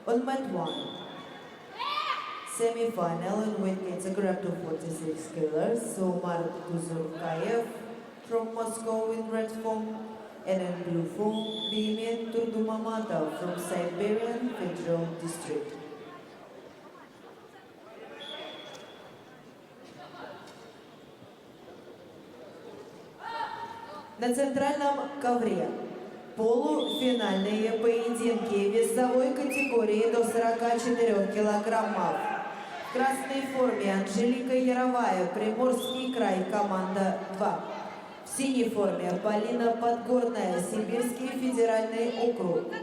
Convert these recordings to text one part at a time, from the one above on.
On mat 1, semi-final in weight category up to 46 kilos, Umar Kuzurkayev from Moscow in red foam, and in blue foam, Bimin Turdumamatov from Siberian Federal District. На центральном ковре полуфинальные поединки весовой категории до 44 килограммов. В красной форме Анжелика Яровая, Приморский край, команда 2. В синей форме Полина Подгорная, Сибирский федеральный округ.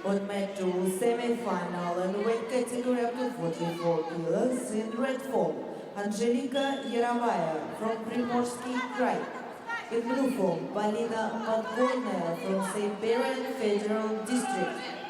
On mat 2, semi-final in weight category up to 44 kilos in red foam, Angelika Yarovaya from Primorsky Krai. In blue foam, Polina Podgornaya from Siberian Federal District.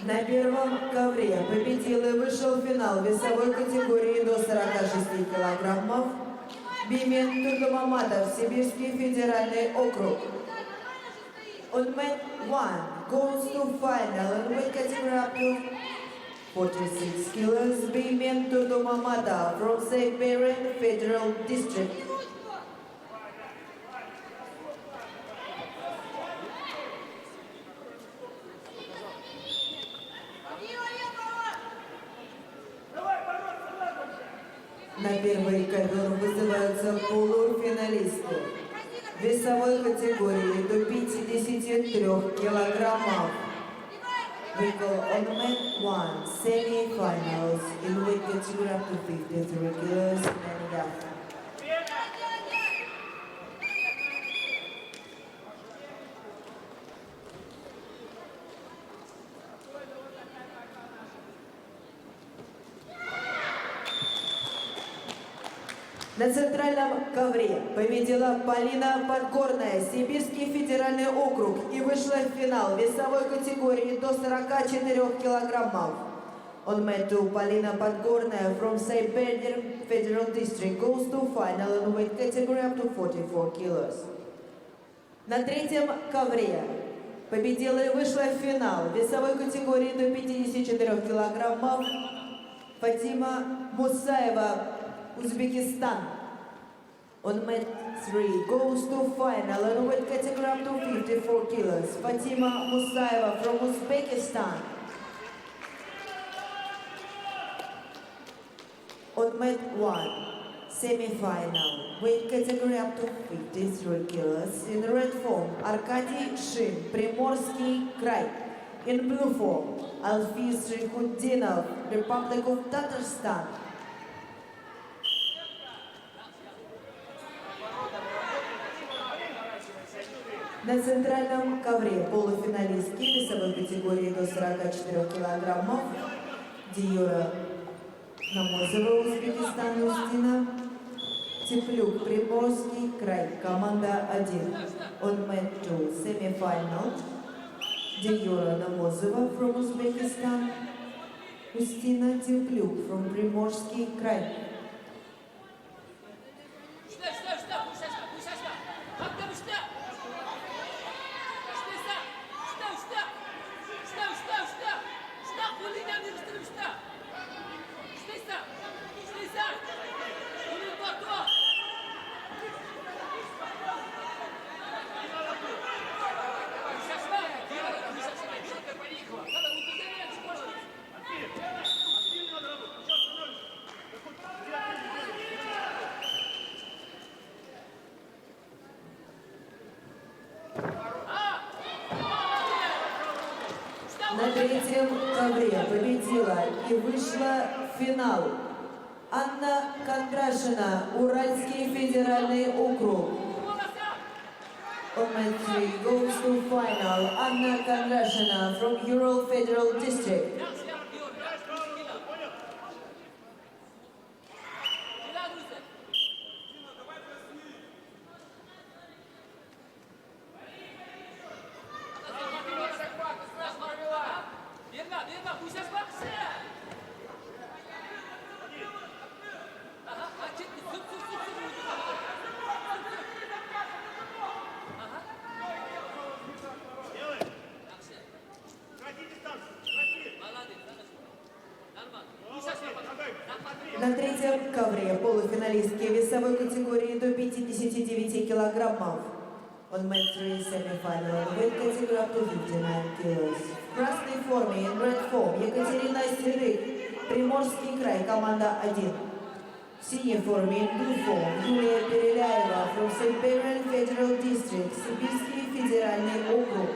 На первом ковре победил и вышел в финал весовой категории до 46 килограммов Бимин Турдумаматов, Сибирский федеральный округ. On mat 1 goes to final in weight category up to 46 kilos, Bimin Turdumamatov from Siberian Federal District. На первый ковер вызываются полуфиналисты весовой категории до 53 килограммов. We go on mat 1 semi-finals in weight category up to 53 kilos and above. На центральном ковре победила Полина Подгорная, Сибирский федеральный округ, и вышла в финал весовой категории до 44 килограммов. On mat 2, Polina Podgornaya from Siberia Federal District goes to final in weight category up to 44 kilos. На третьем ковре победила и вышла в финал весовой категории до 54 килограммов Фатима Мусаева, Узбекистан. On mat 3 goes to final in weight category up to 54 kilos. Fatima Musaeva from Uzbekistan. On mat 1, semi-final, weight category up to 53 kilos. In red form, Arkady Shin, Primorский край. In blue form, Alfis Rikudinov, Republic of Tatarstan. На центральном ковре полуфиналистки весовой категории до 44 килограммов Диора Намозова, Узбекистан, Устина, Теплюк, Приморский край, команда 1. On mat 2, semi-final, Диора Намозова from Uzbekistan, Устина, Теплюк from Приморский край. На третьем ковре победила и вышла в финал Анна Кондрашина, Уральский федеральный округ. On mat 3 goes to final Anna Kondrashina from Ural Federal District. На третьем ковре полуфиналистки весовой категории до 59 килограммов. On mat 3 semi-final, weight category up to 59 kilos. В красной форме, in red form, Екатерина Серых, Приморский край, команда 1. В синей форме, in blue form, Юлия Переляева from Siberian Federal District, Сибирский федеральный округ.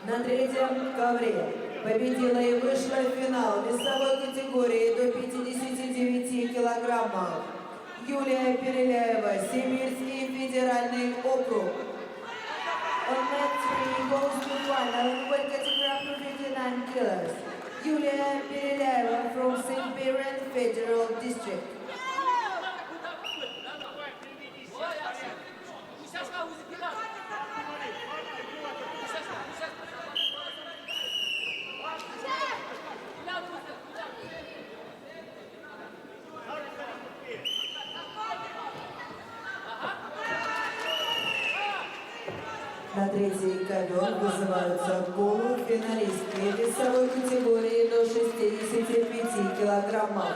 На третьем ковре победила и вышла в финал весовой категории до 59 килограммов Юлия Переляева, Сибирский федеральный округ. On mat 3 goes to final weight category up to 59 kilos. Yulia Переляева from Siberian Federal District. На третий ковер вызываются полуфиналистки весовой категории до 65 килограммов.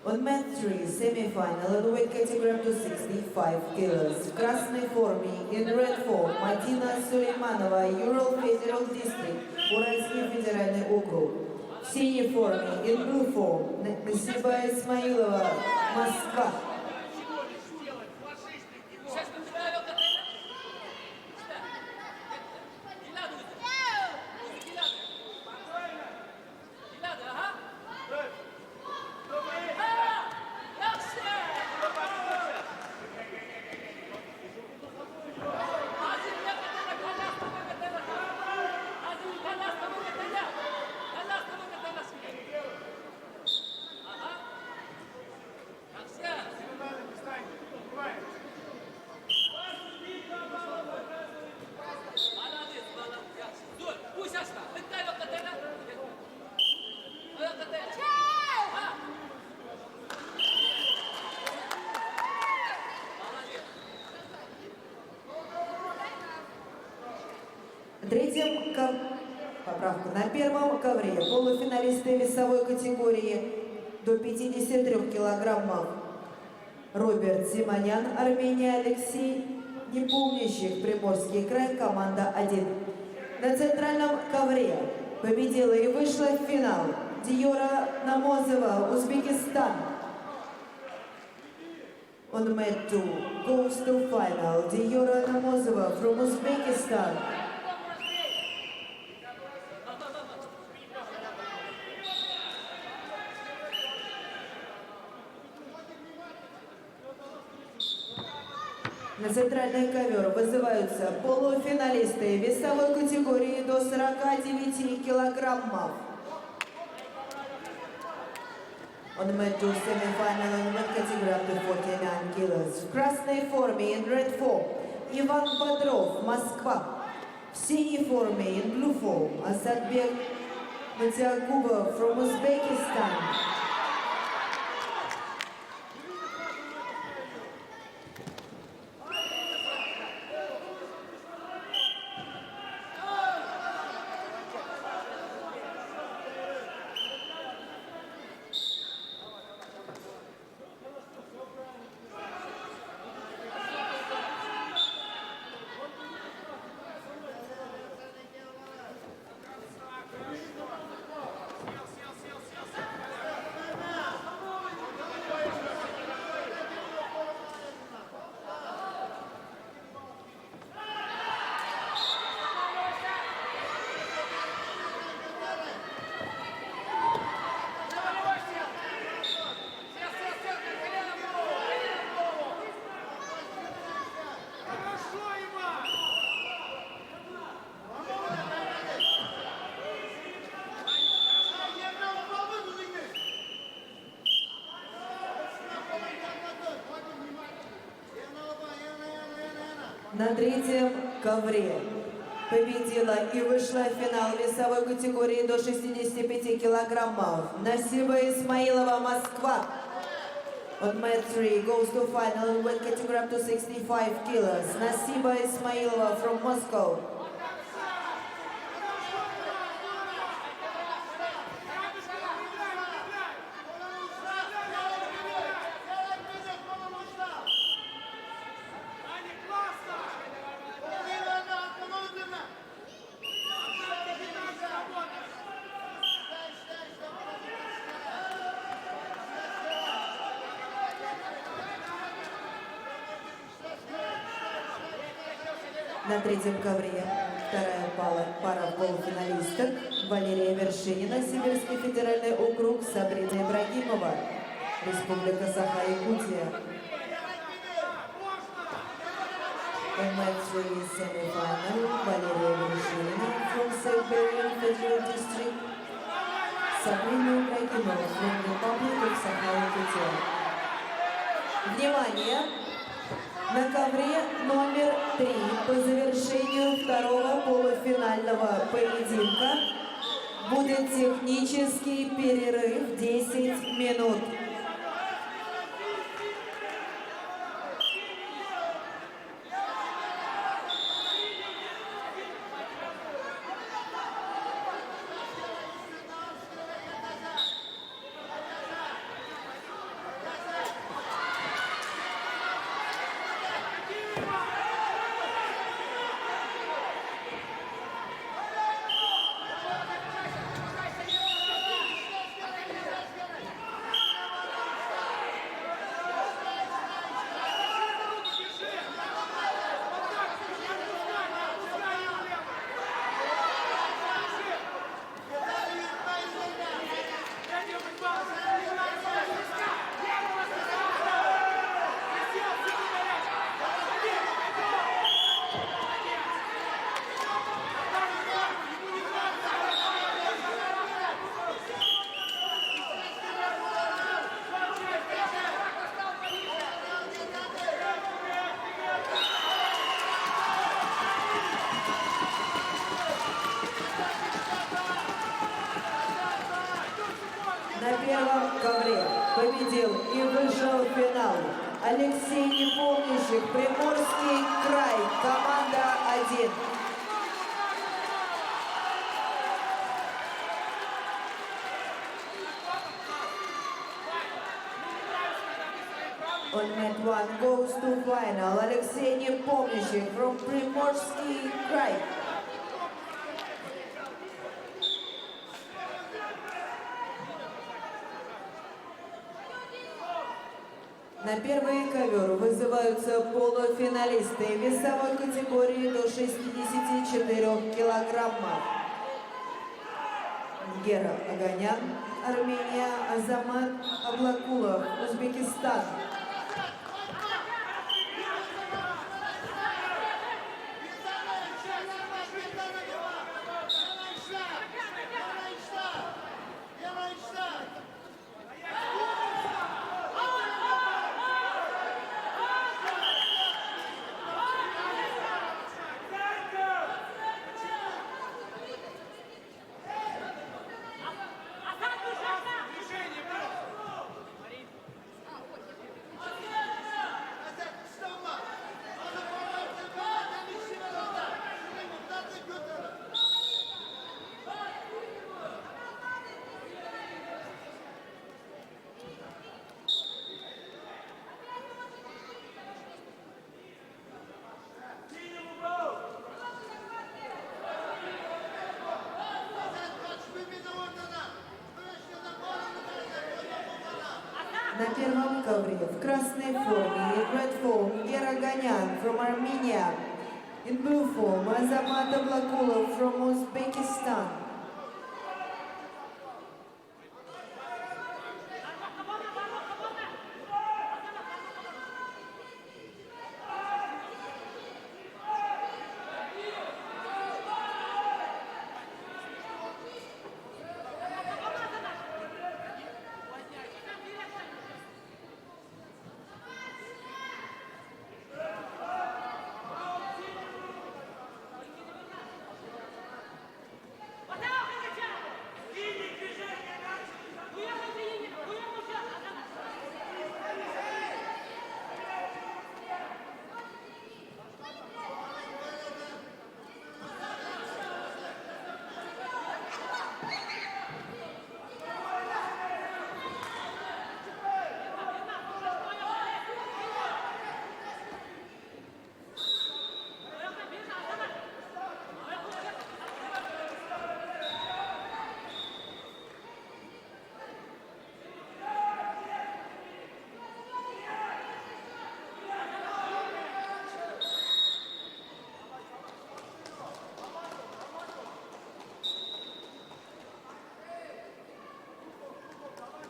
On mat 3 semi-final in weight category up to 65 kilos. В красной форме in red form Мадина Сулейманова, Ural Federal District, Уральский федеральный округ. В синей форме in blue form Насиба Исмаилова, Москва. На первом ковре полуфиналисты весовой категории до 53 килограммов. Роберт Симонян, Армения, Алексей Непомнящих, Приморский край, команда 1. На центральном ковре победила и вышла в финал Диора Намозова, Узбекистан. On mat 2 goes to final Diora Namozova from Uzbekistan. На центральный ковер вызываются полуфиналисты весовой категории до 49 килограммов. On mat 2 semi-final in weight category up to 49 kilos. В красной форме in red form Иван Бодров, Москва. В синей форме in blue form Асадбек Матиагубов from Uzbekistan. На третьем ковре победила и вышла в финал весовой категории до 65 килограммов Насиба Исмаилова, Москва. On mat 3 goes to final in weight category up to 65 kilos. Насиба Исмаилова from Moscow. На третьем ковре вторая пара полуфиналисток Валерия Вершинина, Сибирский федеральный округ, Сабрина Ибрагимова, Республика Саха-Якутия. On mat 3 semi-final, Валерия Вершинина from Siberian Federal District, Sabrina Ibragimova from Republic of Sakhalin-Якутия. Внимание! На ковре номер 3 по завершению второго полуфинального поединка будет технический перерыв 10 минут. На первом ковре победил и вышел в финал Алексей Непомнящих, Приморский край, команда 1. On mat 1 goes to final Alexei Nepomнящих from Приморский край. На первый ковер вызываются полуфиналисты весовой категории до 64 килограммов. Гера Аганян, Армения, Азамат Аблакулов, Узбекистан. На первом ковре в красной форме in red form Гера Аганян from Armenia, in blue form Азамат Аблакулов from Uzbekistan.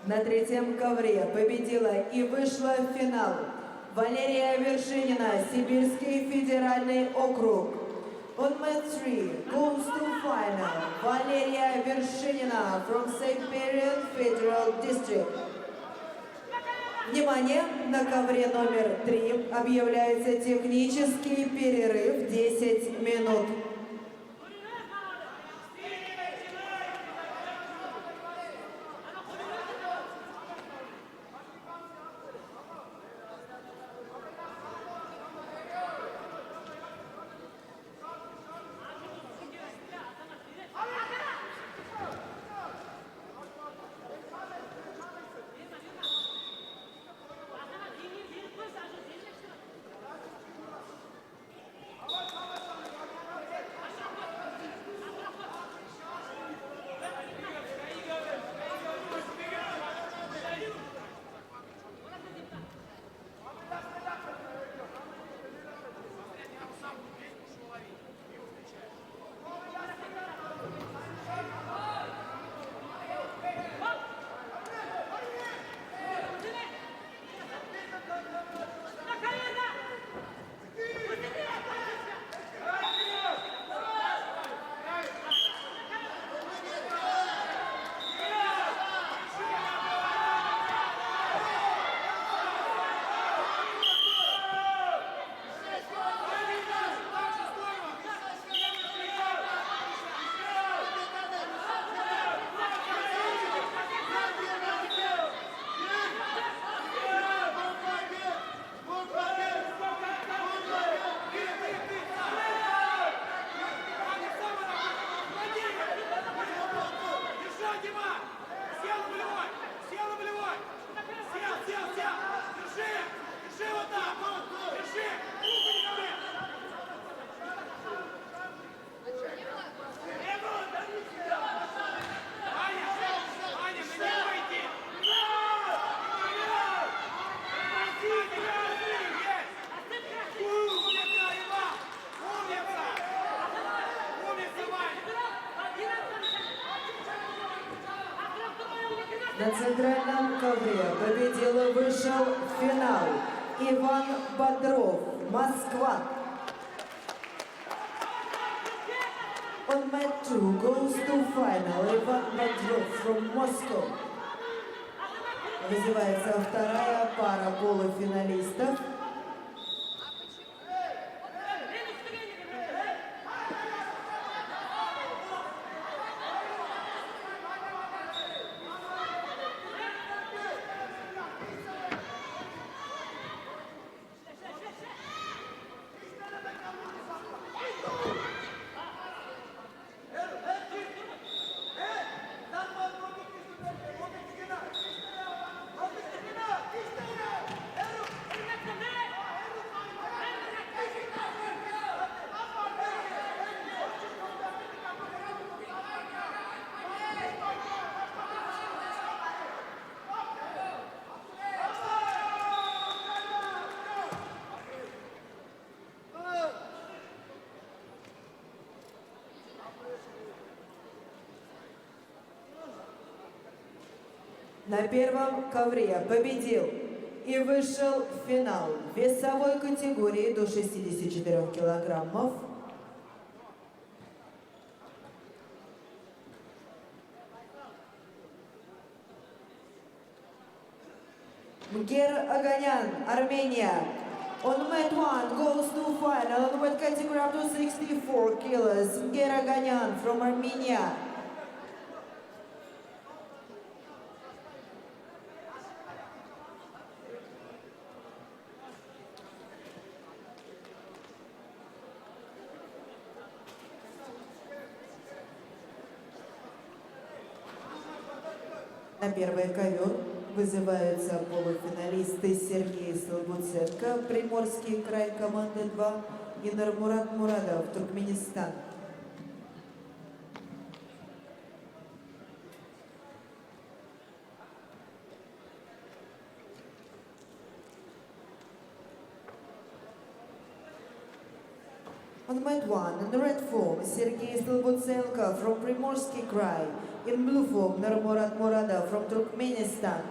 На третьем ковре победила и вышла в финал Валерия Вершинина, Сибирский федеральный округ. On mat 3 goes to final Валерия Вершинина from Siberian Federal District. Внимание! На ковре номер 3 объявляется технический перерыв 10 минут. На центральном ковре победил и вышел в финал Иван Бодров, Москва. On mat 2 goes to final Иван Бодров from Moscow. Вызывается вторая пара полуфиналистов. На первом ковре победил и вышел в финал весовой категории до 64 килограммов Мгер Аганян, Armenia. On mat 1 goes to final on weight category up to 64 kilos. Mger Aganyan from Armenia. На первый ковер вызываются полуфиналисты Сергей Слободценко, Приморский край, команда 2, и Нурмурат Мурадов, Туркменистан. On mat 1, in the red form, Sergei Slobodchenko from Primorsky Krai. In blue form, Nurmurat Muradov from Turkmenistan.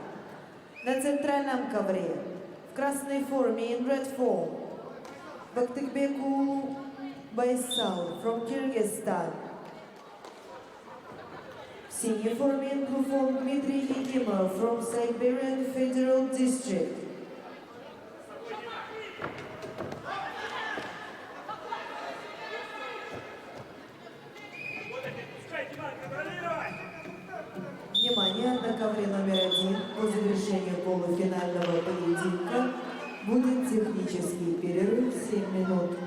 На центральном ковре, в красной форме, in red form, Baktыкbeku Baysal from Kyrgyzstan. Синей форме in blue form Dmitry Yekimov from Siberian Federal District. Внимание, на ковре номер 1 по завершению полуфинального поединка будет технический перерыв 7 минут.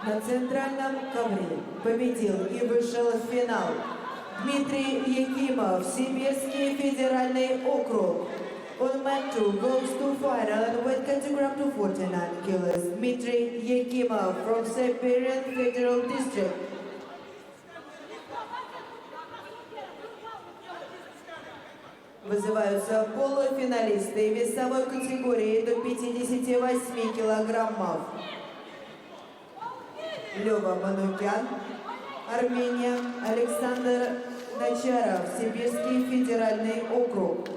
На центральном ковре победил и вышел в финал Дмитрий Якимов, Сибирский федеральный округ. On mat 2 goes to final and weight category up to 49 kilos. Dmitry Yakimov from Siberian Federal District. Вызываются полуфиналисты весовой категории до 58 килограммов. Лёва Манукян, Армения, Александр Начаров, Сибирский федеральный округ.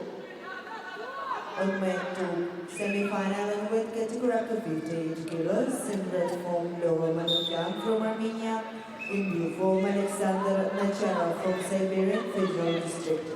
On mat 2, semi-final and weight category up to 58 kilos. In red form, Lёva Manukyan from Armenia. In blue form, Alexander Nacharov from Siberian Federal District.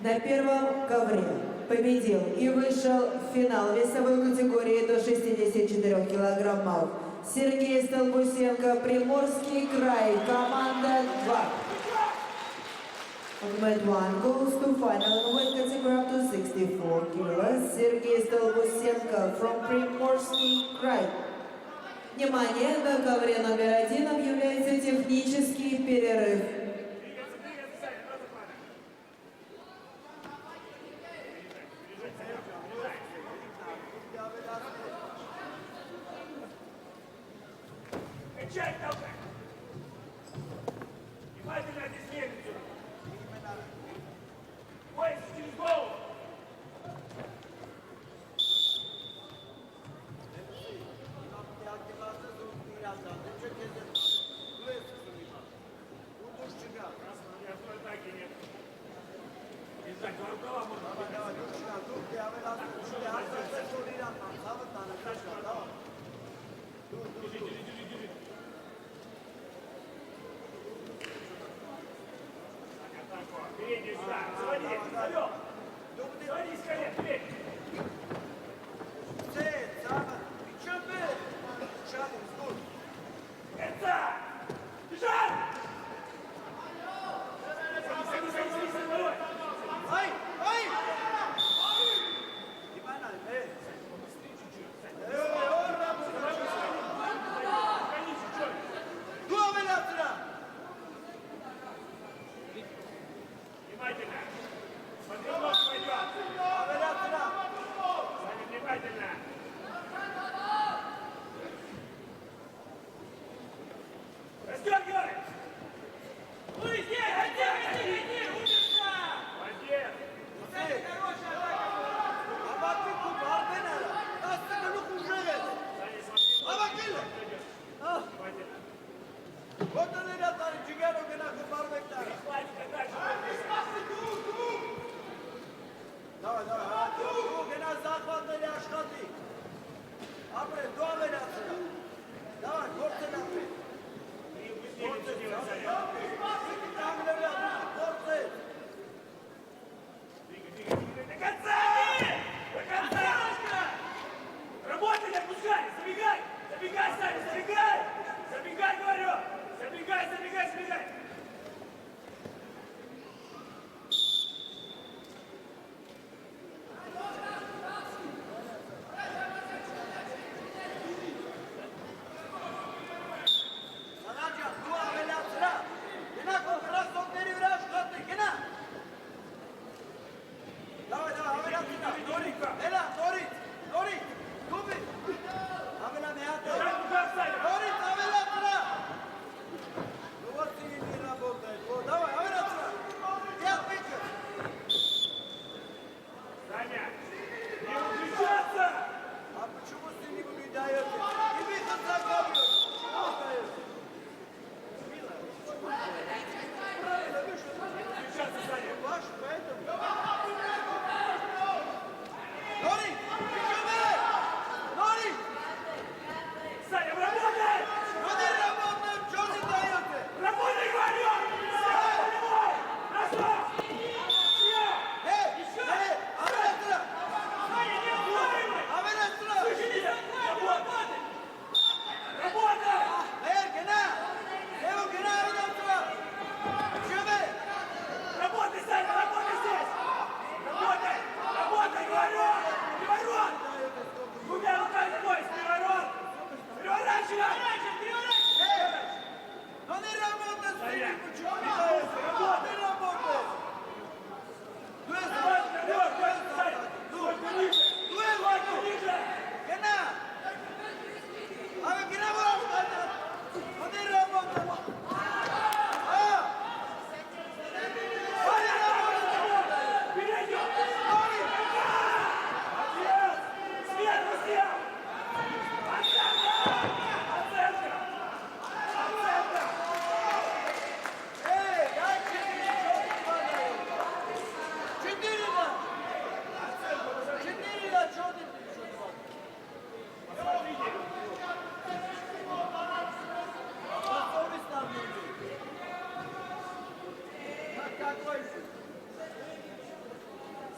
На первом ковре победил и вышел в финал весовой категории до 64 килограммов Сергей Столбусенко, Приморский край, команда 2. Movement 1 goes to final in weight category up to 64 kilos. Сергей Столбусенко from Приморский край. Внимание, на ковре номер 1 объявляется технический перерыв.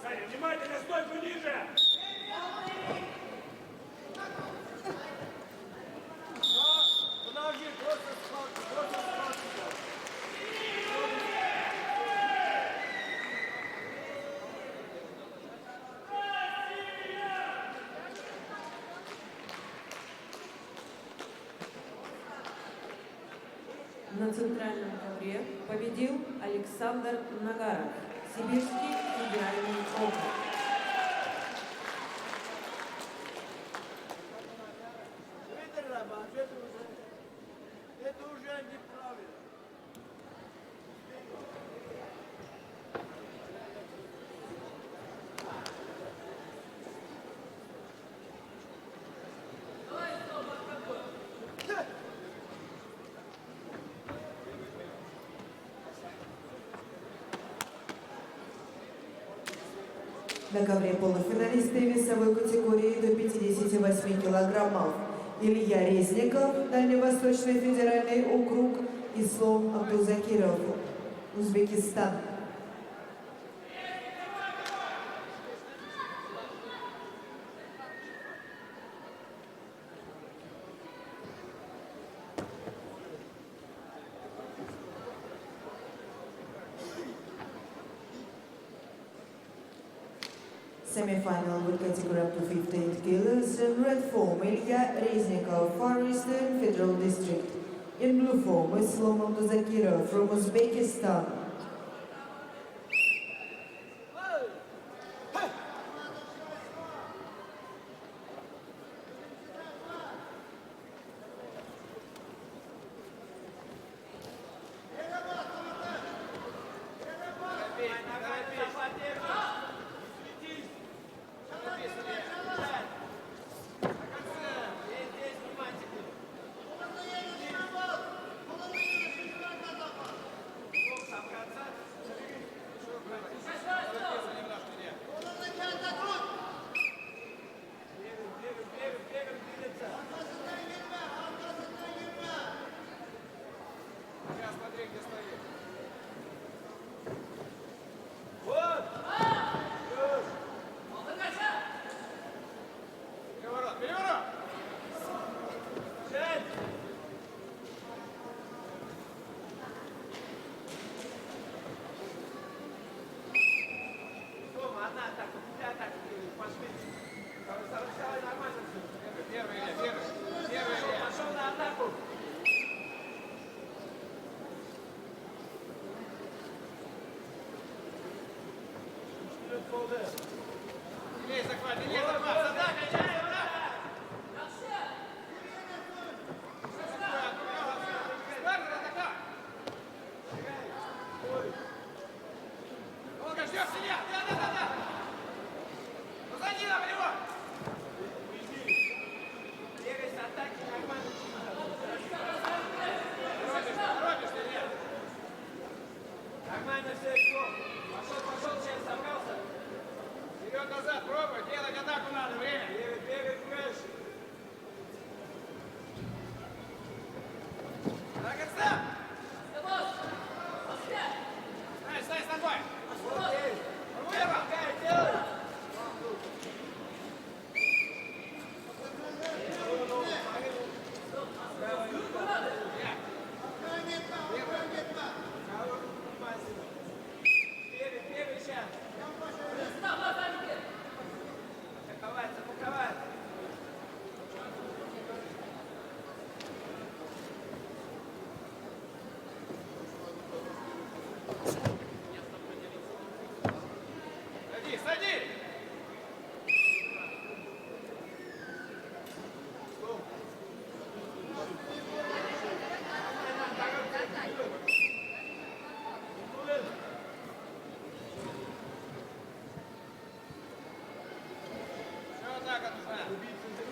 Саня, внимательно, стойку ниже! Подожди, просто схватку. На центральном ковре победил Александр Нагаров, Сибирский федеральный округ. Это уже неправильно. На ковре полуфиналисты весовой категории до 58 килограммов. Илья Резников, Дальневосточный федеральный округ, Ислом Абдузакиров, Узбекистан. Semi-final with category up to 58 kilos. In red form, Ilya Reznikov, Far Eastern Federal District. In blue form, Islam Abduzakirov from Uzbekistan.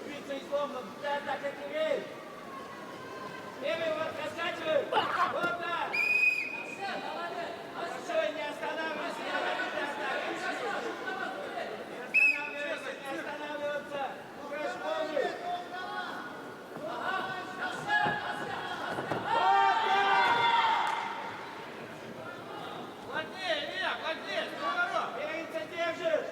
Убийца Ислом, да, так, как и верь. Левый вот, раскачивай. Вот так. Хорошо, не останавливайся, не останавливаться. Фреш полный. Плотнее, Илья, плотнее. Поворот. Перица держишь.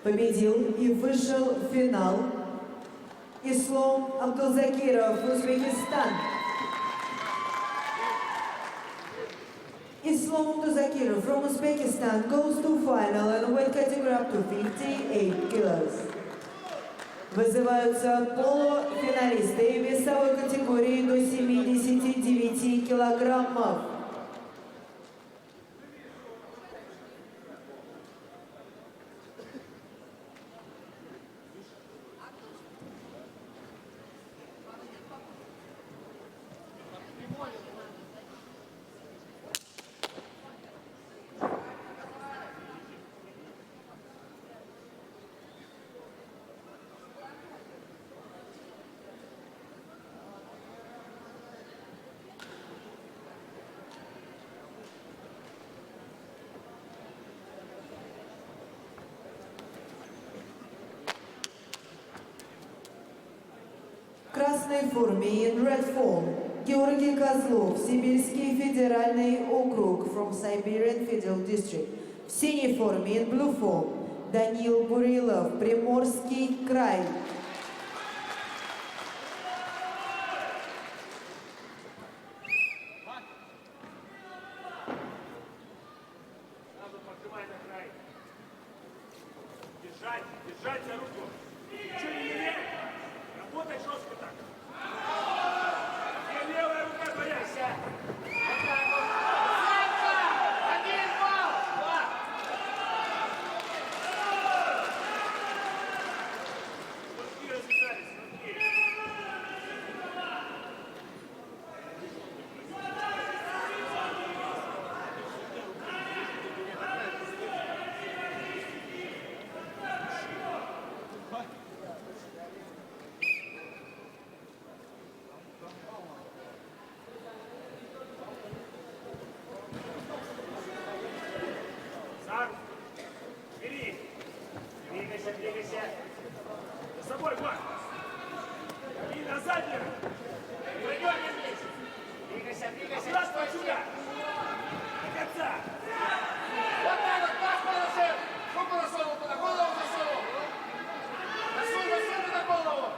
победил и вышел в финал Ислом Абдулзакиров, Узбекистан. Islam Abdulzakirov from Uzbekistan goes to final in weight category up to 58 kilos. Вызываются полуфиналисты весовой категории до 79 килограммов. В красной форме, in red form, Георгий Козлов, Сибирский федеральный округ, from Siberian Federal District. В синей форме, in blue form, Даниил Бурилов, Приморский край. Сразу поднимай на край. Держать за руку. Ничего не левее. Работай жестко так. Где левая рука твоя? Один балл! Руки развязались, руки. Сам. Бери. Двигайся. За собой, Влад. И на заднюю. Выдергивай здесь. Двигайся. Раз отсюда. До конца. Вот так вот, пас положил. Руку засунул туда, голову засунул. Засунул туда голову.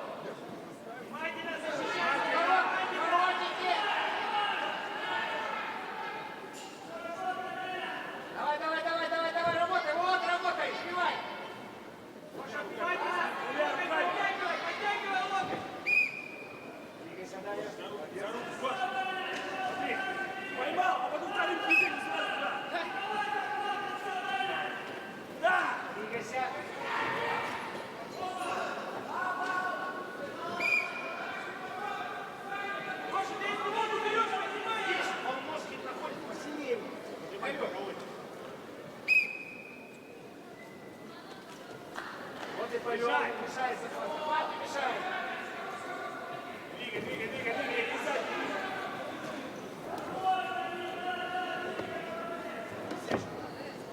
Внимательно защищай. Воротники. Давай, работай. Вот, работай, сбивай. Внимательно. Подтягивай локоть. Двигайся далее. За руку, вот. Смотри. Поймал, а потом вторым движением сразу туда. Да. Двигайся. Больше ты его ногу берешь, поднимаешь. Видишь, он ножки проходит посильнее. Вот и пойдем. Мешает захват. Мешает. Двигай, и сзади.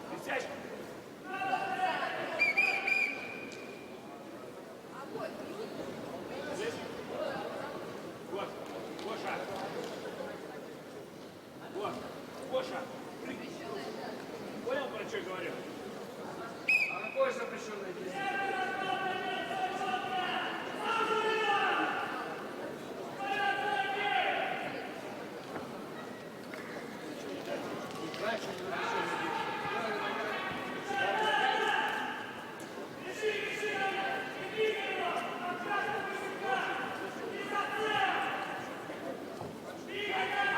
Присядь. Здесь. Вот шаг. Вот шаг. Понял, про что я говорю? А какое запрещенное действие?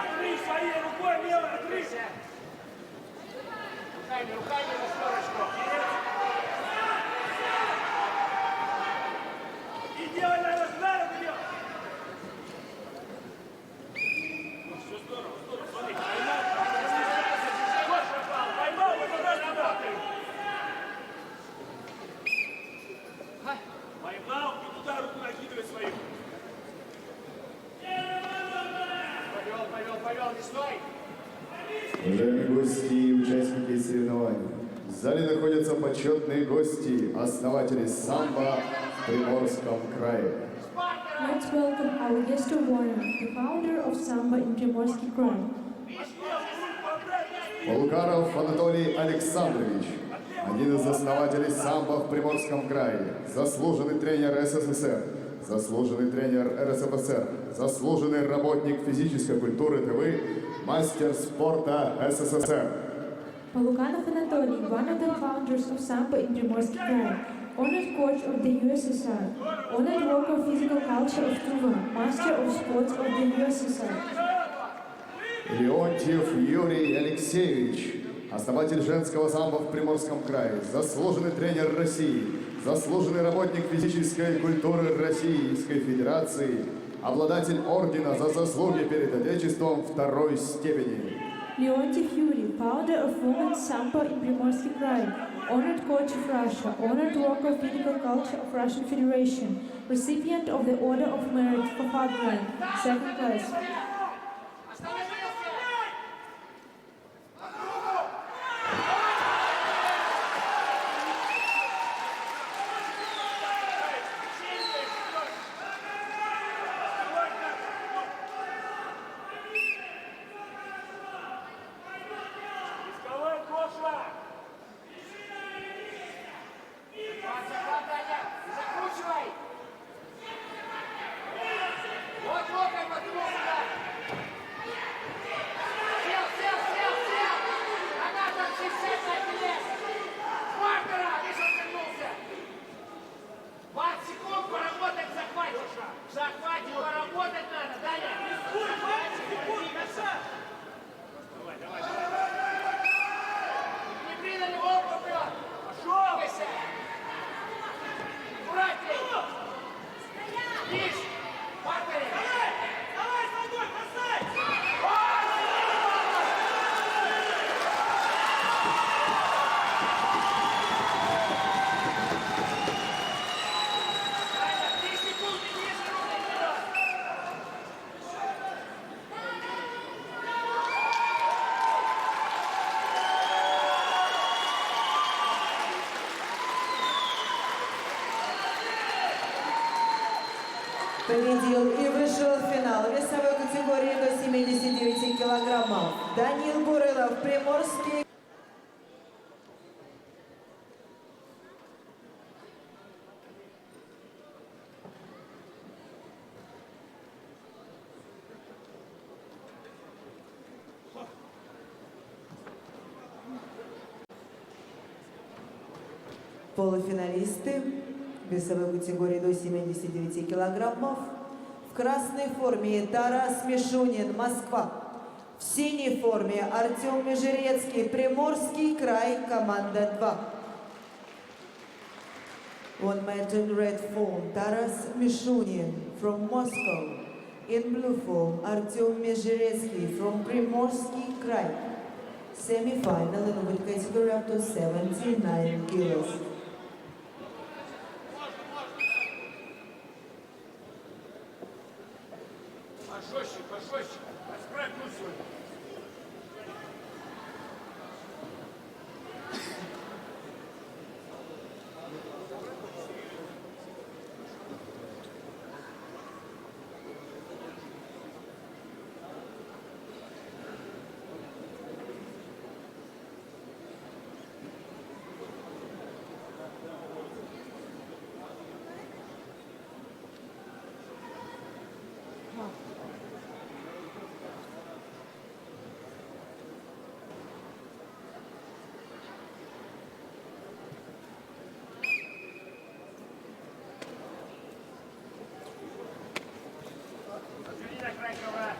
Отрыв своей рукой, левой, отрыв. Руками на скорочку. И делай, наверное, сюда, вперед. Все здорово, смотри. Поймал, вот раз туда. Поймал и туда руку накидывай свою. Повел, не стой. Уважаемые гости и участники соревнований, в зале находятся почетные гости, основатели самбо в Приморском крае. Let's welcome our guest of honor, the founder of Samba in Primorsky Krai. Булгаров Анатолий Александрович, Отлежь! Один из основателей самбо в Приморском крае, заслуженный тренер СССР, заслуженный тренер РСФСР, заслуженный работник физической культуры ТВ, мастер спорта СССР. Polukanov Anatoly, one of the founders of Sambo in Primorsky Krai, honored coach of the USSR, honored worker of physical culture of Tuva, master of sports of the USSR. Леонтьев Юрий Алексеевич, основатель женского самбо в Приморском крае, заслуженный тренер России, заслуженный работник физической культуры Российской Федерации, обладатель ордена за заслуги перед Отечеством второй степени. Leontiev Yuri, founder of Women's Sambo in Primorsky Krai, honored coach of Russia, honored worker of physical culture of Russian Federation, recipient of the Order of Merit for Fatherland, second class. Рисковой, Гоша! Закручивай! Вот локоть подкинул сюда! Сел! Нога там 60 на вес! Партнера! Видишь, он вернулся! 20 секунд поработать в захвате! В захвате поработать надо, Даня! Не приняли оба вперед! Пошел! Двигайся! Аккуратней! Видишь! Партнеры! Давай, Сандой, бросай! Даня, 3 секунды ниже руки вперед! Победил и вышел в финал весовой категории до 79 килограммов Данил Бурылов, Приморский. Полуфиналисты весовой категории до 79 килограммов. В красной форме Тарас Мишунин, Москва. В синей форме Артем Межерецкий, Приморский край, команда 2. On mat in red form, Taras Mishunin from Moscow. In blue form, Artyom Межерецкий from Primorsky Krai. Semi-final in weight category up to 79 kilos. Пожестче. Расправь руку. Отведи на край ковра.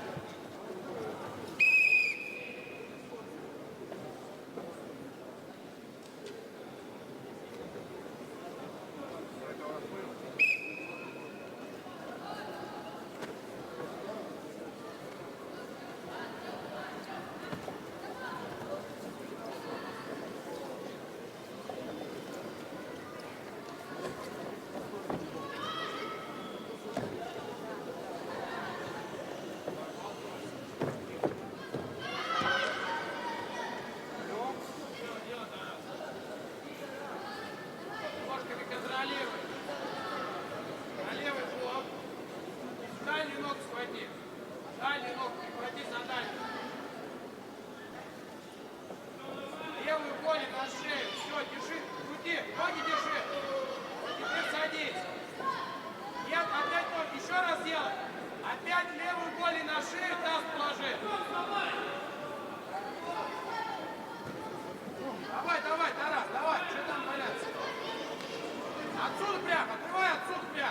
Ножками контролируй. На левый блок. Дальний ног схвати. Дальний ног пройди за дальний. Левую гони на шею. Все, держи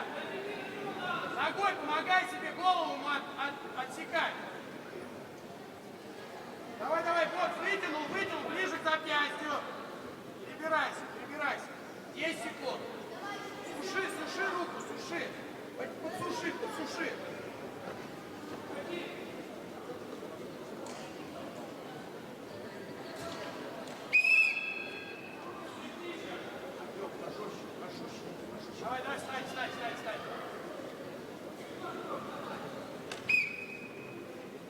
нельзя. Ногой помогай себе голову отсекать. Давай, давай, вот, вытянул, ближе к запястью. Прибирайся. 10 секунд. Суши руку, суши. Подсуши. Давай, стань.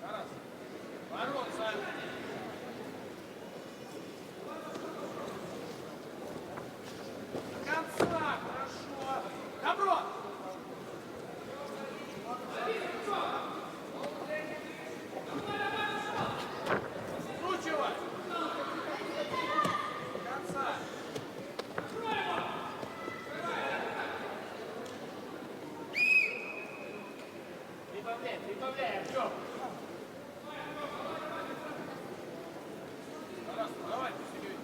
Раз. Бороться. До конца, хорошо. Добро. Скручивай. До конца. Прибавляй, Артем. Давай, посерьезнее.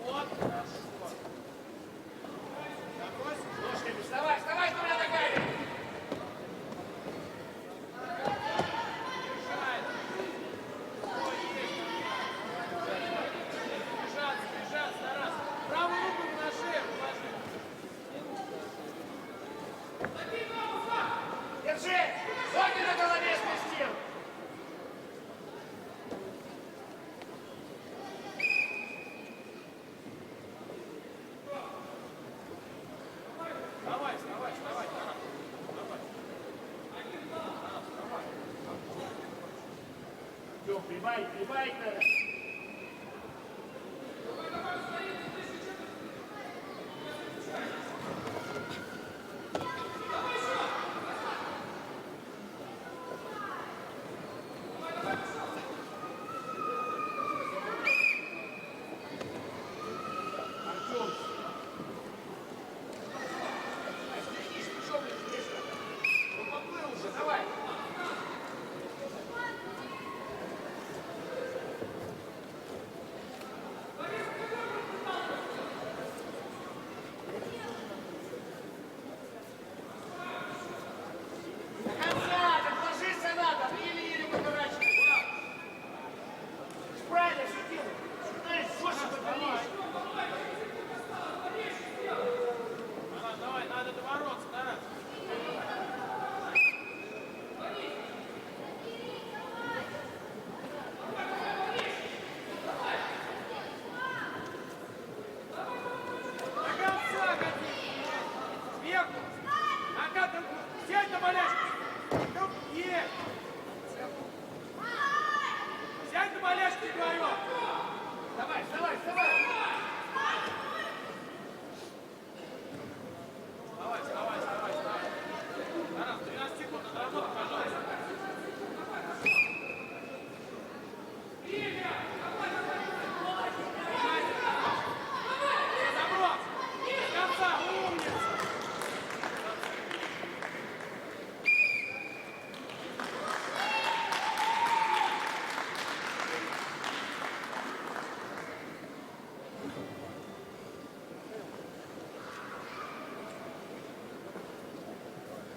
Вот, хорошо. Ножками вставай, двумя ногами. Бежаться, раз. Правую руку на шею положи. Держи! Ноги на голове спустил! Давай, вставай. Давай. Артем, прибавить надо.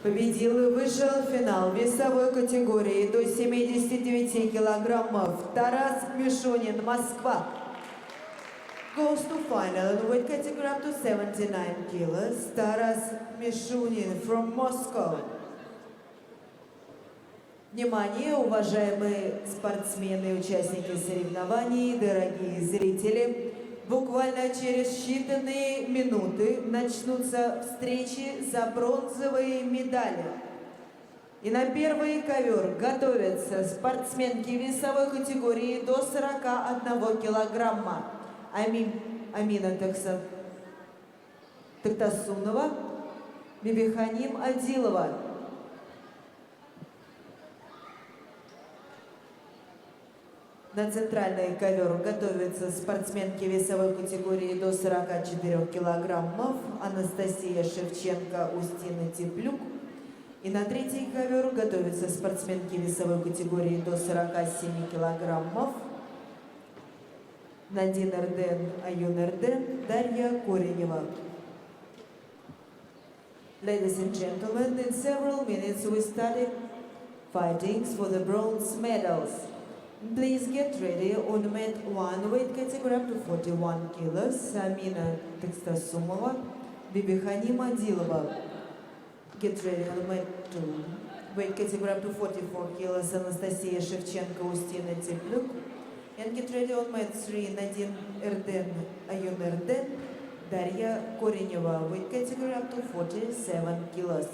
Победил и вышел в финал весовой категории до 79 килограммов Тарас Мишунин, Москва. Goes to final in weight category up to 79 kilos, Taras Mishunin from Moscow. Внимание, уважаемые спортсмены и участники соревнований, дорогие зрители! Буквально через считанные минуты начнутся встречи за бронзовые медали. И на первый ковер готовятся спортсменки весовой категории до 41 килограмма. Амина Тактасунова, Бибиханим Адилова. На центральный ковер готовятся спортсменки весовой категории до 44 килограммов Анастасия Шевченко, Устина Теплюк И на третий ковер готовятся спортсменки весовой категории до 47 килограммов. Надин Эрден, Аюн Эрден, Дарья Коренева. Ladies and gentlemen, in several minutes we started fightings for the bronze medals. Please get ready on mat 1, weight category up to 41 kilos, Samina Tekstasumova, Bibihani Madilova. Get ready on mat 2, weight category up to 44 kilos, Anastasia Shevchenko, Ustina Tepluk. And get ready on mat 3, Nadine Erden, Ayun Erden, Darya Koreneva, weight category up to 47 kilos.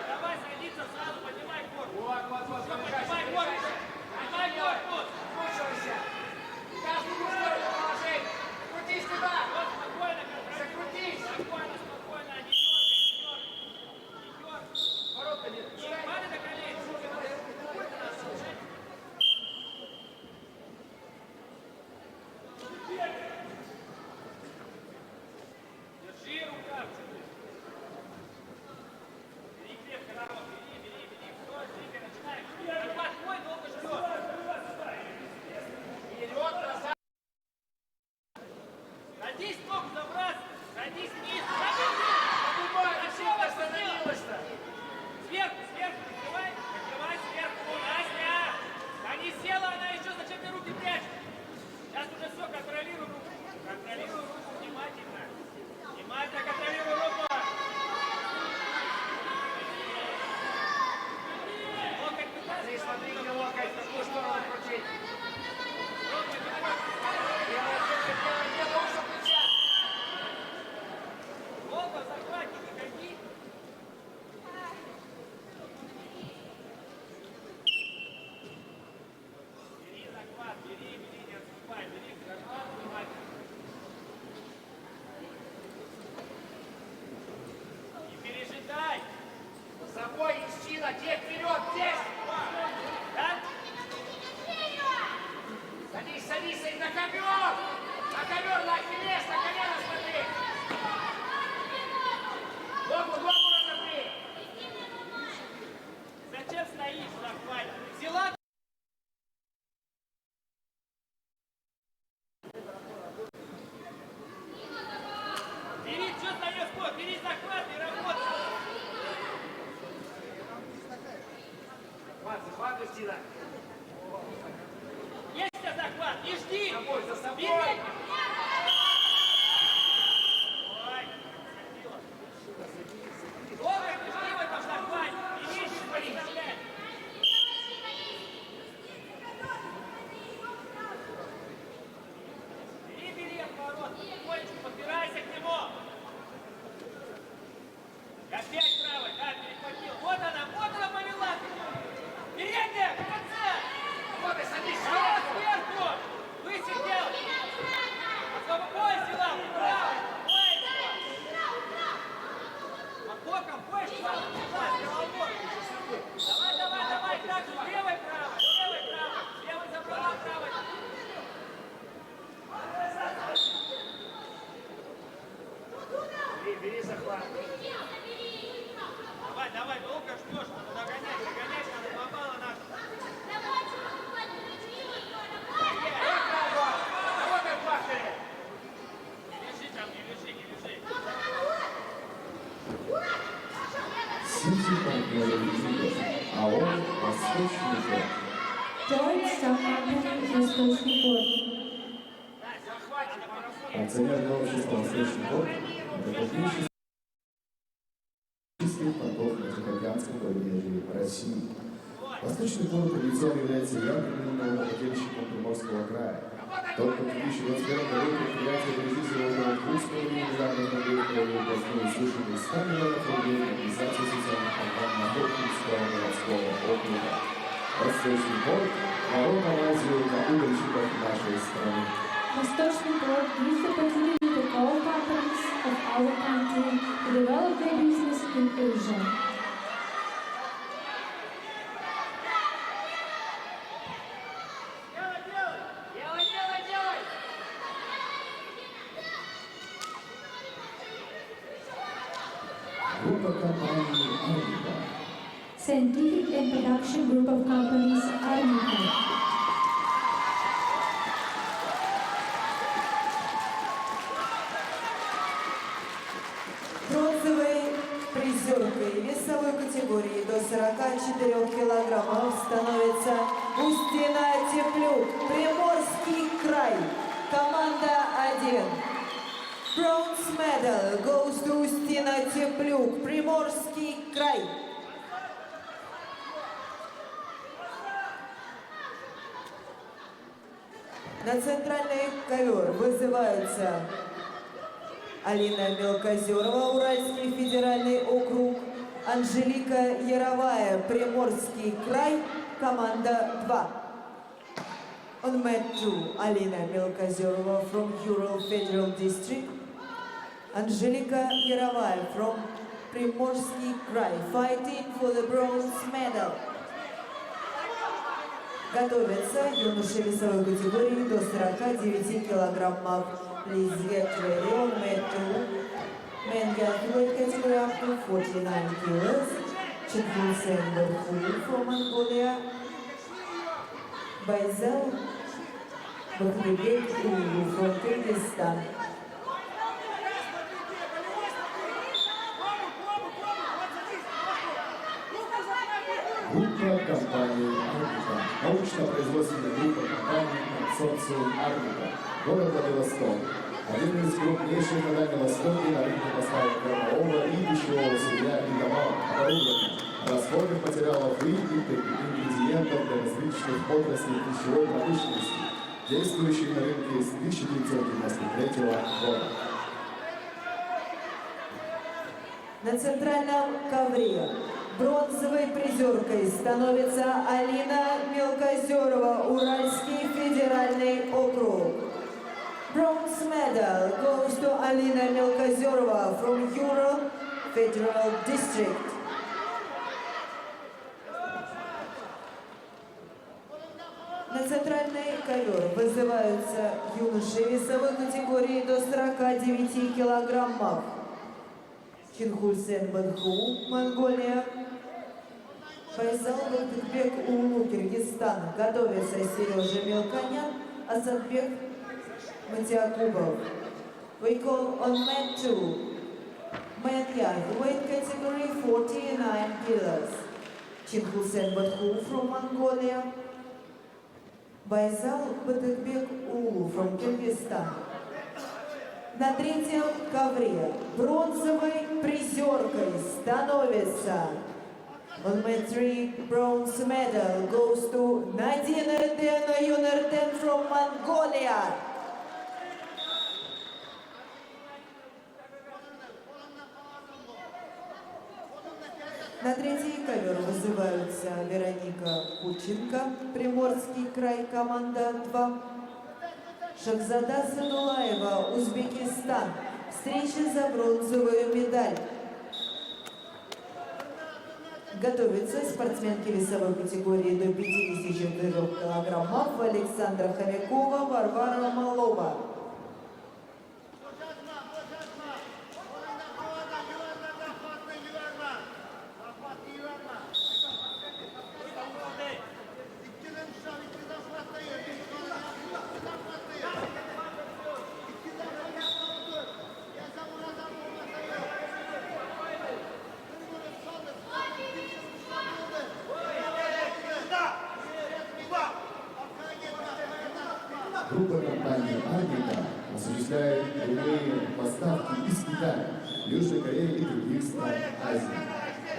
Давай садиться сразу, поднимай корпус. Поднимай корпус. Поднимай корпус. Слушайся. Каждый устроен положение. Крутись туда. Вот спокойно, закрутись. Спокойно, спокойно. Не дергай, не дергай. Ворота нет. Падай на колени. Держи рукавчик. Бери крепко, народ, бери. Все, двигай, начинаем. Захват твой, долго ждет. Вперед, назад. Садись, ногу забраться. Садись вниз. Зачем остановилась-то? Сверху, накрывай сверху. Настя! Да не села она еще, зачем ты руки прячешь? Сейчас уже все, контролируй руку. Контролируй руку внимательно. Внимательно контролируй руку. Локоть туда. Ты смотри, где локоть, в какую сторону крутить. Локоть, делай выше плеча. Долго захват, не выходи. Бери захват, бери, не отступай. Бери захват, внимательно. Не пережидай. За собой ищи, те вперед, здесь. Да? Садись, и на ковер! На ковер, на ахиллес, на колено смотри! Ногу разопри! Зачем стоишь, захватит? Взяла? Бери, что стоишь, кот? Бери захват и работай! Захват, Устина! Есть у тебя захват? Не жди! За собой! Бери! Ой, долго не жди в этом захвате! Бери, не подставляй! Бери отворот! Потихонечку подбирайся к нему! Опять правой, да, перехватил! Вот она повела! Передняя, в конце! Вот и садись сверху! Высидел! Пояс взяла! Правый! Под боком пояс взяла! Давай! Так же, левой, правой! Левой забрала, правой! Бери захват! Давай, долго ждешь, надо догонять, надо, попало наша! Сити Контроль, а он восточный год. George Stavropol, Восточный год. Акционерное общество «Восточный год» – это крупнейший поток на Тихоокеанском побережье России. Восточный город традиционно является ярким налогоплательщиком Приморского края. Только в 2021 году предприятие регистрировало около 2,5 миллиардов рублей в кровью областную свыше 100 миллионов рублей на реализацию социальных программ Охотнинского городского округа. Восточный город – ворота в Азию для угольщиков нашей страны. Восточный порт gives the opportunity to all companies of our country to develop their business in Asia. Делай! Группа компаний «Армика». Scientific and Production Group of Companies, Arnica. Бронзовой призеркой весовой категории до 44 килограммов становится Устина Теплюк, Приморский край, команда 1. Bronze medal goes to Устина Теплюк, Приморский край. На центральный ковер вызываются Алина Мелкозерова, Уральский федеральный округ, Анжелика Яровая, Приморский край, команда 2. On mat 2, Alina Melkazerova from Ural Federal District, Angelika Yarovaya from Primorsky Krai, fighting for the bronze medal. Готовятся юноши весовой категории до 49 килограммов. Please get ready on mat 2. Men heavyweight category up to 49 kilos. Chikvulsen Berhu from Mongolia. Байзал Бахребек Улу from Kyrgyzstan. Группа компаний «Армика». Научно-производственная группа компаний «Консорциум Армика». Город Владивосток. Один из крупнейших на Дальнем Востоке на рынке поставок кормового и пищевого сырья и домов, оборудования, расходных материалов и ингредиентов для различных отраслей пищевой промышленности, действующих на рынке с 1993 года. На центральном ковре бронзовой призеркой становится Алина Мелкозерова, Уральский федеральный округ. Bronze medal goes to Alina Melkazerova from Ural Federal District. На центральный ковер вызываются юноши весовой категории до 49 килограммов. Чинхульсен Бадху, Монголия. Байзал Бактыкбек Улу, Киргизстан. Готовится Сережа Мелконян, Асадбек Матиакубов. We call on mat 2. Men weight category 49 kilos. Чинхулсен Бадху from Mongolia. Байзал Батыкбек Улу from Киргизстан. На третьем ковре бронзовой призеркой становится on mat 3 bronze medal goes to Nadine Erden Юнерден from Mongolia. На третий ковер вызываются Вероника Кученко, Приморский край, команда 2. Шахзада Садулаева, Узбекистан. Встреча за бронзовую медаль. Готовятся спортсменки весовой категории до 54 килограммов Александра Хомякова, Варвара Малова. Группа компании «Армика» осуществляет прямые поставки из Китая, Южной Кореи и других стран Азии.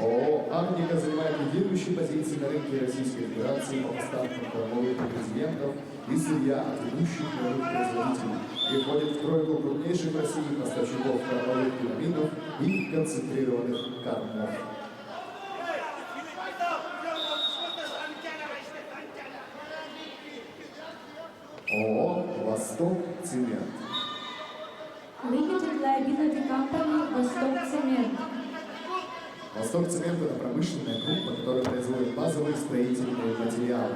ООО «Армика» занимает лидирующее ведущей позиции на рынке Российской Федерации по поставкам кормовых ингредиентов и сырья от ведущих мировых производителей и входит в тройку крупнейших в России поставщиков кормовых витаминов и концентрированных кормов. ООО «Восток Цемент». Limited Liability Company Восток Цемент. «Восток Цемент» — это промышленная группа, которая производит базовые строительные материалы.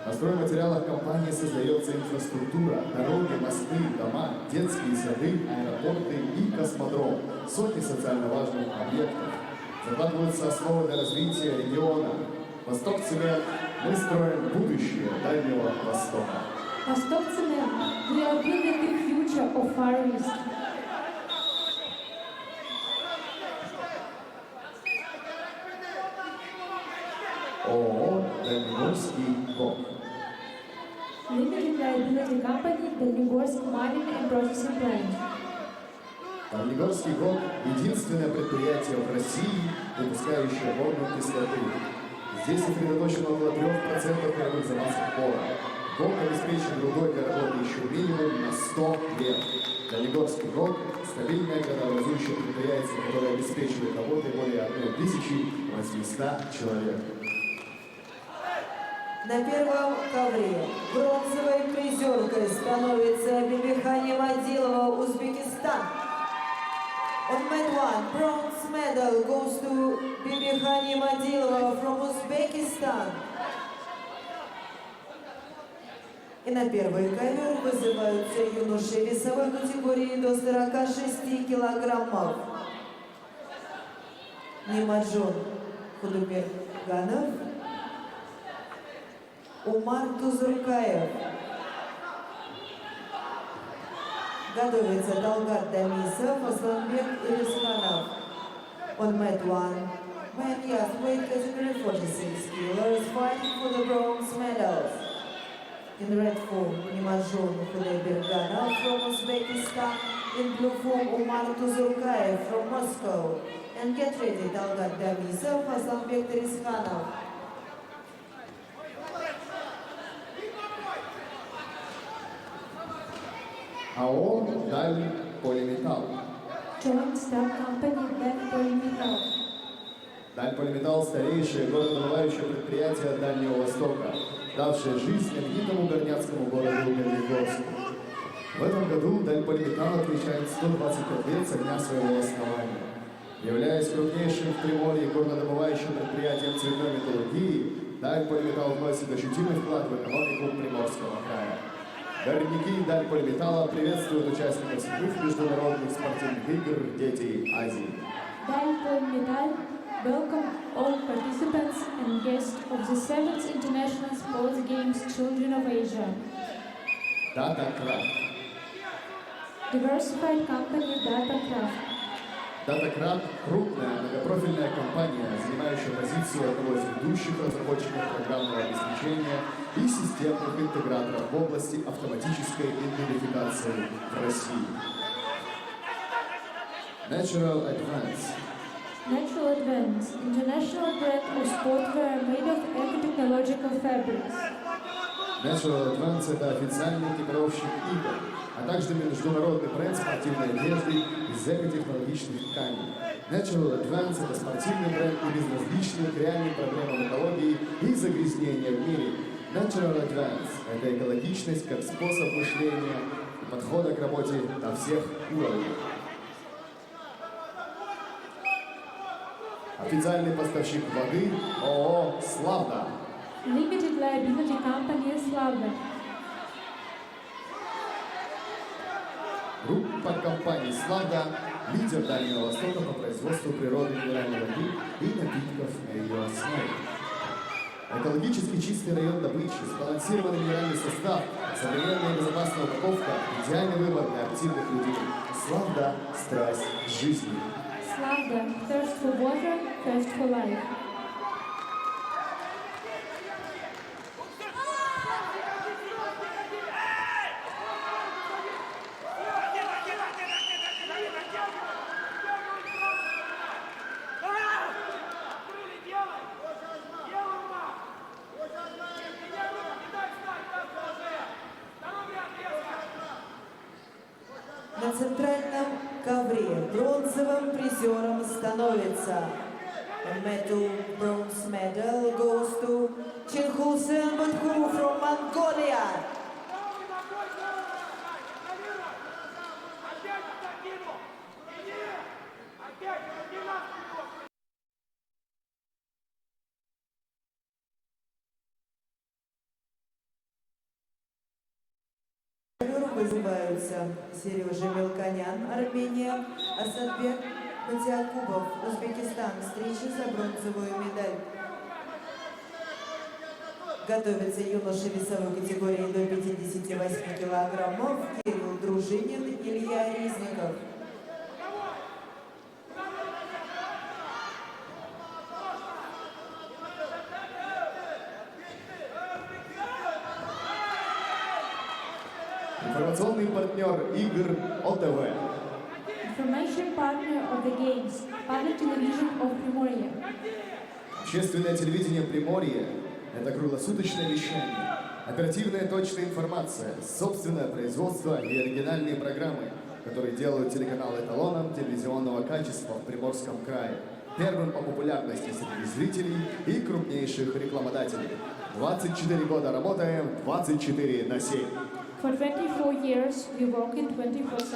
На стройматериалах компании создается инфраструктура, дороги, мосты, дома, детские сады, аэропорты и космодром, сотни социально важных объектов. Закладываются основы для развития региона. «Восток Цемент» — мы строим будущее Дальнего Востока. Восток Цемент. We are building the future of Far East. ООО «Дальнегорский ГОК». Limited Liability Company Дальнегорск Mining and Processing Plant. Дальнегорский ГОК – единственное предприятие в России, выпускающее борную кислоты. Здесь сосредоточено около 3% мировых запасов бора. ГОК обеспечен рудой для работы еще минимум на 100 лет. Дальнегорский ГОК – стабильное градообразующее предприятие, которое обеспечивает работой более 1800 человек. На первом ковре бронзовой призеркой становится Бибихани Мадилова, Узбекистан. On mat 1, bronze medal goes to Bibihani Madilova from Uzbekistan. И на первый ковер вызываются юноши весовой категории до 46 килограммов. Нимаджон Худуберганов, Умар Тузуркаев. Готовится Талгат Дамисов, Асланбек Ирисханов. On mat 1, men yes, weight category 46 kilos, fighting for the bronze medals. In red form, Нимаджон Худайберганов from Uzbekistan. In blue form, Umar Tuzurkaev from Moscow. And get ready, Talgat Damисов, Aslanbek Terishanov. АО «Дальполиметалл». Joint Stock Company Дальполиметалл. Дальполиметалл – старейшее горнодобывающее предприятие Дальнего Востока, давшее жизнь знаменитому горняцкому городу Дальнегорску. В этом году Дальполиметалл отмечает 125 лет со дня своего основания. Являясь крупнейшим в Приморье горнодобывающим предприятием цветной металлургии, Дальполиметалл вносит ощутимый вклад в экономику Приморского края. Горняки Дальполиметалла приветствуют участников 7 международных спортивных игр «Дети Азии». Дальполиметалл welcome all participants and guests of the 7th International Sports Games Children of Asia. Датакрат. Diversified Company Datacraft. Датакрат – крупная многопрофильная компания, занимающая позицию одного из ведущих разработчиков программного обеспечения и системных интеграторов в области автоматической идентификации в России. Natural Advance. Natural Advance, international brand of sportwear made of eco-technological fabrics. Natural Advance – это официальный экипировщик игр, а также международный бренд спортивной одежды из экотехнологичных тканей. Natural Advance – это спортивный бренд и безразличный к реальным проблемам экологии и загрязнения в мире. Natural Advance – это экологичность как способ мышления и подхода к работе на всех уровнях. Официальный поставщик воды ООО «Славда». Limited Liability Company Slavda. Группа компаний «Славда» – лидер Дальнего Востока по производству природной минеральной воды и напитков на ее основе. Экологически чистый район добычи, сбалансированный минеральный состав, современная и безопасная упаковка – идеальный выбор для активных людей. «Славда» – страсть жизни. Slavda, thirst for water, thirst for life. Делай! центральном ковре бронзовым призером становится metal bronze medal goes to Chinhusen Butku from Mongolia. Вызываются Сережа Мелконян, Армения, Асадбек Матиакубов, Узбекистан. Встреча за бронзовую медаль. Готовятся юноши весовой категории до 58 килограммов Кирилл Дружинин, Илья Резников. Информационный партнер игр ОТВ. Information partner of the games, Public Television of Primorye. Общественное телевидение Приморья – это круглосуточное вещание, оперативная точная информация, собственное производство и оригинальные программы, которые делают телеканал эталоном телевизионного качества в Приморском крае, первым по популярности среди зрителей и крупнейших рекламодателей. 24 года работаем, 24/7. For 24 years, we work in 24/7.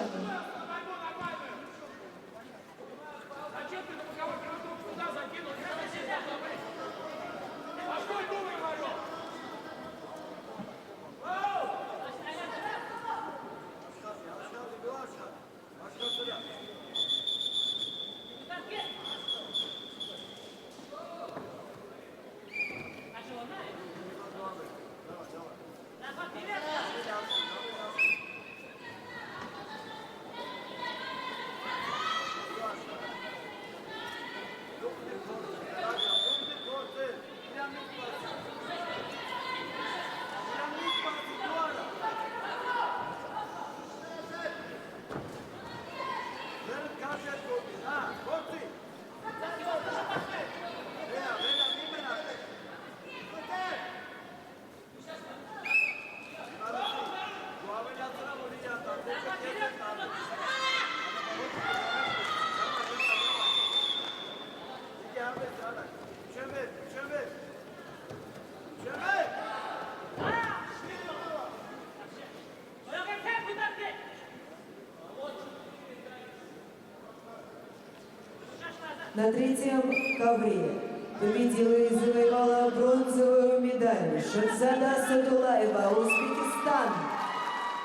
На третьем ковре победила и завоевала бронзовую медаль Шахзада Садулаева, Узбекистан.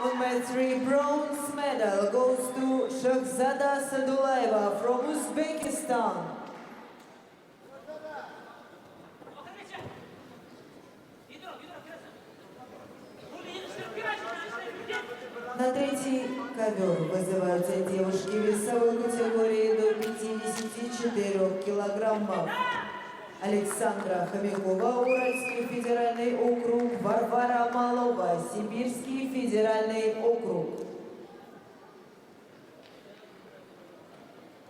On my 3 bronze medal goes to Shahzada Sadulaeva from Uzbekistan. На третий ковер вызываются девушки весовой категории до 54 килограммов. Александра Хомякова, Уральский федеральный округ, Варвара Малова, Сибирский федеральный округ.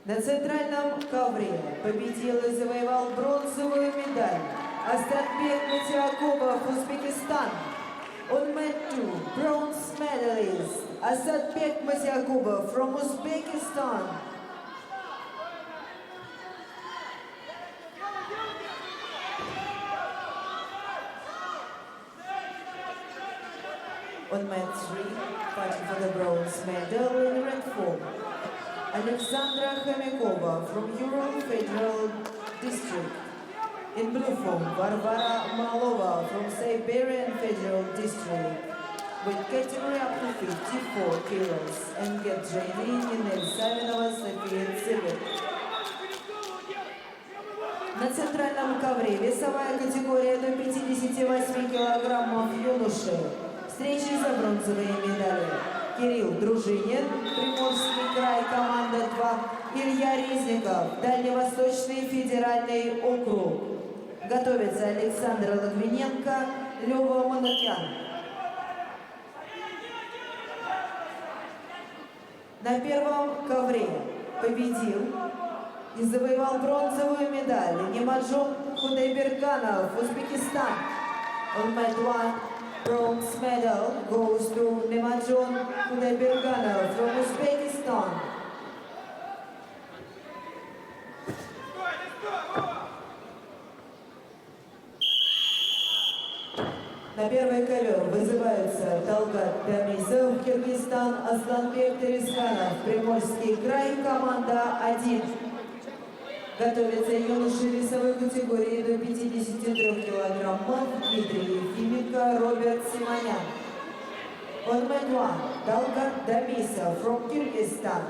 На центральном ковре победил и завоевал бронзовую медаль Астанбек Матиакубов, Узбекистан. On mat 2, bronze medalist Asadbek Masiakubov from Uzbekistan. On mat 3, fighting for the bronze medal in red form, Alexandra Khomякova from Ural Federal District. In blue form, Varvara Malova from Siberian Federal District. With category up to 54 kilos. And get training in Савинова София Цибет. На центральном ковре весовая категория до 58 килограммов юноши. Встречи за бронзовые медали. Кирилл Дружинин, Приморский край, команда 2. Илья Резников, Дальневосточный федеральный округ. Готовится Александр Логвиненко, Лёва Манукян. На первом ковре победил и завоевал бронзовую медаль Немаджон Худайберганов, Узбекистан. On mat 1, Bronze medal goes to Nemajon Kudaiberganov from Uzbekistan. На первый ковер вызываются Талгат Дамисов, Киргизстан, Асланбек Тересханов, Приморский край, команда 1. Готовятся юноши весовой категории до 53 килограммов Дмитрий Ефименко, Роберт Симонян. On mat 1, Talgat Damisov from Kyrgyzstan,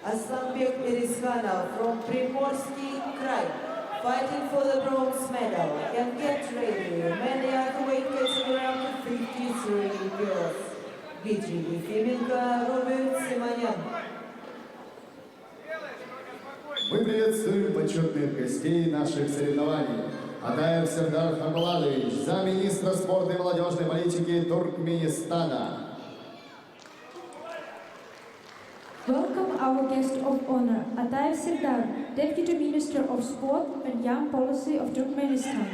Aslanbek Tereskhanov from Primorsky Krai, fighting for the bronze medal. And get ready, many are weight category up to 53 kilos. Dmitry Ефименко, Роберт Симонян. Мы приветствуем почетных гостей наших соревнований. Атаев Сердар Хамбаладович, замминистра спорта и молодежной политики Туркменистана. Welcome our guest of honor, Ataev Serdar, Deputy Minister of Sport and Young Policy of Turkmenistan.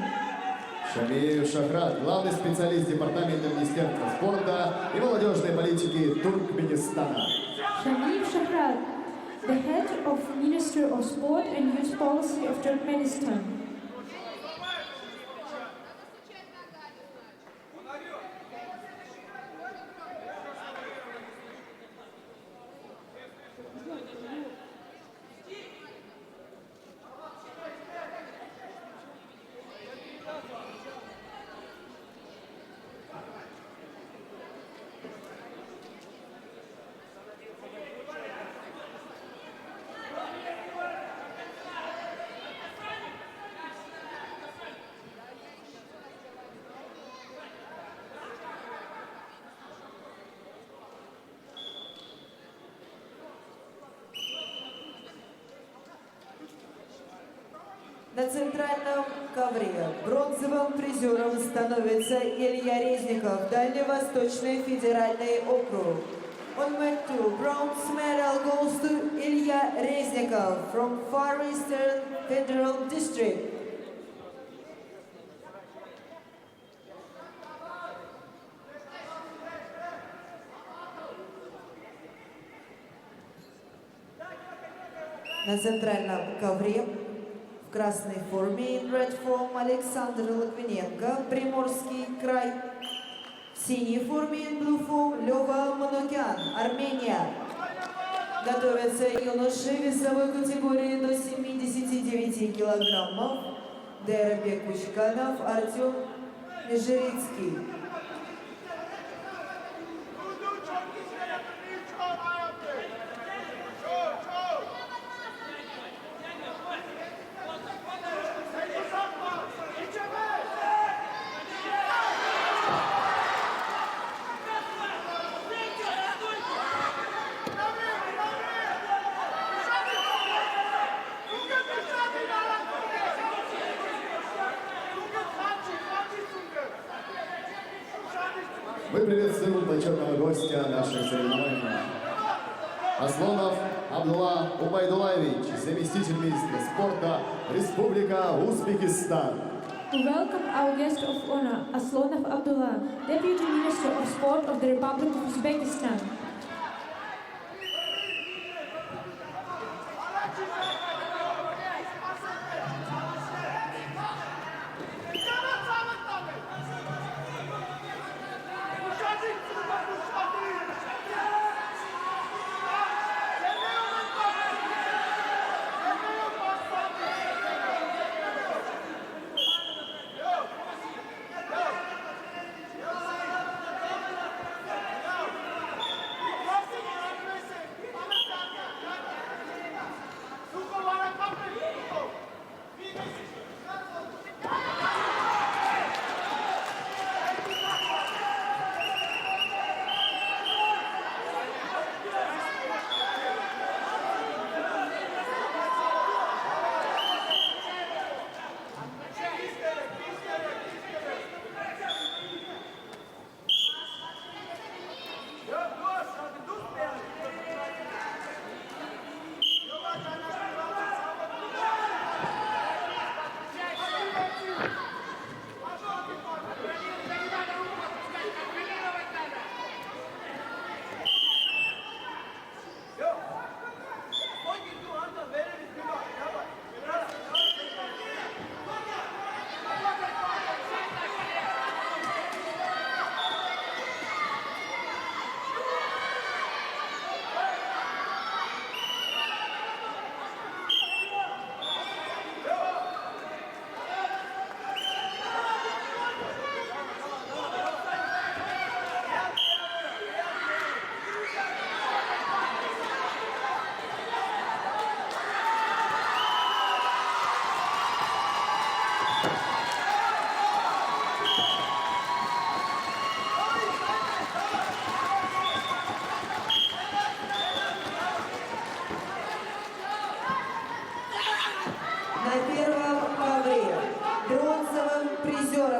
Шамиев Шахрат, главный специалист Департамента Министерства спорта и молодежной политики Туркменистана. Shamiyev Shahrat, the head of Minister of Sport and Youth Policy of Turkmenistan. На центральном ковре бронзовым призером становится Илья Резников, Дальневосточный федеральный округ. On mat 2, bronze medal goes to Илья Резников from Far Eastern Federal District. На центральном ковре в красной форме, in red form, Александр Логвиненко, Приморский край. В синей форме, in blue form, Лёва Манукян, Армения. Готовятся юноши весовой категории до 79 килограммов. Дербек Кучканов, Артем Межерицкий. Мы приветствуем почетного гостя наших соревнований. Аслонов Абдулла Убайдулаевич, заместитель министра спорта, Республика Узбекистан. We welcome our guest of honor, Aslonov Abdullah, Deputy Minister of Sport of the Republic of Uzbekistan.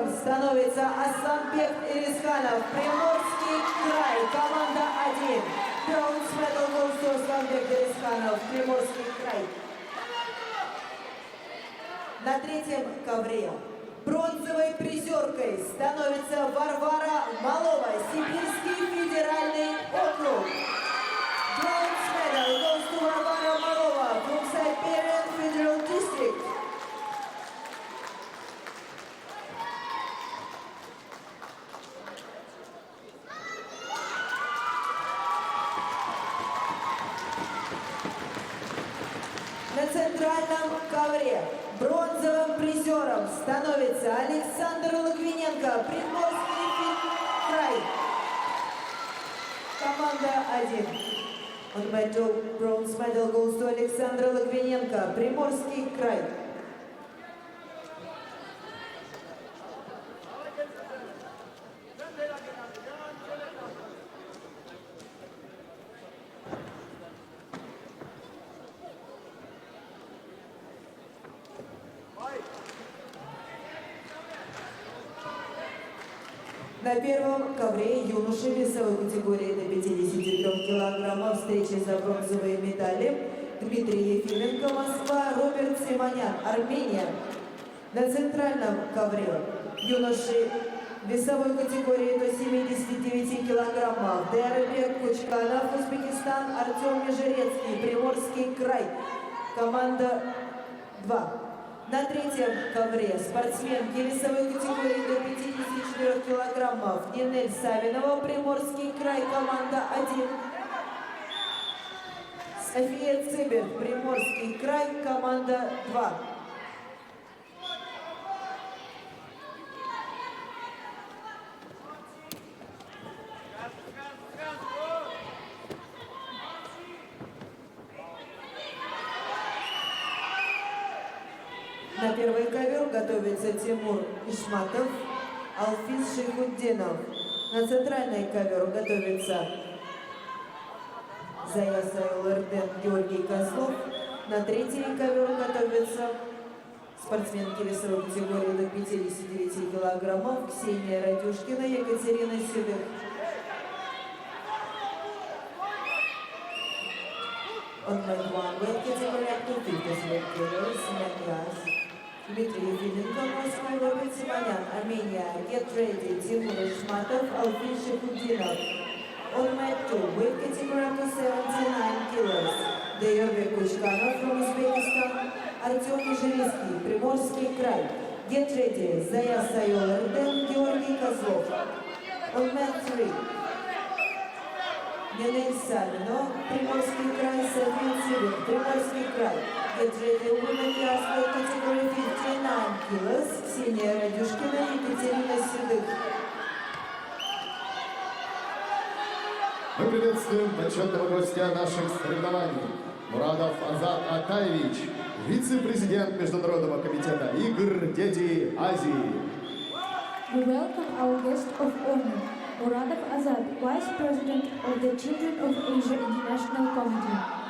призером становится Асланбек Ирисханов, Приморский край, команда 1. Bronze medal goes to Асланбек Ирисханов, Приморский край. На третьем ковре бронзовой призеркой становится Варвара Малова, Сибирский федеральный округ. Bronze medal goes to Варвара Малова from Siberian Federal District. На центральном ковре бронзовым призером становится Александр Логвиненко, Приморский край. Команда 1. On medal, bronze medal goes to Александр Логвиненко, Приморский край. На первом ковре юноши весовой категории до 53 килограммов встречи за бронзовые медали Дмитрий Ефименко, Москва, Роберт Симонян, Армения. На центральном ковре юноши весовой категории до 79 килограммов Дербек Кучканов, Узбекистан, Артем Межерецкий, Приморский край, команда 2. На третьем ковре спортсменки весовой категории до 54 килограммов Нинель Савинова, Приморский край, команда 1. София Цибер, Приморский край, команда 2. На первый ковер готовится Тимур Ишматов, Алфиз Шейхутдинов. На центральный ковер готовится Заяс Айларден, Георгий Козлов. На третий ковер готовятся спортсменки весовой категории до 59 килограммов Ксения Радюшкина, Екатерина Седых. On mat 1, weight category up to 57 kilos, Manyas. Дмитрий Ефименко, Москва, Роберт Симонян, Армения. Get ready, Тимур Ишматов, Алфиз Шейхутдинов. On mat 2, weight category up to 79 kilos, Дербек Кучканов from Узбекистан, Артем Межерецкий, Приморский край. Get ready, Заяс Айларден, Георгий Козлов. On mat 3, Нинель Савинова, Приморский край, София Цибер, Приморский край. Get ready, women class weight category 59 kilos, Ксения Радюшкина, Екатерина Седых. Мы приветствуем почетного гостя наших соревнований Мурадов Азат Атаевич, вице-президент Международного комитета игр «Дети Азии». We welcome our guest of honor, Muradov Azad, Vice President of the Children of Asia International Committee.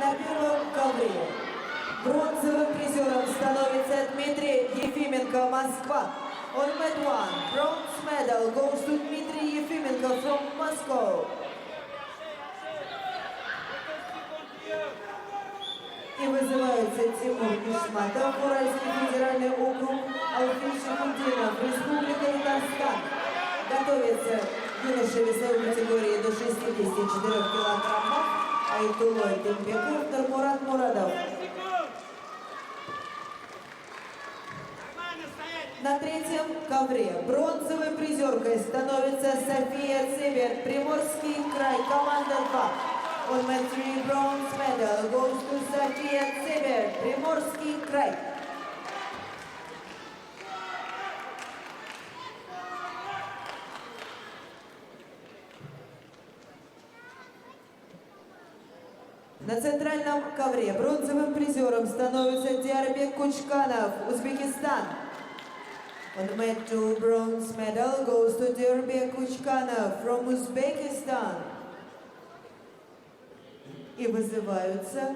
На первом ковре бронзовым призером становится Дмитрий Ефименко, Москва. On mat 1, bronze medal goes to Dmitry Yefimenko from Moscow. И вызываются Тимур Ишматов, Уральский федеральный округ, Алфин Шахутдинов, Республика Татарстан. Готовится юноша весовой категории до 64 килограммов, Айтулой Тимбеков, Нурмурат Мурадов. На третьем ковре бронзовой призеркой становится София Цибер, Приморский край, команда 2. On mat 3, bronze medal goes to София Цибер, Приморский край. На центральном ковре бронзовым призером становится Диарбек Кучканов, Узбекистан. On mat 2, bronze medal goes to Diarбек Кучканов from Uzbekistan. И вызываются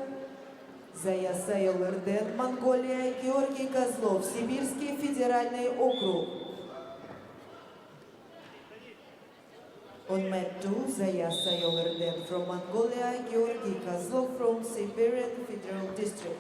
Заяс Айол-Эрден, Монголия, Георгий Козлов, Сибирский федеральный округ. On mat 2, Zayas Ayol-Эрден from Mongolia, Georgy Kozlov from Siberian Federal District.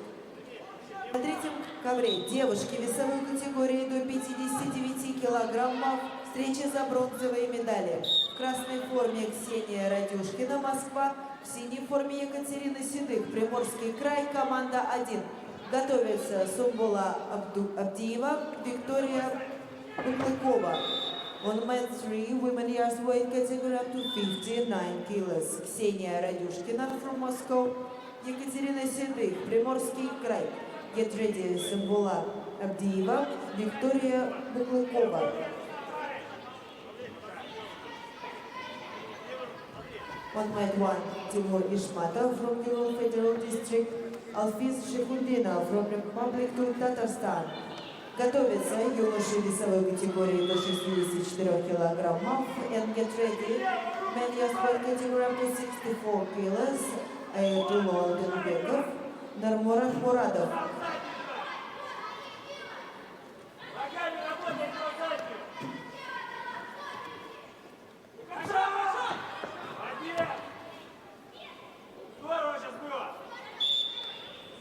На третьем ковре девушки весовой категории до 59 килограммов. Встреча за бронзовые медали. В красной форме Ксения Радюшкина, Москва. В синей форме Екатерина Седых, Приморский край, команда 1. Готовятся Сумбула Абдиева, Виктория Буклыкова. On mat 3, women years weight category up to 59 kilos. Ксения Радюшкина from Moscow, Екатерина Седых, Приморский край. Get ready, Сумбула Абдиева, Виктория Буклыкова. On mat 1, Timur Ishmatov from Ural Federal District, Alfiz Shekhuldinov from Republic of Tatarstan. Готовятся юноши весовой категории до 64 килограммов. And get ready, men years weight category up to 64 kilos. Айтулой Тимбеков, Нурмурат Мурадов. Ногами работай, заднюю. Молодец! Здорово сейчас было!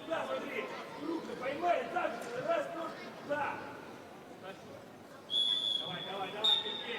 Сюда смотри! Руки поймай, так же, раз, ну, да! Давай, давай, давай, терпи!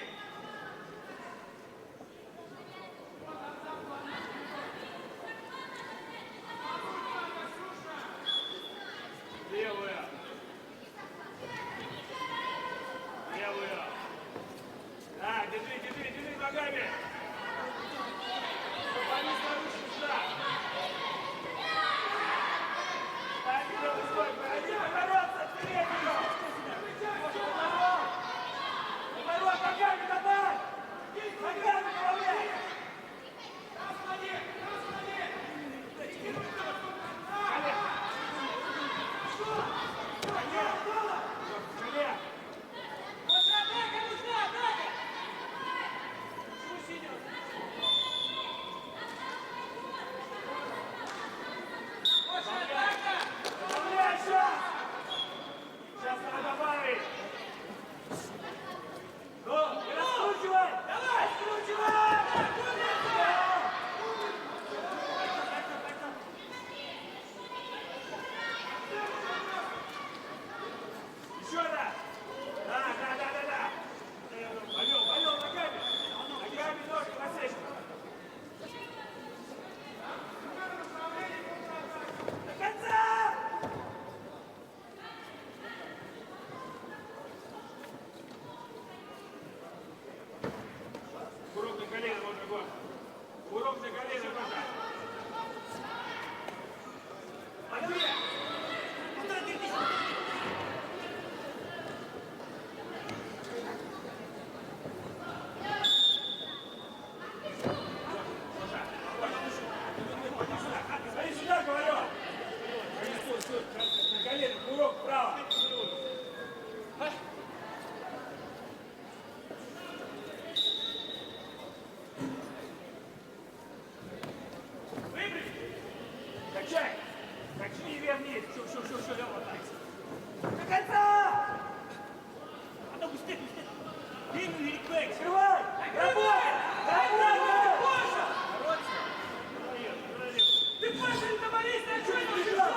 Точнее, вернее. Все, Лёва, так. До конца! А ну быстрее. Длинную или квейк. Скрывай! Работай! Ты Паша, не томорись, на что не убежал?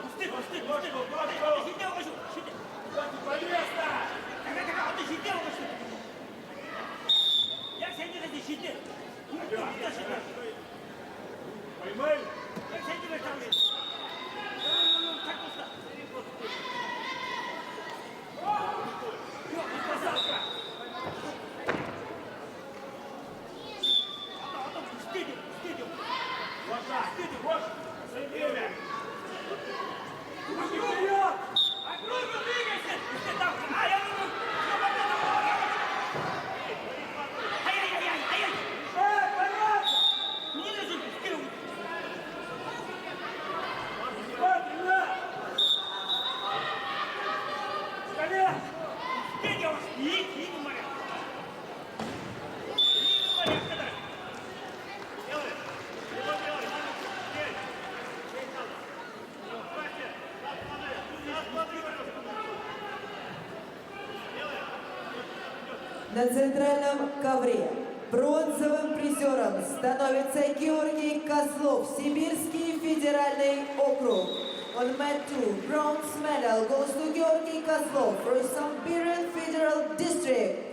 Пусти! Ты сидел, хочу! Полезно! Ты сидел, хочу! Я сидел, ты сидел! Поймай! Я сидел, там есть! Так пусто! Красавка! Пусти! Вот так! Вот! Время! Окружно двигайся! Ты там! Ай-яй-яй! Понятно! Не лежи! Скинул! Коня! Скинул! Иди, моряк! Делай! На центральном ковре бронзовым призером становится Георгий Козлов, Сибирский федеральный округ. On mat 2, bronze medal goes to Georgy Kozlov for Siberian Federal District.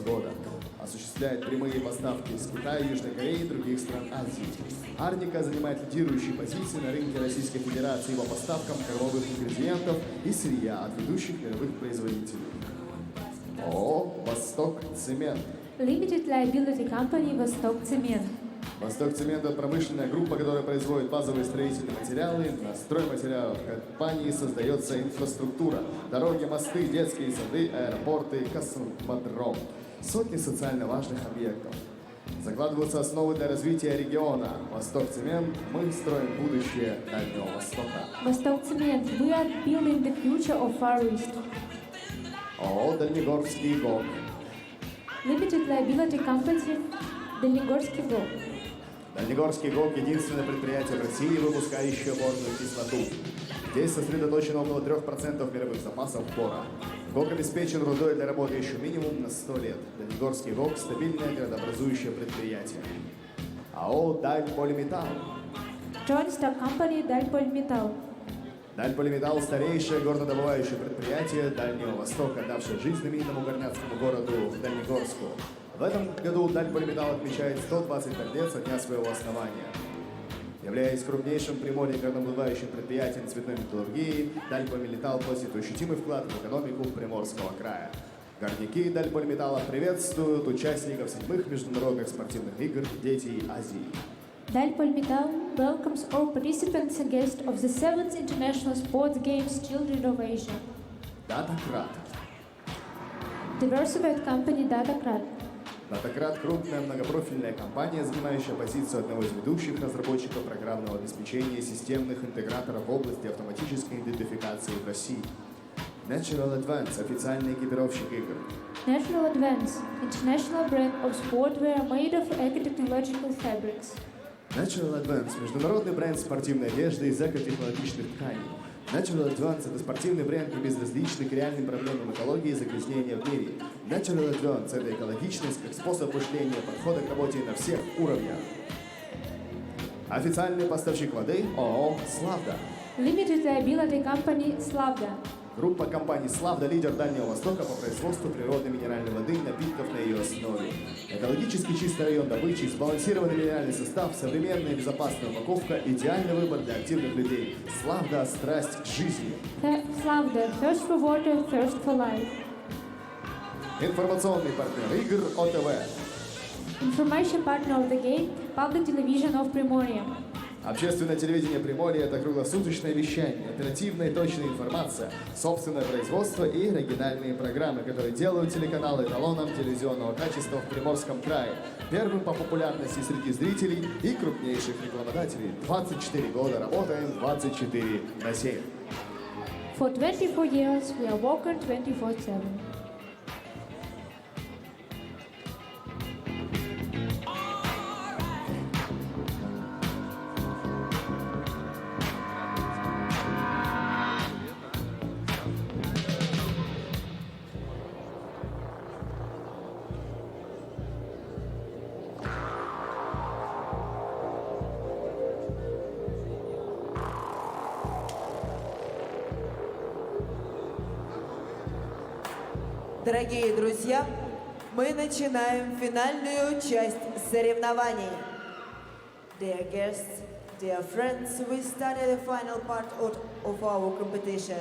Года. Осуществляет прямые поставки из Китая, Южной Кореи и других стран Азии. Арника занимает лидирующие позиции на рынке Российской Федерации по поставкам кормовых ингредиентов и сырья от ведущих мировых производителей. ООО «Восток Цемент». Limited Liability Company «Восток Цемент». «Восток Цемент» — это промышленная группа, которая производит базовые строительные материалы. На стройматериалах компании создается инфраструктура. Дороги, мосты, детские сады, аэропорты, космодром. Сотни социально важных объектов. Закладываются основы для развития региона. «Восток Цемент» — мы строим будущее Дальнего Востока. «Восток Цемент» — we are building the future of Far East. ООО «Дальнегорский ГОК». Limited Liability Company «Дальнегорский ГОК». Дальнегорский ГОК — единственное предприятие в России, выпускающее борную кислоту. Здесь сосредоточено около 3% мировых запасов бора. ГОК обеспечен рудой для работы еще минимум на 100 лет. Дальнегорский ГОК — стабильное градообразующее предприятие. АО «Дальполиметалл». Joint Stock Company «Дальполиметалл». Дальполиметалл — старейшее горнодобывающее предприятие Дальнего Востока, давшее жизнь знаменитому горняцкому городу Дальнегорску. В этом году Дальполиметалл отмечает 125 лет со дня своего основания. Являясь крупнейшим приморьем горнодобывающим предприятием цветной металлургии, Дальполиметалл вносит ощутимый вклад в экономику Приморского края. Горняки Дальполиметалла приветствуют участников 7-х международных спортивных игр «Дети Азии». Дальполиметалл welcomes all participants and guests of the 7th International Sports Games Children of Asia. Датакрат. Diversified Company Datacrat. Датакрат — крупная многопрофильная компания, занимающая позицию одного из ведущих разработчиков программного обеспечения системных интеграторов в области автоматической идентификации в России. Natural Advance — официальный экипировщик игр. Natural Advance, international brand of sportwear made of eco-technological fabrics. Natural Advance — международный бренд спортивной одежды из экотехнологичных тканей. Natural Advance — это спортивный бренд, не безразличный к реальным проблемам экологии и загрязнения в мире. Natural Advance — это экологичность как способ мышления, подхода к работе на всех уровнях. Официальный поставщик воды — ООО «Славда». Limited Liability Company Slavda. Группа компаний «Славда» — лидер Дальнего Востока по производству природной минеральной воды и напитков на ее основе. Экологически чистый район добычи, сбалансированный минеральный состав, современная и безопасная упаковка — идеальный выбор для активных людей. «Славда» — страсть к жизни. Slavda, thirst for water, thirst for life. Информационный партнер игр ОТВ. Information partner of the game, Public Television of Primorye. Общественное телевидение Приморья – это круглосуточное вещание, оперативная и точная информация, собственное производство и оригинальные программы, которые делают телеканал эталоном телевизионного качества в Приморском крае, первым по популярности среди зрителей и крупнейших рекламодателей. 24 года работаем 24/7. For 24 years, we are working 24/7. Дорогие друзья, мы начинаем финальную часть соревнований. Dear guests, dear friends, we started the final part of our competition.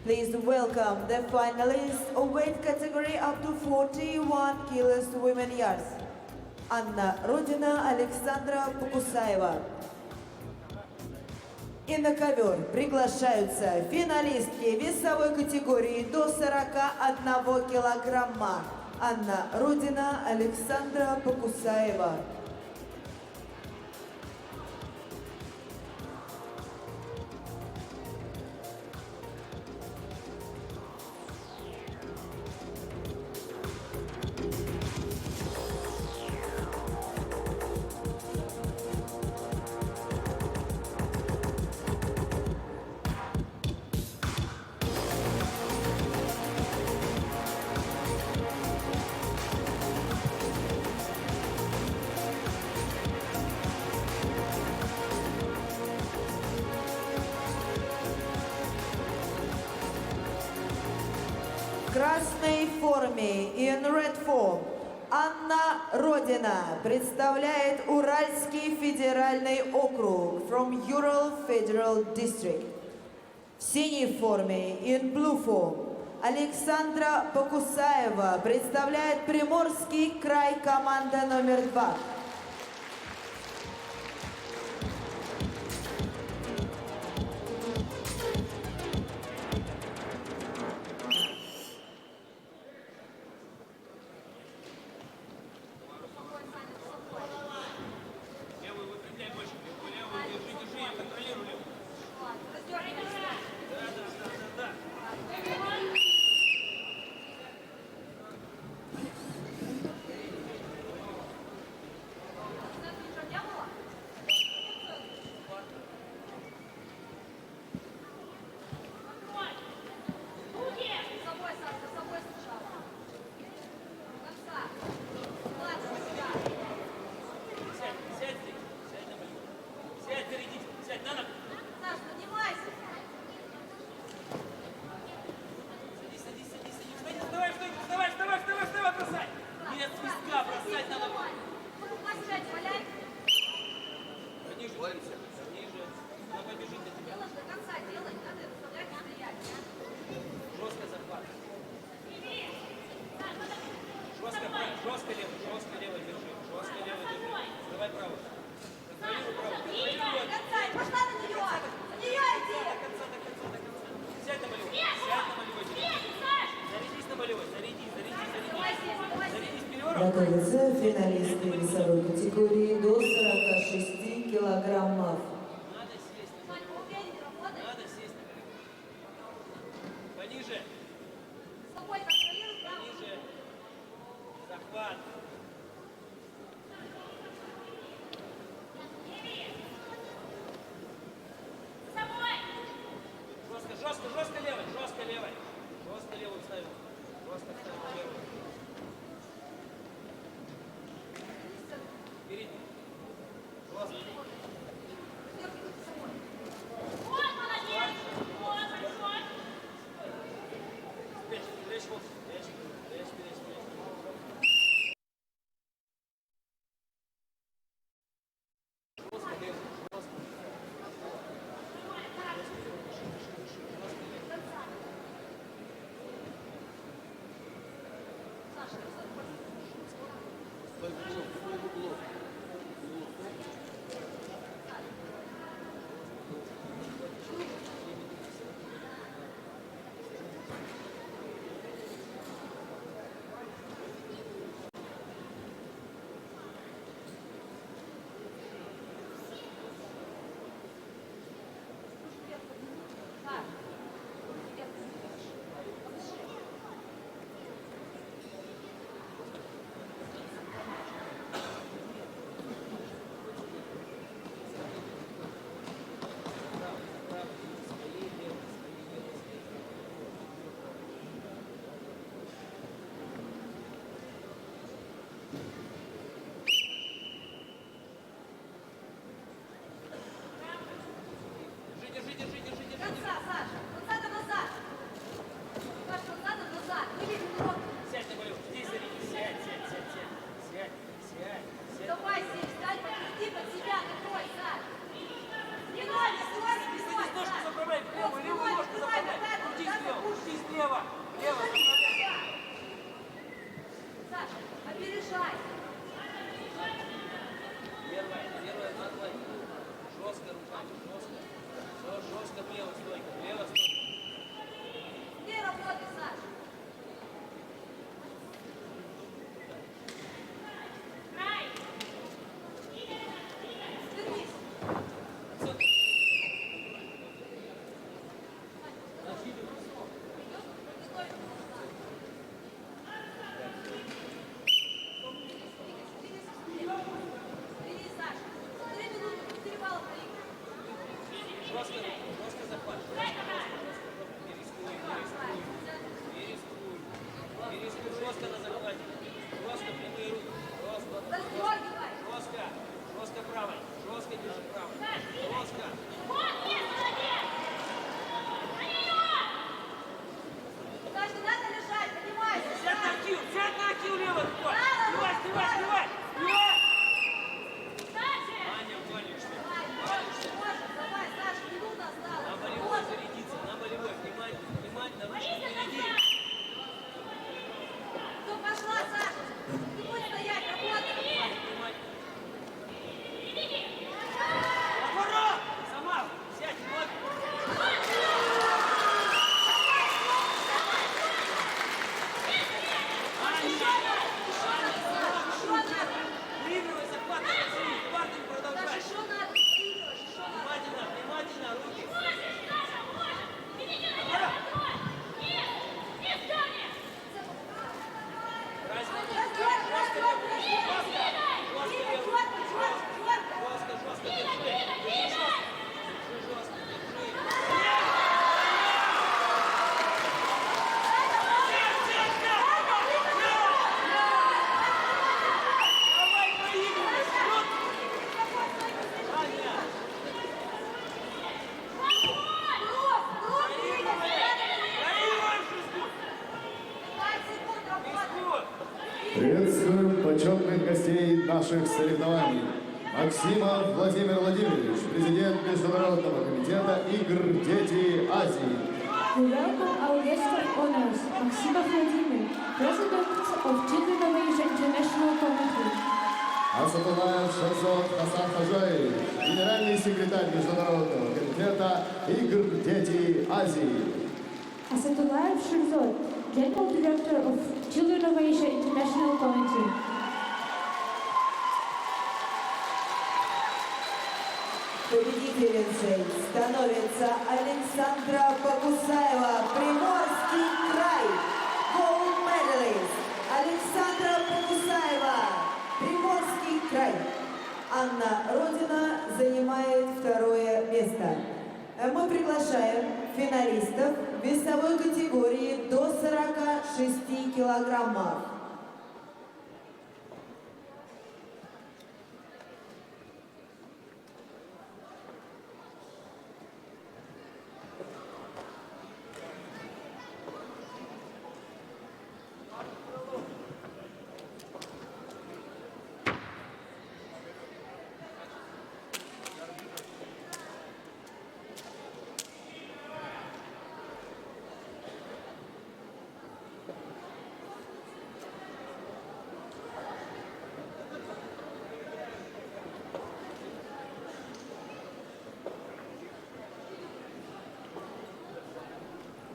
Please welcome the finalists of weight category up to 41 kilos women yards. Анна Родина, Александра Покусаева. И на ковер приглашаются финалистки весовой категории до 41 килограмма. Анна Родина, Александра Покусаева. В красной форме, in red form, Анна Родина представляет Уральский федеральный округ from Ural Federal District. В синей форме, in blue form, Александра Покусаева представляет Приморский край, команда номер 2. Готовятся финалисты весовой категории до 46 килограммов. Пониже. Пониже. Захват. Жестко, жестко левой, жестко левой. Жестко левую ставим. Жестко ставим левую. Передний. Жестко. Держи, держи, держи, держи, держи. Конца, Саша! Вот задом назад! Саша, вот задом назад! Выведи курок! Сядь на болю. Здесь заряди. Сядь, сядь, сядь, сядь. Сядь, сядь, сядь. Давай, Сень, встань, подпусти под себя, накрой, Саш! Спиной, спиной, спиной, Ножку Саш! заправляй, Вот, левую, левую спиной, ножку спиной, заправляй. назад, Крути назад, слева, пуш. крути слева. Лево, заправляй. Саша, опережай! Первая, надо. Жестко руками, жестко. Все, жестко влево стойка, влево стойка. Где работай, Саша? Свернись! Свернись, Саша! 3 минуты, 4 балла проигрывай! Жестко захват. Не рискуй, не рискуй. Не рискуй. Не рискуй, жестко на захвате. Жестко прямые руки. Жестко. Раздергивай! Жестко. Жестко правой. Жестко держи правой. Жестко. Саша, не надо лежать, поднимайся! Сядь на актив левой рукой. Давай, Сливай. давай! Аня, валишься. Давай, можешь, давай, Саша, минута На осталась! болевой Вот. зарядиться, на болевой. Внимательно, ручки впереди. Все, пошла, Саша! Не будь стоять, работай! Внимательно. Отворот! Сама, сядь, ноги. Что надо? Выигрывай захват, партинг Саша, продолжай. что надо? Проигрываешь, что надо? Внимательно, руки. Жестко, держи. Жестко, держи. Давай, проигрывай. Аня, проигрываешь, рискуй. 5 секунд работай! Рискуй. Приветствуем почетных гостей наших соревнований. Максимов Владимир Владимирович, президент Международного комитета игр «Дети Азии». We welcome our guest of honors, Maximov Vladimir, President of Children of Asia International Committee. Асатулаев Шахзод Хасан Хаджаевич, генеральный секретарь Международного комитета игр «Дети Азии». Asatullah Shirzod, General Director of Children of Asia International Committee. Победительницей становится Александра Покусаева, Приморский край. Gold medalist Александра Покусаева, Приморский край. Анна Родина занимает 2 место. Мы приглашаем финалистов весовой категории до 46 килограммов.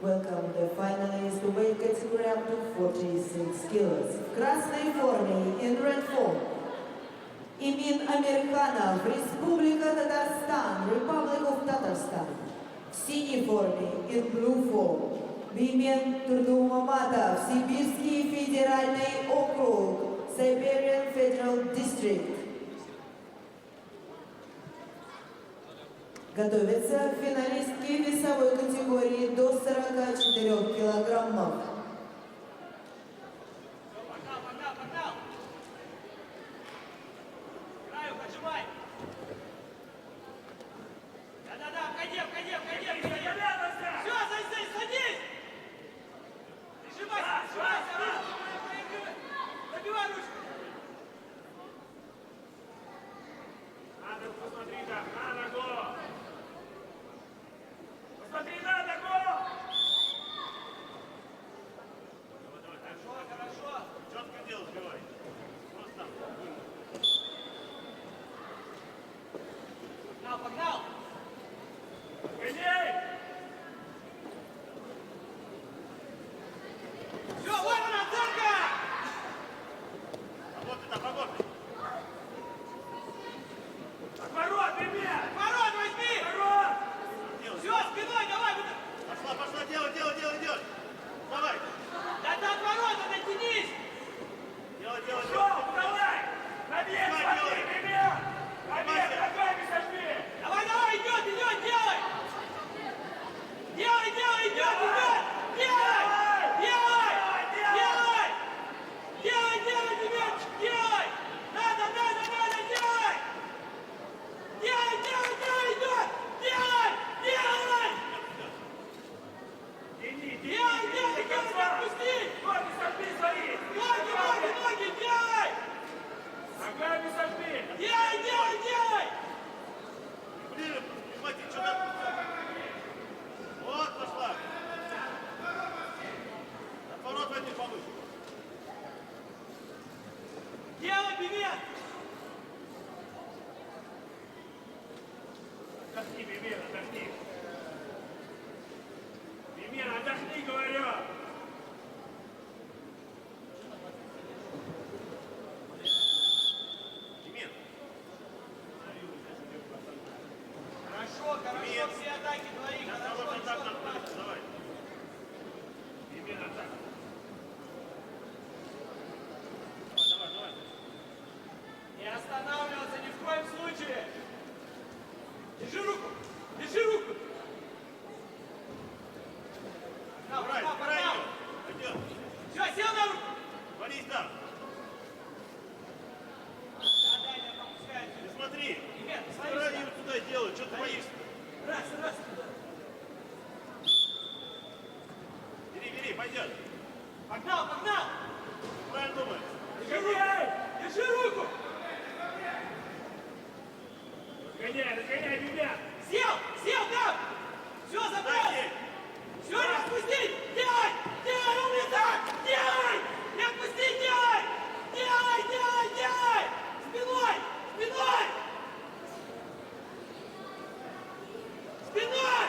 Welcome the finalists to weight category up to 46 kilos. В красной форме, in red form. Имин Американов, Республика Татарстан, Republic of Tatarstan. В синей форме, in blue form. Бимен Турдумаматов, Сибирский федеральный округ, Siberian Federal District. Готовятся финалистки весовой категории до 44 килограммов. Объект, смотри, Бимян! Объект, ногами сожми! Давай, давай, идет, идет, делай! Делай, делай, идет, идет! Делай! Делай! Делай! Делай, делай, Демьянчик, делай! Надо, делай! Делай, делай, делай, идет! Делай! Делай! Делай, делай, делай, не отпусти! Ноги сожми свои! Ноги, делай! Ногами сожми! Делай! Блин, смотри, что там? Вот, пошла. Отворот возьми повыше. Делай, Бимян! Отдохни, Бимян, отдохни! Бимян, отдохни, говорю! Демин, Хорошо, все атаки твои, сейчас хорошо, вот так ничего находится, давай. Бимян, атака! Давай. Не останавливаться ни в коем случае! Держи руку! Держи руку! Убрай ее. Пойдем. Все, сел на руку! Вались там. Да, не опускайся. Ты смотри. Ребят, Что смотри они сюда. вот туда делают? Что ты боишься? Раз. Бери, пойдет. Погнал! Правильно думаешь? Держи руку! Разгоняй, Бимян! Сел там! Все, забрал! Дай ей. Все, не отпусти! Делай, умница! Делай! Не отпусти, делай! Делай! Спиной!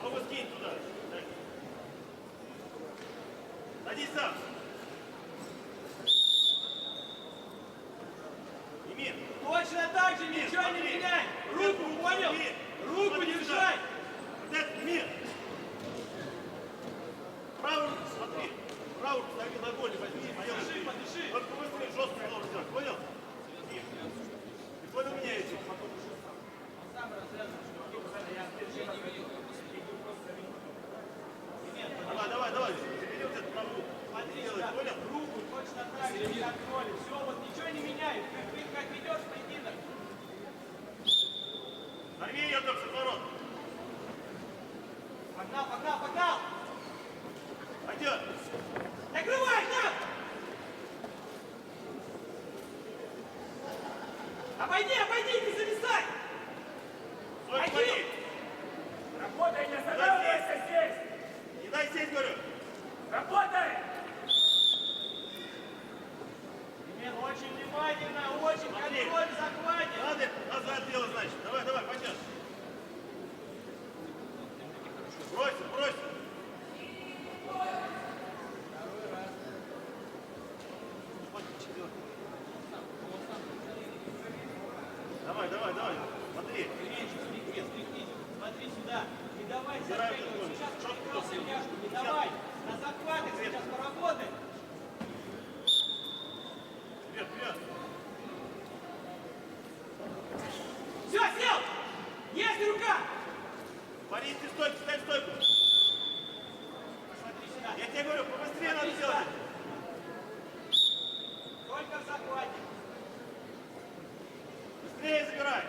Ногу скинь туда. Так. Садись сам. Демин. Точно так же, ничего не меняй! Руку, понял? Руку Смотри держай! сюда. Вот это, Демин. Правую руку смотри. Правую руку стави на голень, возьми. Подыши. Вот побыстрее жестко ногу сделать, понял? Демин. Ты понял меня этим? Давай. Забери вот эту правую руку. Смотри Делай, сюда. понял? Руку точно так же, в контроле. Все, вот ничего не меняет. Ты как ведешь поединок. Нарви ее там с отворот. Погнал! Пойдет. Накрывай, на! Обойди, не зависай! Стой, Пойди. смотри. Работай, не останавливайся здесь! Не дай сесть, говорю. Работай! Демьян, очень внимательно, очень Смотри. контроль захватит! Надо назад дело, значит. Давай, пойдет. Брось. Давай. Смотри. Смотри сюда, не давай Убирай затягивать, этот сейчас гол. проигрался тяжко, не давай, на захватах сейчас поработай. Вперед. Все, сел! Есть рука! Борис, ты стойку, ставь стойку. Смотри сюда. Я тебе говорю, побыстрее надо Смотри делать. сюда. Только в захвате. Быстрее забирай.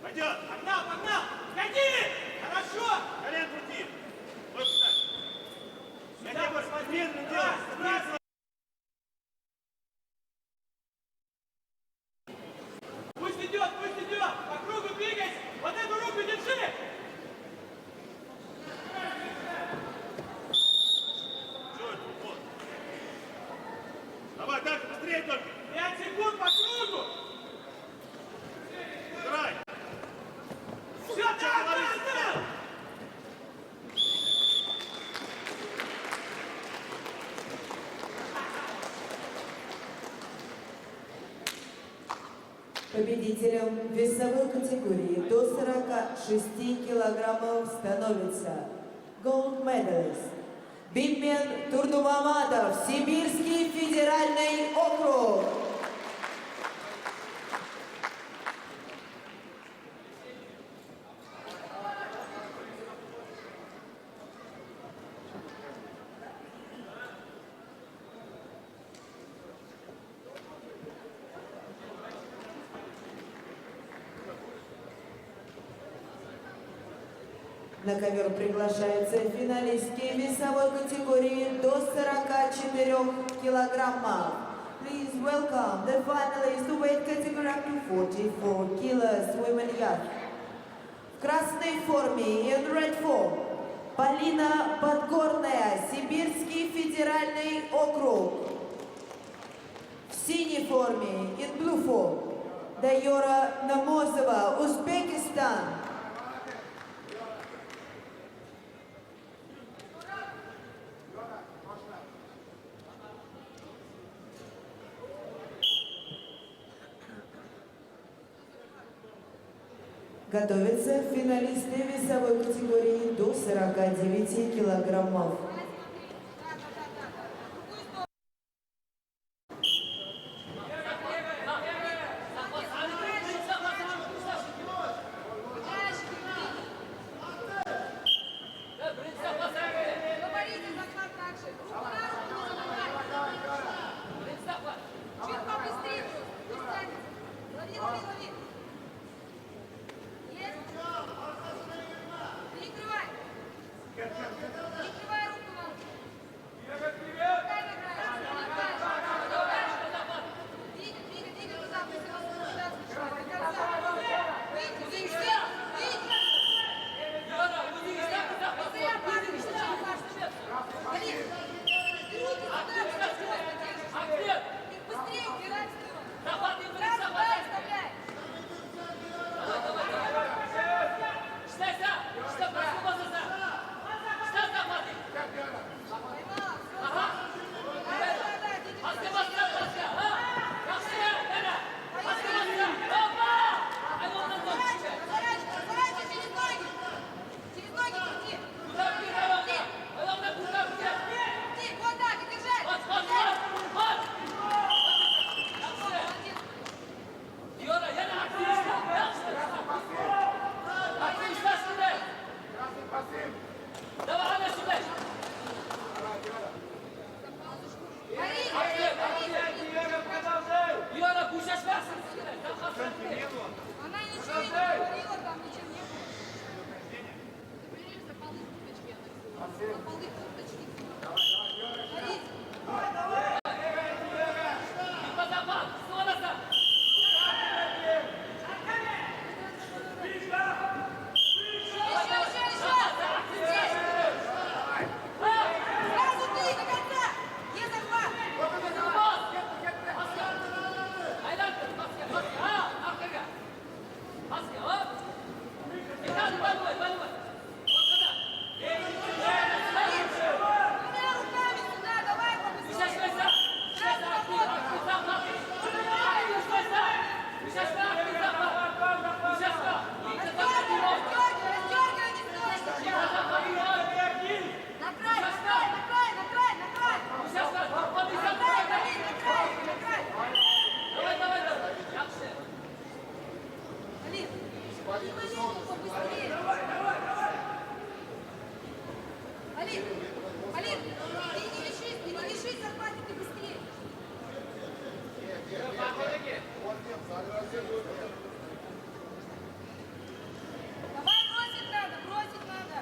Пойдет. Погнал! Гони! Хорошо! Колен крути. Ой, встань. Я тебе говорю, медленно делай. Раз. Пусть идет! По кругу двигайся! Вот эту руку держи! Что это? Вот. Давай, дальше, быстрее только. 5 секунд по кругу! Забирай. Все, да! Победителем весовой категории до 46 килограммов становится Gold Medalist Бимян Турдумаматов, Сибирский федеральный округ. На ковер приглашаются финалистки весовой категории до 44 килограммов. Please welcome the finalists to weight category up to 44 kilos, women yacht. В красной форме, in red form, Полина Подгорная, Сибирский федеральный округ. В синей форме, in blue form, Дайора Намозова, Узбекистан. Готовятся финалисты весовой категории до 49 килограммов. Чуть побыстрее. Лови, лови, лови. Есть? Перекрывай. Перекрывай руку нам. Руками играешь. Двигай, двигай, двигай туда. Пусть его сюда спешит. До конца. Выйди, выйди, выйди. Быстрее опаздываешь, сначала кажется. Вали. Ты руки сюда, держишь. Быстрее убирай в сторону. Сразу дай, оставляй. Она ничего не говорила, там ничего не было. Ты за полы курточки, я так сказала. За полы курточки. Сразу ты, до конца! Где захват? Двумя руками сюда, давай побыстрее. Сразу работай. Раздергивай, не стой сейчас. На край, на край, на край, на край, на край. На край, Галин, на край, на край. Галин, минуту побыстрее. Алин, Алин, ты не лишись захвата, ты быстрее. Давай бросить надо, бросить надо.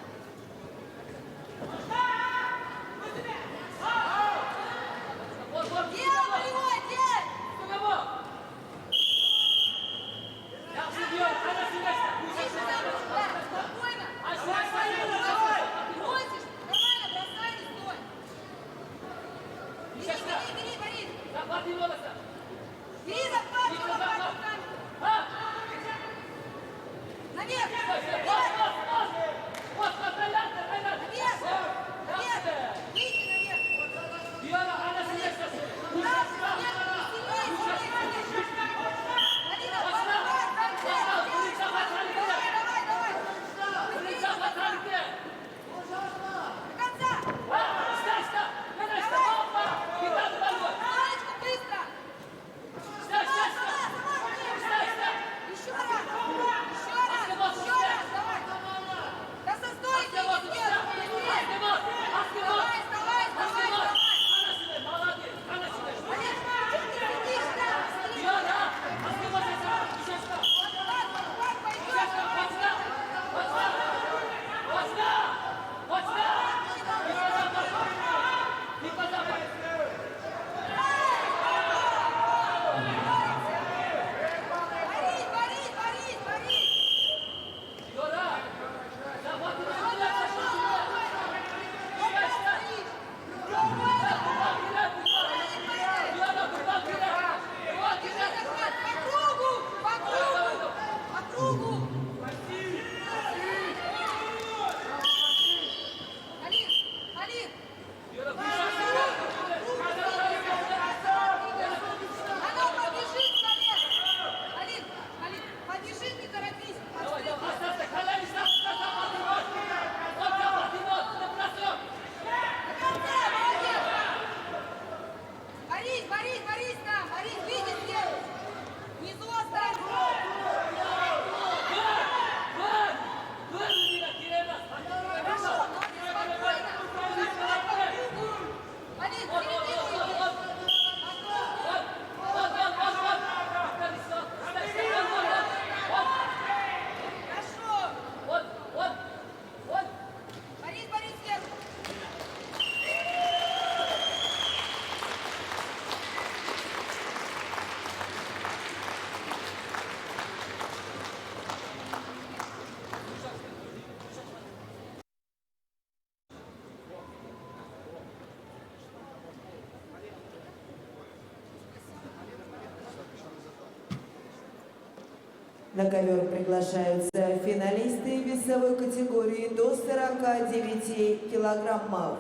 Делай болевой, делай! Тише там, да, спокойно. Бросишь, нормально, бросай, не стой. Бери, бери, бери. Бери захват, захват руками. Наверх! Наверх! Наверх! Выйди наверх! Раз, наверх, сильнее, сильнее! Галина, помогай, давай, давай! Быстрее, до конца! Палочку быстро! Сама, еще раз! Еще раз, давай! На ковер приглашаются финалисты весовой категории до 49 килограммов.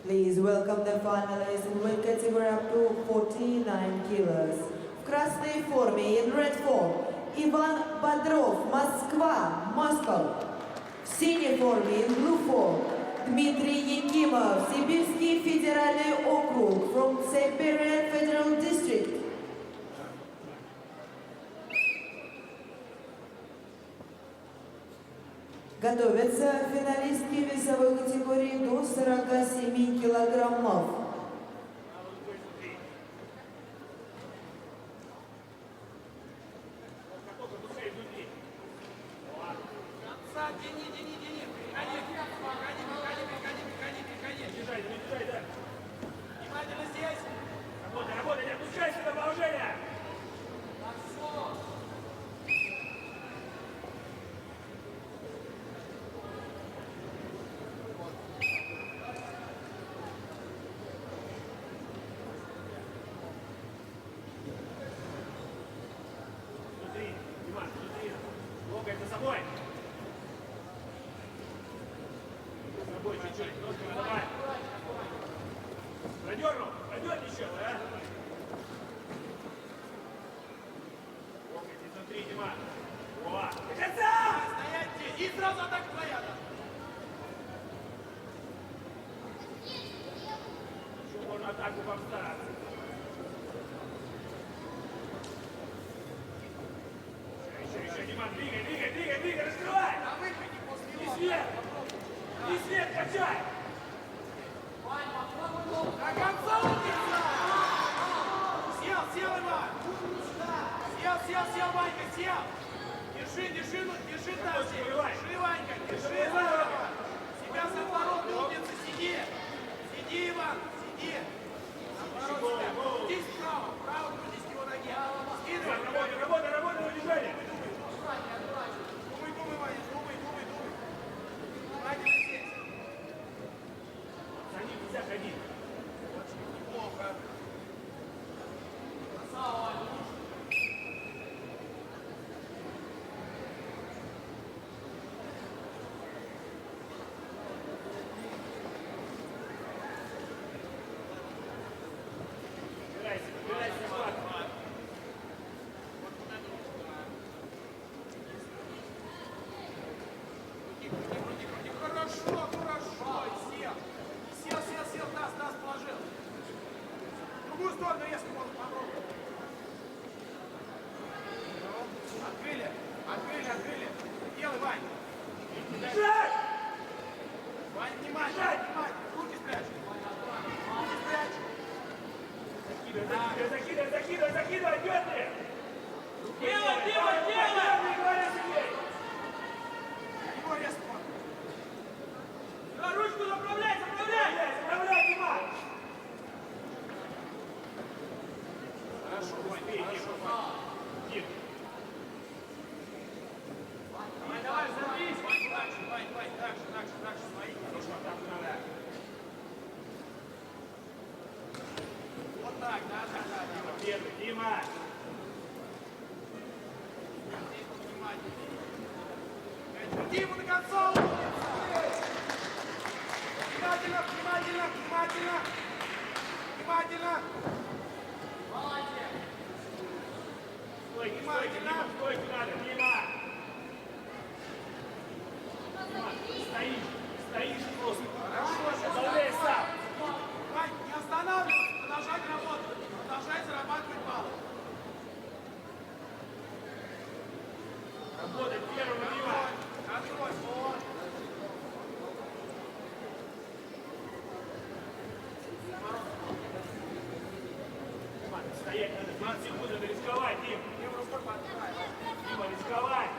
Please welcome the finalists in weight category up to 49 kilos. В красной форме, in red form, Иван Бодров, Москва, Moscow. В синей форме, in blue form, Дмитрий Якимов, Сибирский федеральный округ, from Siberian Federal District. Готовятся финалистки весовой категории до 47 килограммов. Внимательно здесь. Работай, работай, не отпускайся до положения! Внутри, Диман, внутри. Локоть за собой. За собой чуть-чуть, ножками давай. Продернул, продерни еще, а? Локоть изнутри, Диман. О, до конца! Стоять здесь. И сразу атака твоя. Еще можно атаку повстараться. Еще, Диман, двигай, двигай, двигай, двигай, раскрывай! На выходе после И него. свет! И свет качай! До конца умница! Сел, Иван! Сел, Ванька, сел! Держи там, держи, Ванька, держи, Ванька! Себя за ворот, умница, сиди! Сиди, Иван, сиди! Наоборот себя, крутись вправо, крутись к его ноге! Скидывай! Работай, удержание! Думай, Ваня, думай! Внимательно здесь! За ним нельзя ходить. Плохо. Убирайся, схватку. Крути. Хорошо. Сел. Таз положил. В другую сторону резко можно попробовать. Открыли. Делай, Вань. Бежать! Вань, внимательно. Руки спрячь. Закидывай, Петр! Делай! Говори, Сергей! Его резко можно. Ручку заправляй, Дима! Хорошо, Вань, Дим. Давай, взорвись. Вань, дальше, свои. Хорошо, так надо. Вот так, да. Первый, Дима! Диму до конца! Внимательно! Стойки надо, Дима! Стоишь просто. Хорошо, Давай сам! Вань, не останавливайся, продолжать работать, продолжай зарабатывать баллы. Работай первым, Дима! Контроль, вот. Стоять надо, 30 секунд, надо рисковать, Дим! Левую руку подбирай. Дима, рисковать!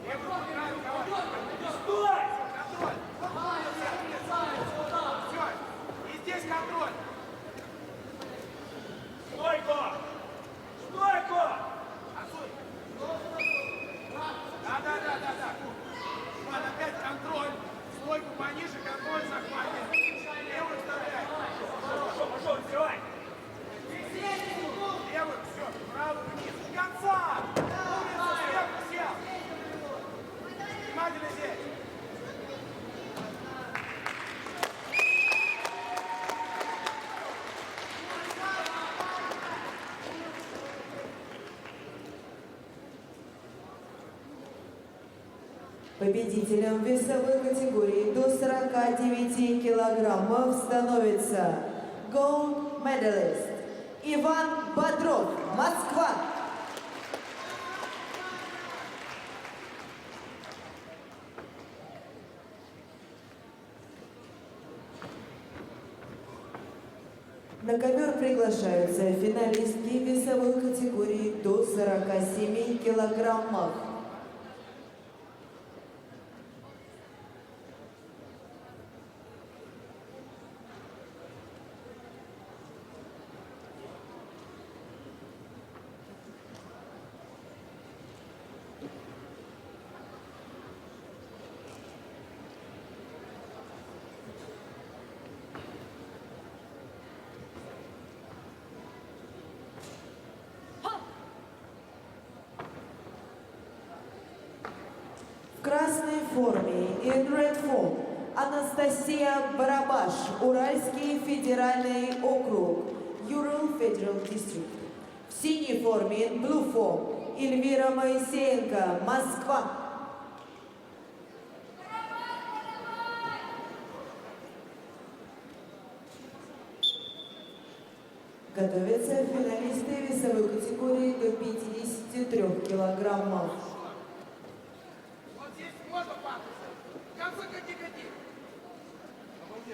Левую руку подбирай, руководитель. Стой! Контроль. Все. И здесь контроль. Стой! ближе, контроль захватит. Левую вставляй. Пошел, взрывай! Левую, все, правую вниз. До конца! Умница, сверху сел. Внимательно здесь. Победителем весовой категории до 49 килограммов становится Gold Medalist Иван Бодров, Москва. На ковер приглашаются финалистки весовой категории до 47 килограммов. В красной форме in red form Анастасия Барабаш, Уральский федеральный округ, Ural Federal District. В синей форме in blue form Эльвира Моисеенко, Москва. Готовятся финалисты весовой категории до 53 килограммов. Вот здесь можно папаться. В конце годи.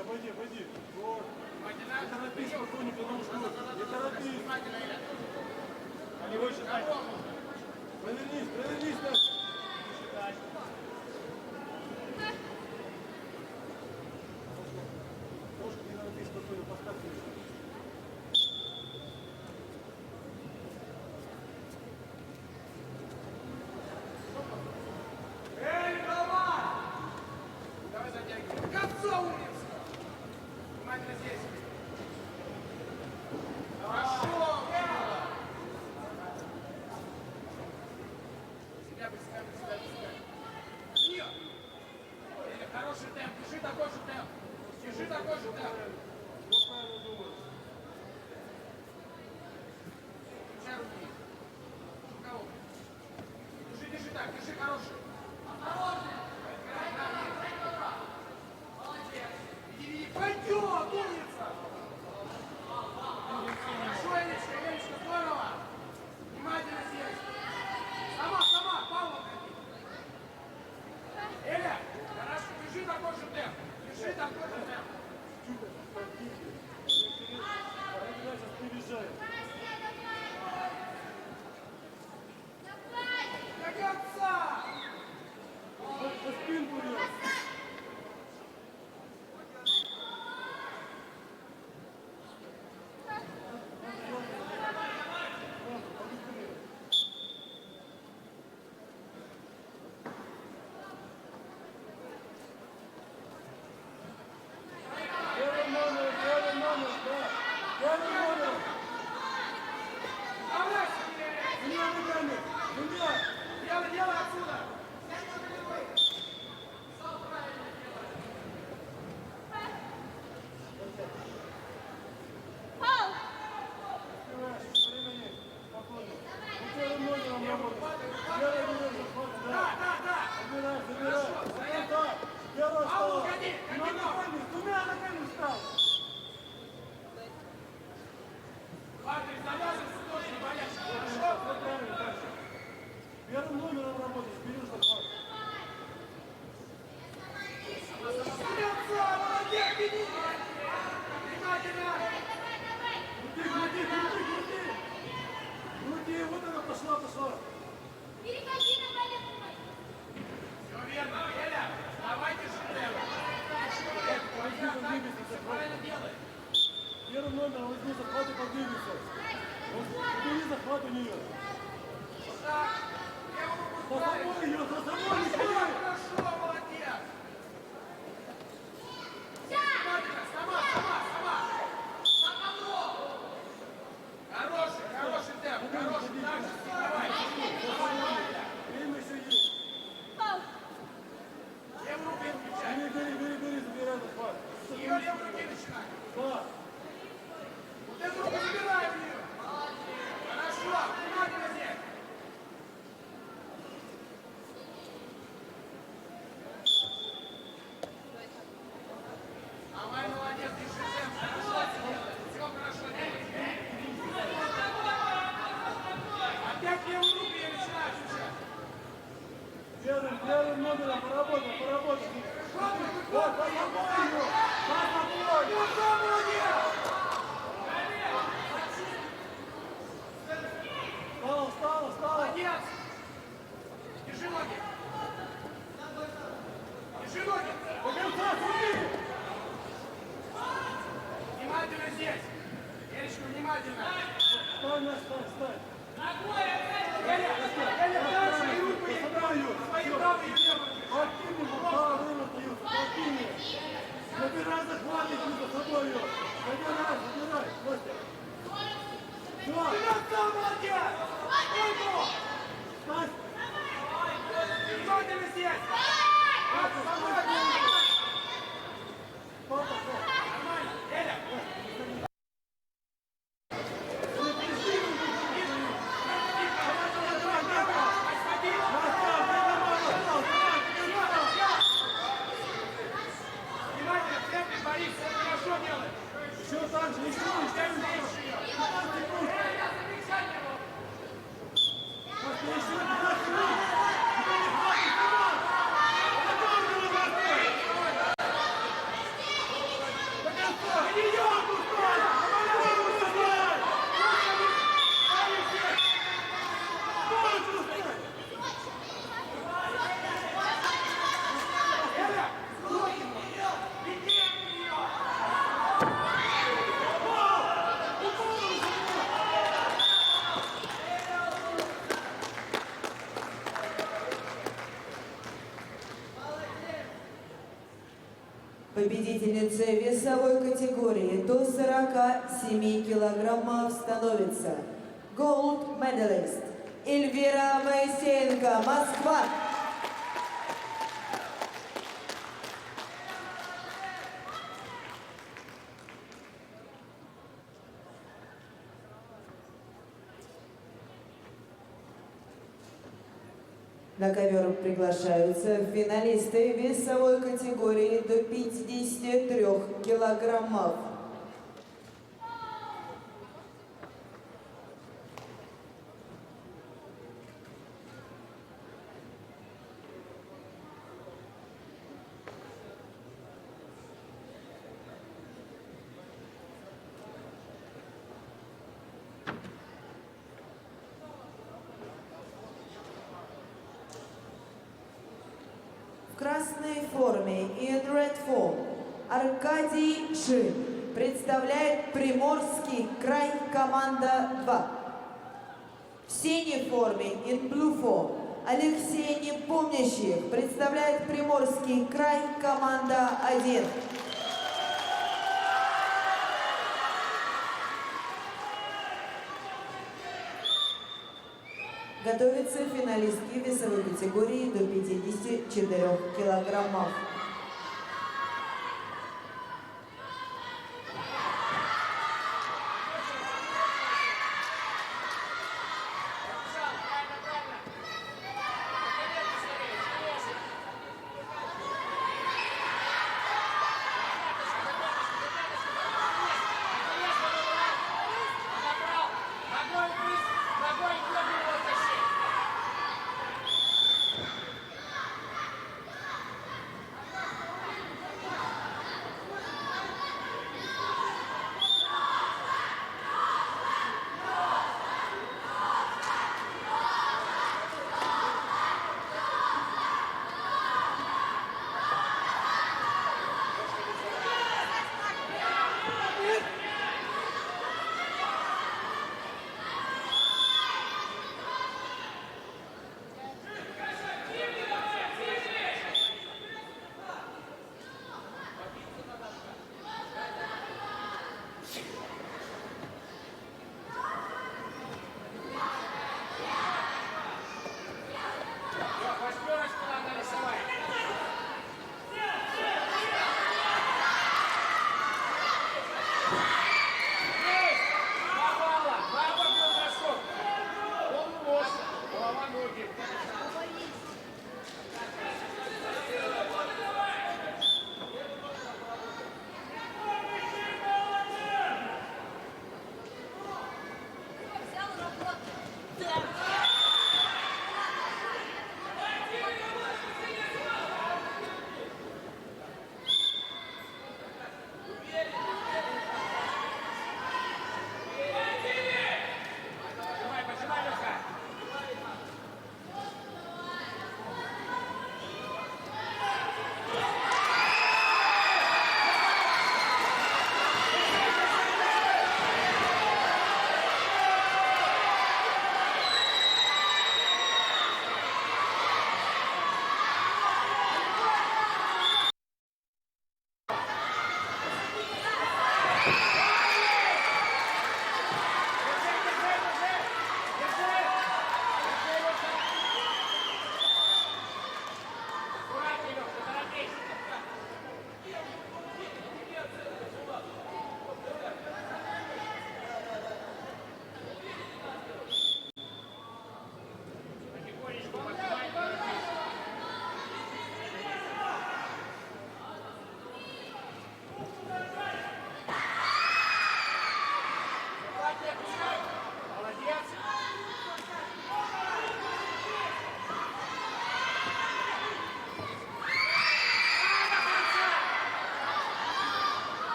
Обойди. Вот. Внимательно. Не торопись, спокойненько, ножку. Не торопись. Внимательно, Эля. А не хочешь считать? Провернись, да. Считай. Ножку не торопись, спокойно, подскакивай. Давай затягивай. К концу умница. Внимательно здесь. Хорошо. Себя. Нет. Эля, хороший темп. Держи такой же темп. Включай руки. Рукавом. Держи так. Держи хороший. Пойдет, умница! Хорошо, Элечка, здорово! Внимательно здесь! Сама, Павлов ходи! Эля, хорошо, держи такой же темп! До конца! По спинку идет. Делай отсюда! Павлов, гони! Двумя ногами встал. Патрик, завязывайся тоже, не боясь. Хорошо? Первым номером работаешь, берешь захват. Молодец, беги! Внимательно! Крути, вот она пошла. Все верно, Эля! Давайте шедевр! Правильно делай! Первым номером возьми захват и подвигайся. Убери захват у нее. Так, левую руку За собой ее, Хорошо, молодец! Давай, молодец, держи темп. Хорошо делай. Все хорошо делай. Опять левую руку я начинаю уже. Первым номером поработал. Вот, попробуй его. Встала. Молодец. Держи ноги. До конца, смотри. Внимательно здесь. Верочка, внимательно. Стой. Эля, дальше и руку ей правую. Свою правую и левую. Подкинь его, правильно дают, подкинь. Забирай, захватывай за собой ее. Забирай, Костя. Все. Молодец. Стась. Внимательно здесь. Папа. Нормально. Эля. Внимательно, в центре, Борис, все хорошо делаешь. Еще так же, еще. Победительницей весовой категории до 47 килограммов становится Gold Medalist Эльвира Моисеенко, Москва. На ковер приглашаются финалисты весовой категории до 53 килограммов. В красной форме in red form Аркадий Шин представляет Приморский край, команда 2. В синей форме in blue form Алексей Непомнящих представляет Приморский край, команда 1. Готовятся финалистки весовой категории до 54 килограммов.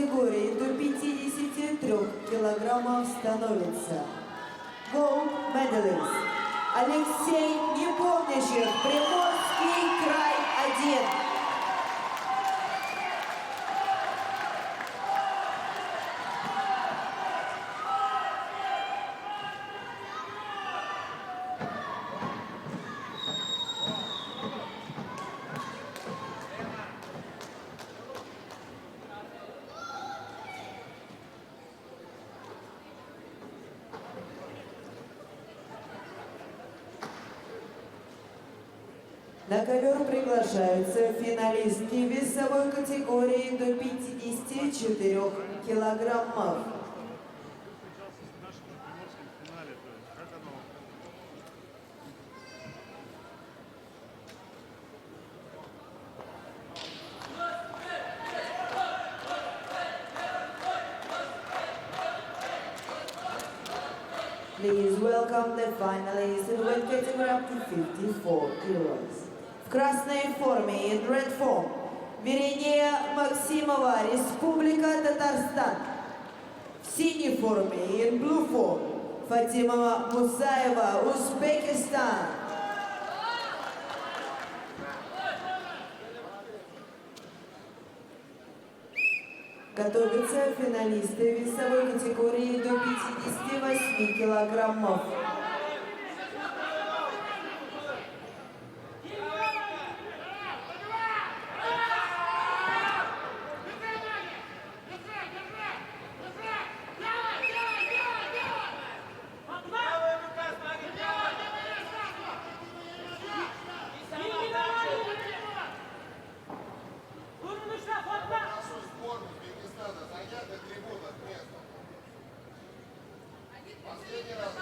категории до 53 килограммов становится Gold Medalist Алексей Непомнящих, Приморский край 1. На ковер приглашаются финалистки весовой категории до 54 килограммов. В нашем приморском финале, то есть, как оно? Please welcome the finalists in weight category up to 54 kilos. В красной форме, in red form, Верения Максимова, Республика Татарстан. В синей форме, in blue form, Фатима Мусаева, Узбекистан. Готовятся финалисты весовой категории до 58 килограммов. Последний раз.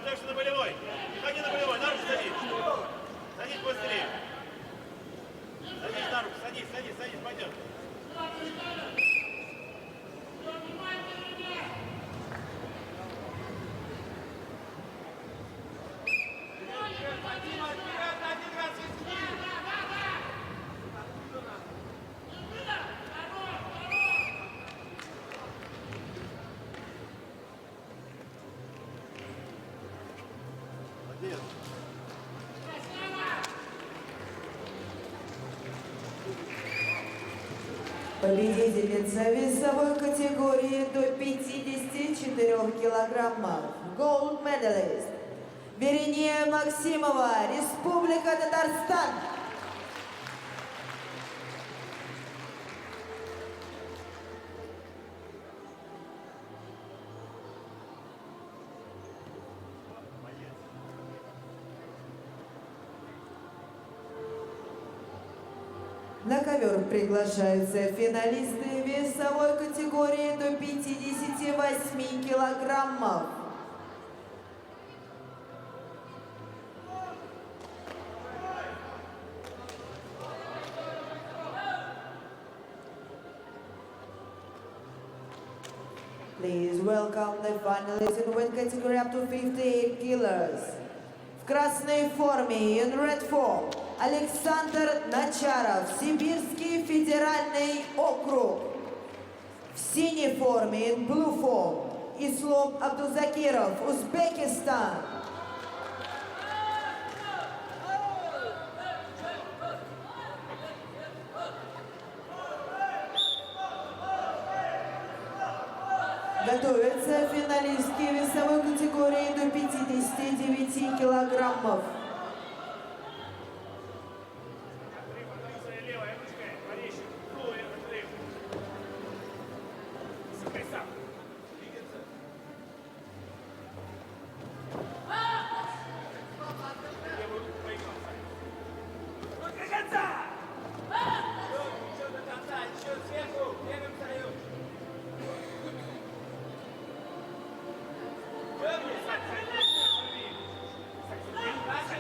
дальше на болевой. Ходи на болевой, на руку садись. Садись быстрее. Садись на руку, садись, пойдем. Победительница весовой категории до 54 килограммов. Gold medalist. Верения Максимова, Республика Татарстан. На ковер приглашаются финалисты весовой категории до 58 килограммов. Please welcome the finalists in weight category up to 58 kilos. В красной форме, in red form, Александр Начаров, Сибирский федеральный округ. В синей форме, in blue form, Ислом Абдузакиров, Узбекистан. Готовятся финалистки весовой категории до 59 килограммов. Своей левой ручкой порежь голый отрыв. Сукай сам. Двигаться. Левую руку поиграл. Ну, до конца! Еще до конца, еще сверху, первым встаем. Сань,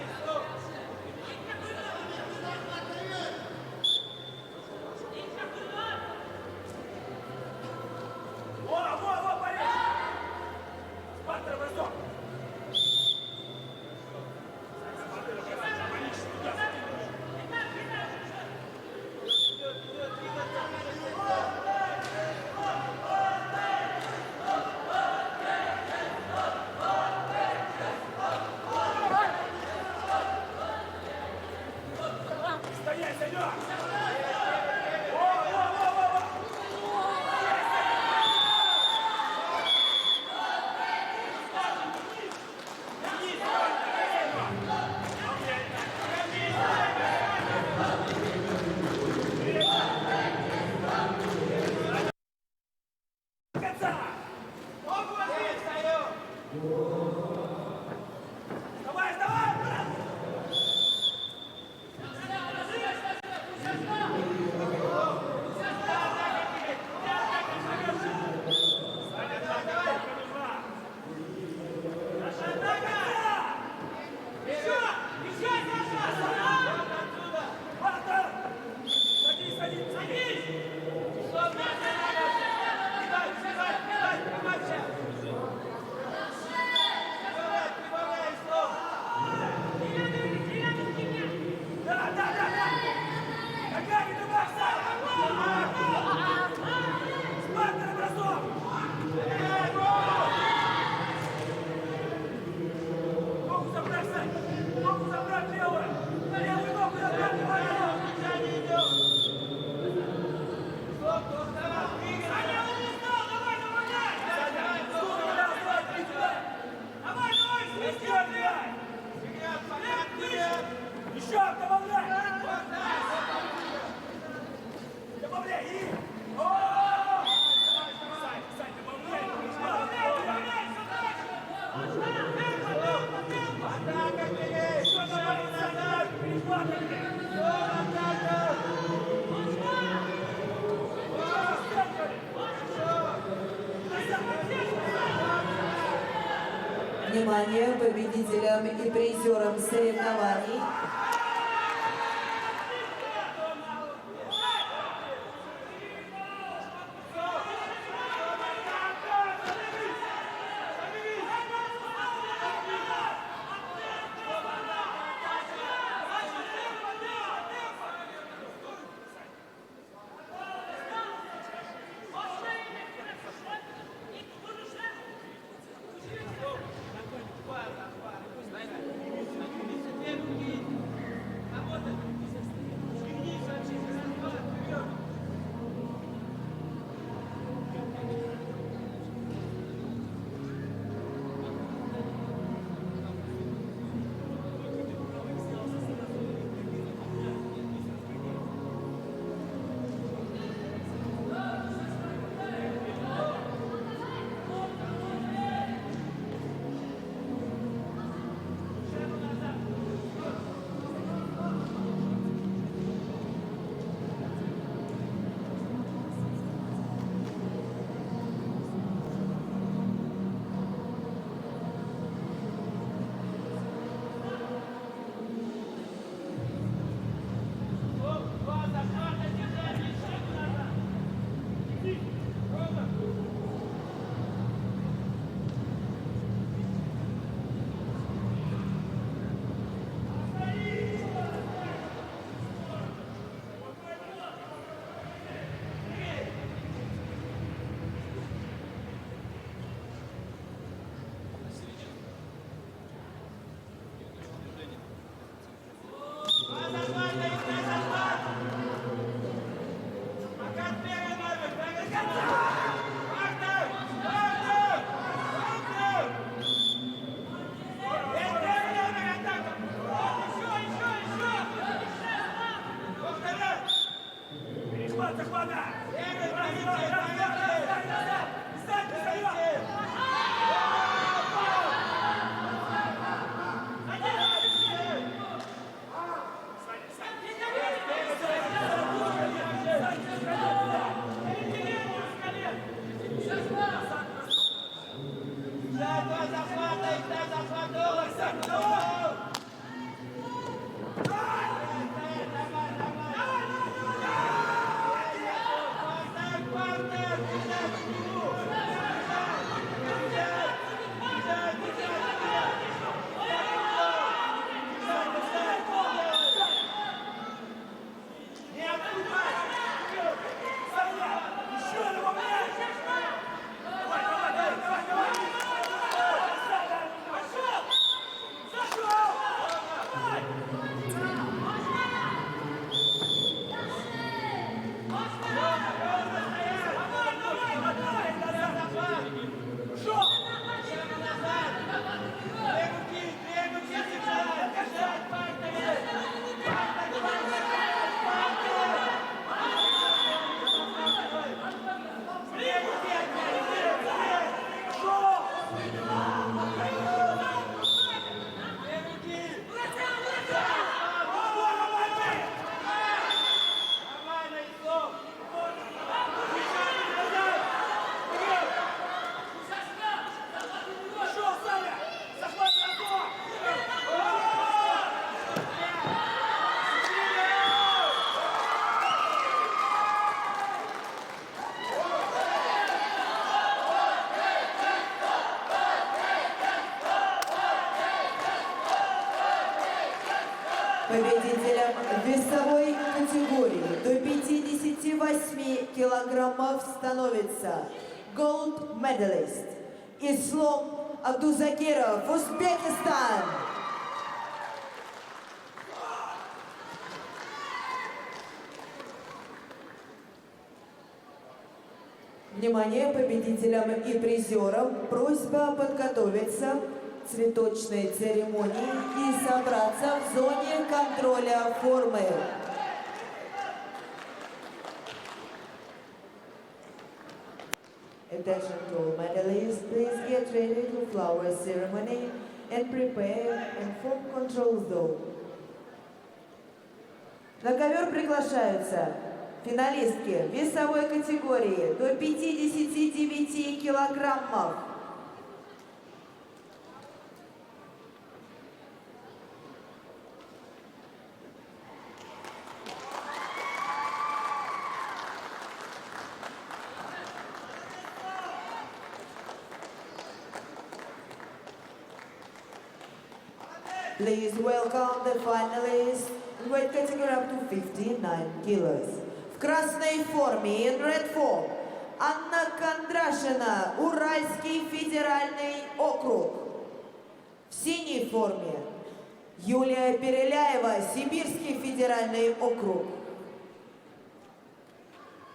Внимание, победителям и призерам соревнований победителям весовой категории до 58 килограммов становится gold medalist Ислом Абдузакиров, Узбекистан. Внимание, победителям и призерам просьба подготовиться к цветочной церемонии и собраться в зоне контроля формы. Attention to all medalists, please get ready to flower ceremony and prepare and form control zone. На ковер приглашаются финалистки весовой категории до 59 килограммов. Please welcome the finalists in weight category up to 59 kilos. В красной форме, in red form, Анна Кондрашина, Уральский федеральный округ. В синей форме Юлия Переляева, Сибирский федеральный округ.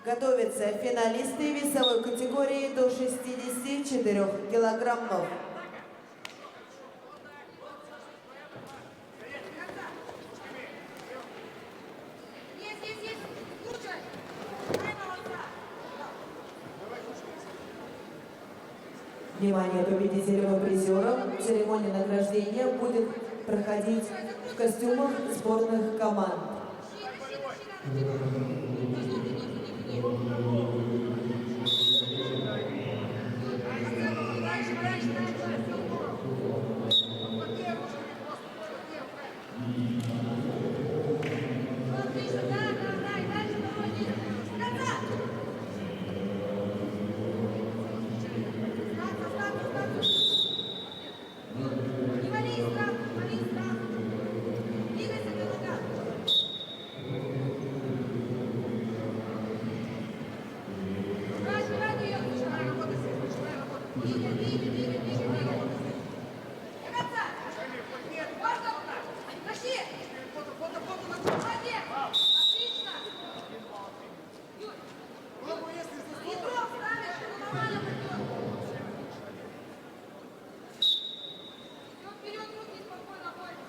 Готовятся финалисты весовой категории до 64 килограммов. Есть. Слушай. Дай молодца. Внимание победителям и призерам! Церемония награждения будет проходить в костюмах сборных команд. Не вали страх. Двигайся ты нога. Давай ее. Двигай. До конца. Можно? Тащи. Молодец. Отлично. Юрий. Ядром ставишь, чтобы нормально пойдет. Вперед, руки, спокойно, борись.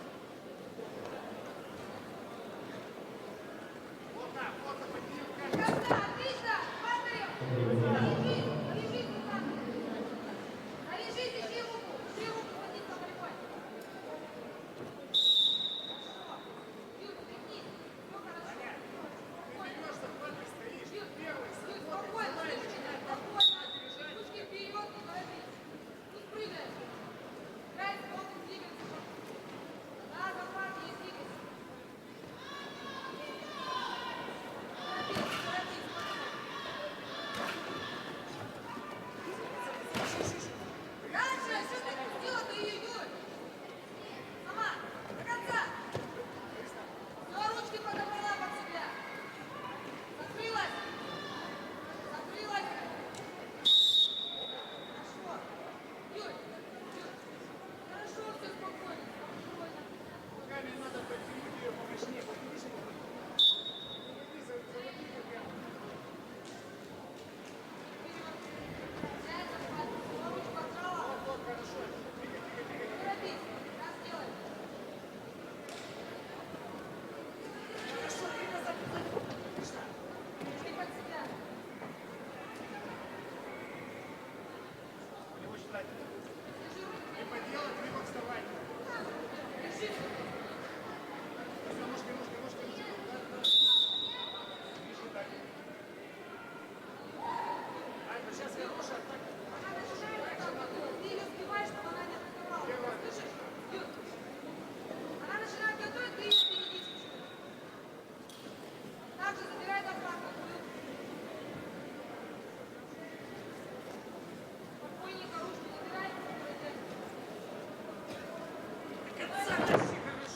Конца, отлично, падаем. Лежи, куда? Лежи, держи руку. Держи руку, садись на борьбой. Хорошо. Юр, тряхнись. Все хорошо. Юр, спокойно, спокойно. Ручки вперед, не торопись. Пусть прыгает. Играй, смотрим, двигается. Да, захват, не двигайся. Торопись, Раньше, что ты пустила-то ее, Юль? Сама, до конца. Все, ручки подобрала под себя. Закрылась. Хорошо. Юль. Хорошо, все спокойно. Взять, захват. Ручку отжала. Торопись. Раз делай. Ручки под себя. Держи руки. Держи. Она начинает готовить. Ты ее сбиваешь, чтобы она не атаковала. Слышишь? Юр. Она начинает готовить, ты ее перейдешь. Также забирай захват. Спокойненько ручку забирай. Конца тащи, хорошо.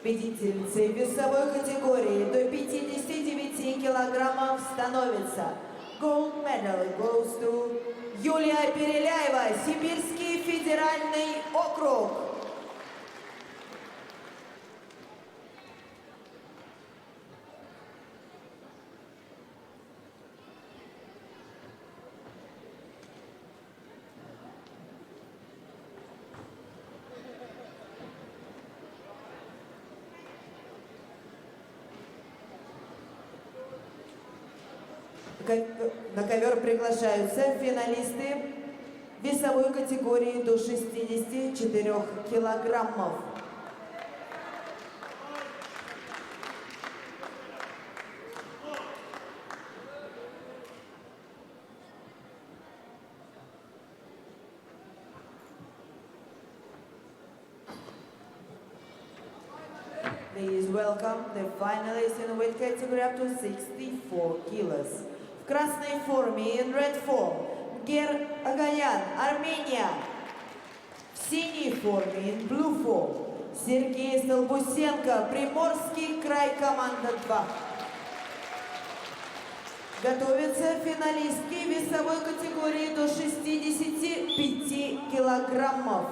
Победительницей весовой категории до 59 килограммов становится Gold medal goes to Юлия Переляева, Сибирский федеральный округ. На ковер приглашаются финалисты весовой категории до 64 килограммов. Please welcome the finalists in the weight category up to 64 kilos. В красной форме, in red form, Гер Агаян, Армения. В синей форме, in blue form, Сергей Столбусенко, Приморский край, команда 2. Готовятся финалистки весовой категории до 65 килограммов.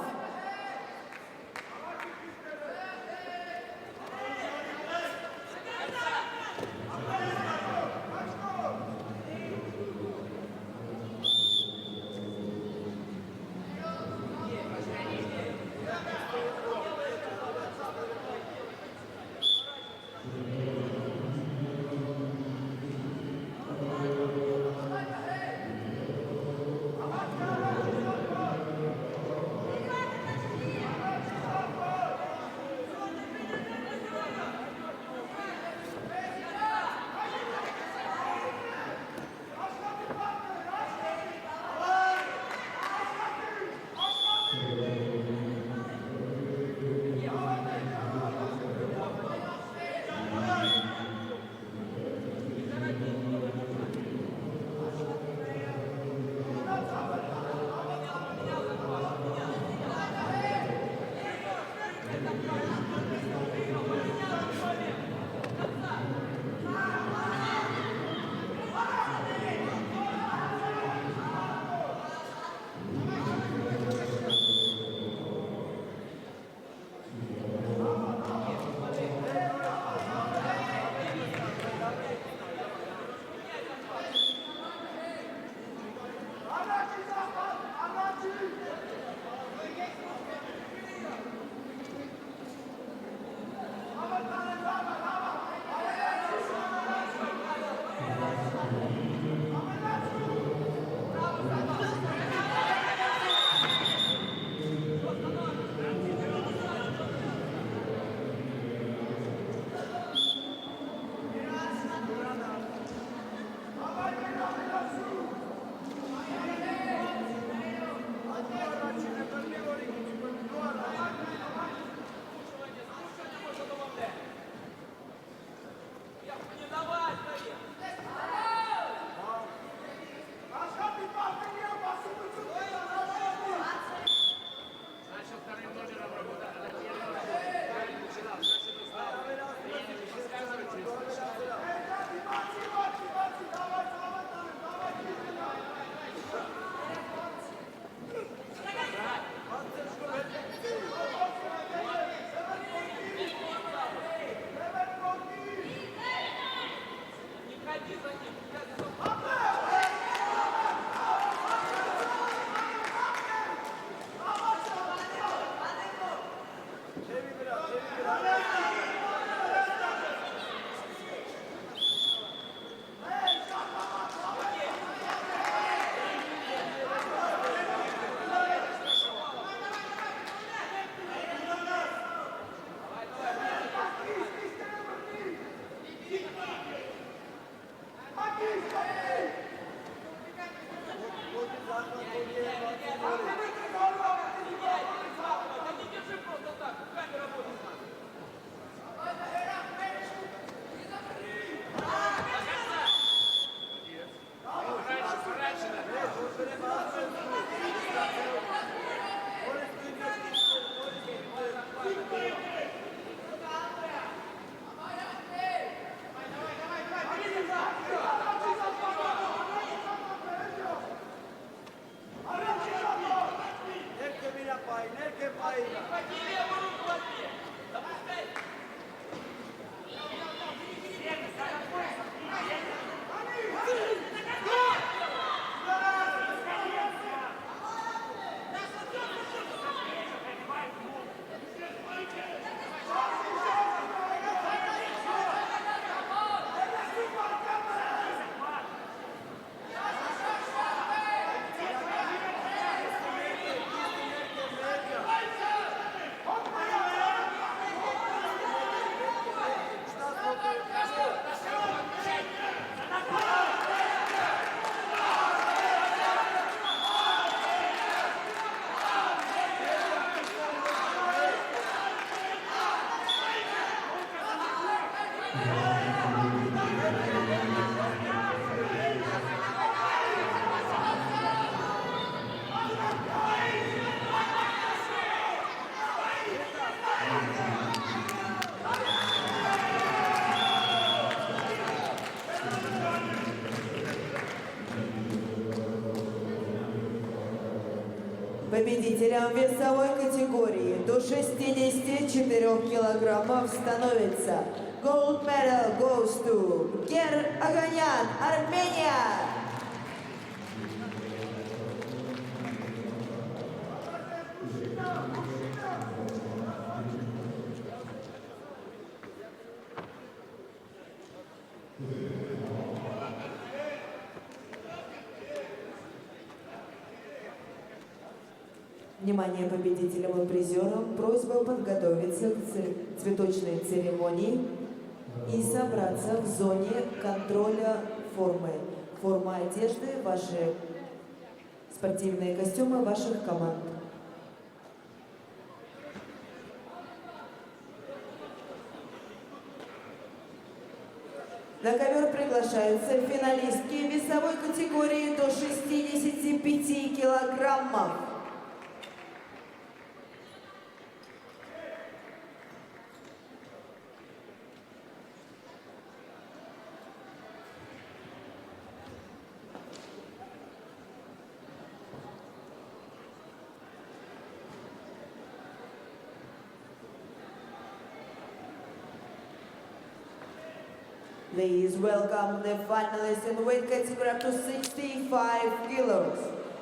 Победителем весовой категории до 64 килограммов становится Gold medal goes to Гер Аганян, Армения. Внимание победителям и призерам, просьба подготовиться к цветочной церемонии и собраться в зоне контроля формы. Форма одежды, ваши спортивные костюмы ваших команд. На ковер приглашаются финалистки весовой категории до 65 килограммов. Please welcome the finalists in weight category up to 65 kilos.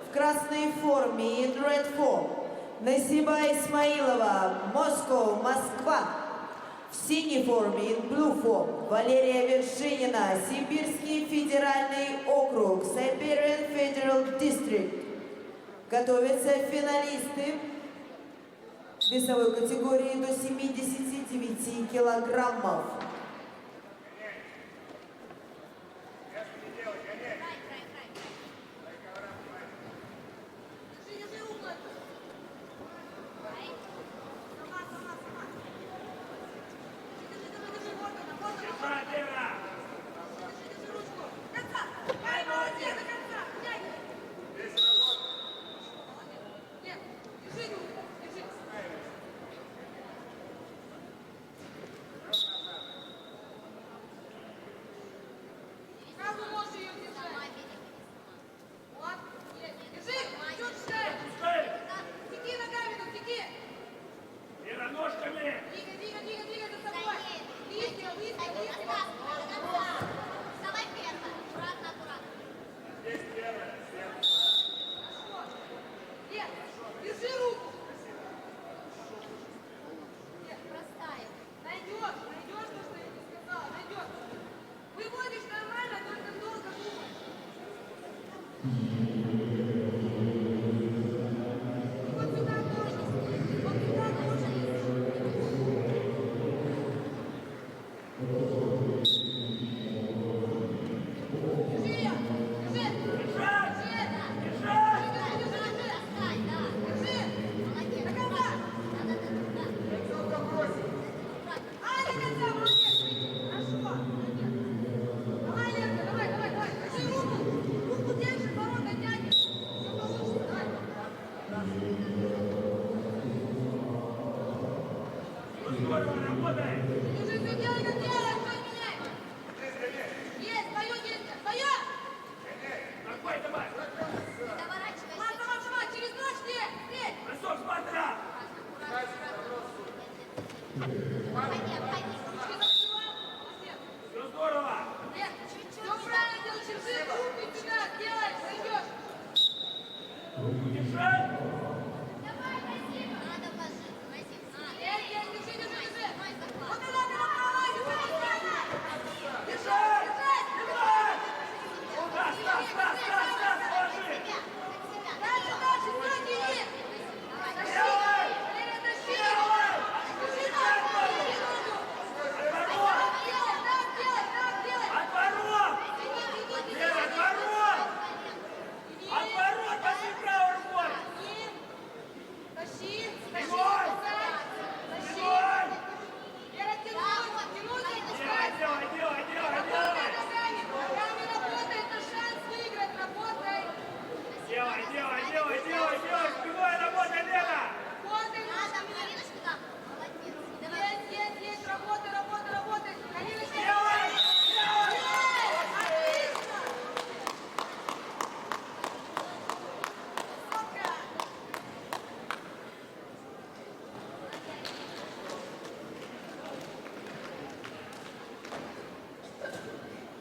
В красной форме, in red form, Насиба Исмаилова, Moscow, Москва. В синей форме, in blue form, Валерия Вершинина, Сибирский федеральный округ, Siberian Federal District. Готовятся финалисты весовой категории до 79 килограммов.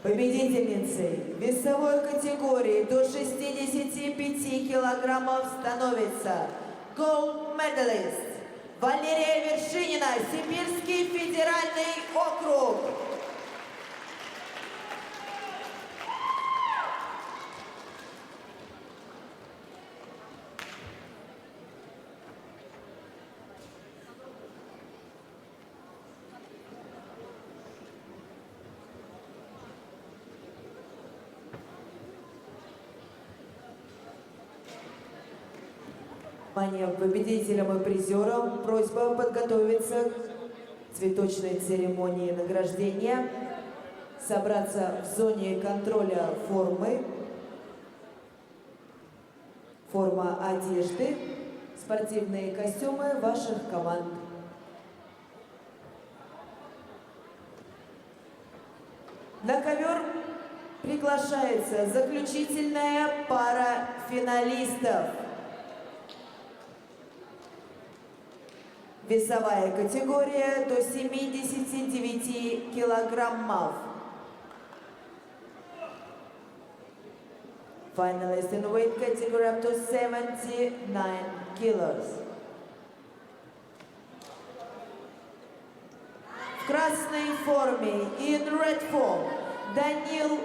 Победительницей весовой категории до 65 килограммов становится Gold Medalist Валерия Вершинина, Сибирский федеральный округ. Внимание победителям и призерам. Просьба подготовиться к цветочной церемонии награждения, собраться в зоне контроля формы, форма одежды, спортивные костюмы ваших команд. На ковер приглашается заключительная пара финалистов. Весовая категория до 79 килограммов. Finalist in weight category up to 79 kilos. В красной форме, in red form, Данил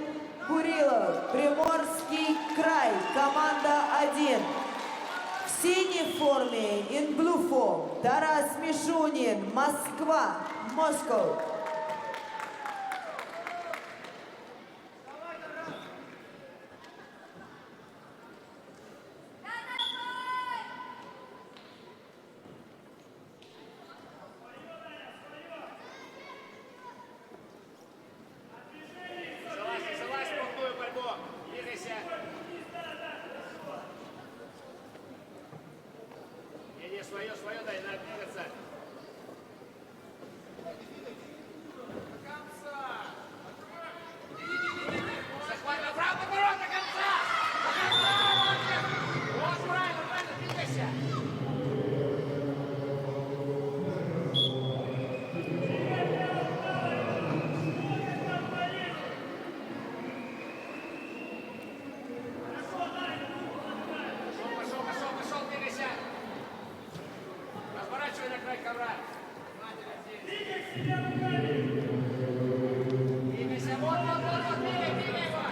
Курилов, Приморский край, команда 1. В синей форме, in blue form, Тарас Мишунин, Москва, Москва. Залазь в крупную борьбу. Двигайся. Не, свое, дай, надо двигаться. Захват направо, наоборот, до конца! До конца! Вот, правильно, двигайся! Пошел, двигайся! Разворачивай на край ковра. Двигайся, вот, двигай его!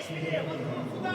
Смелее, вот туда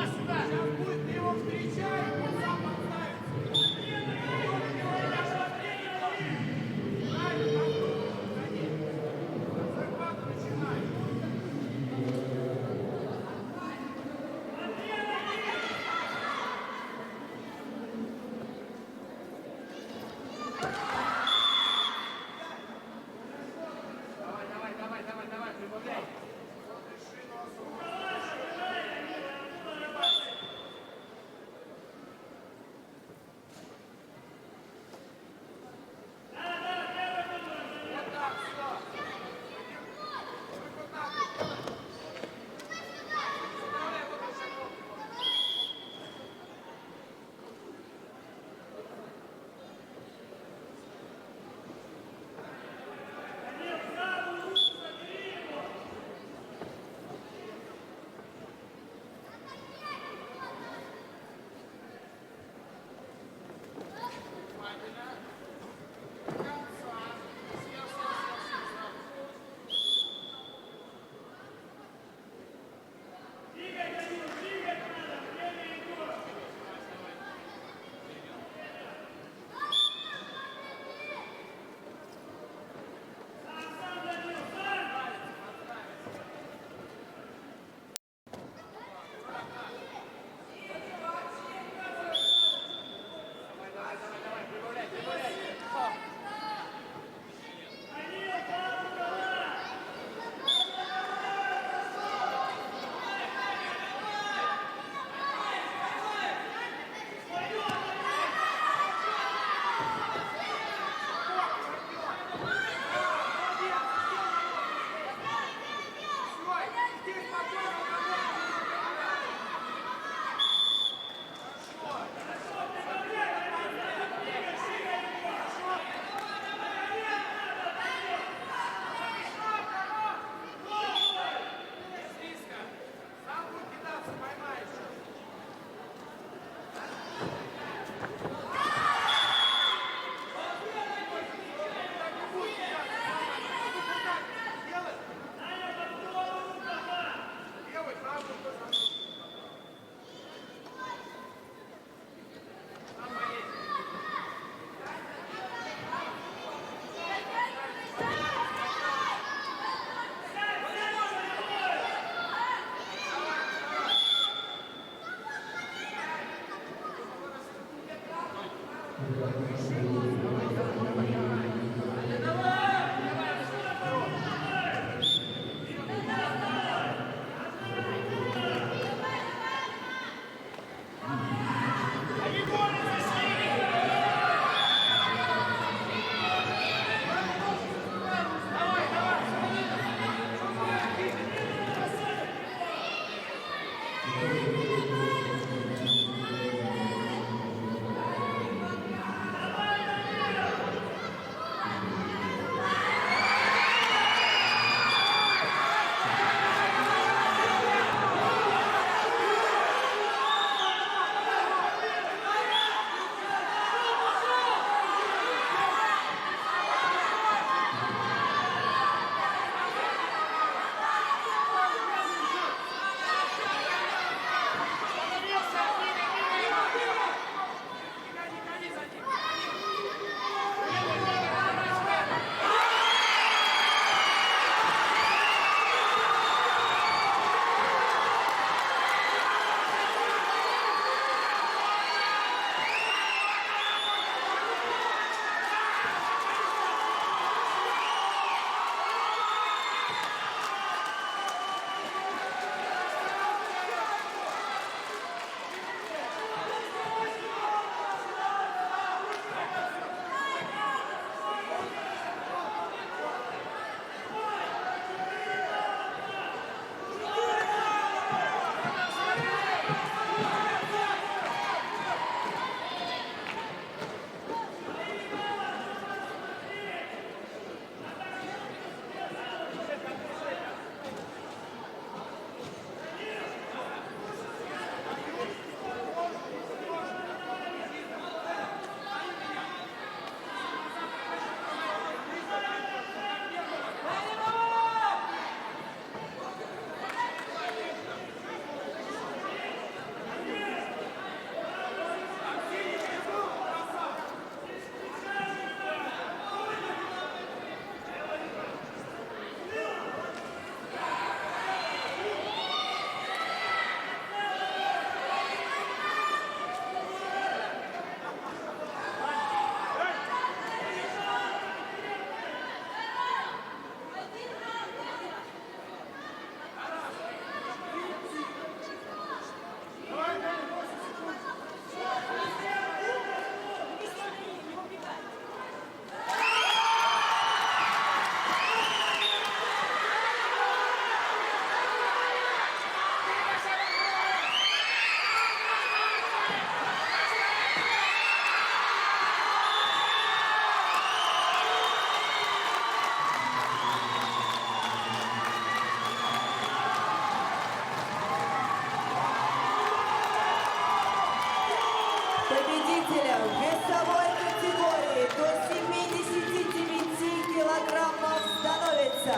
Победителем весовой категории до 79 килограммов становится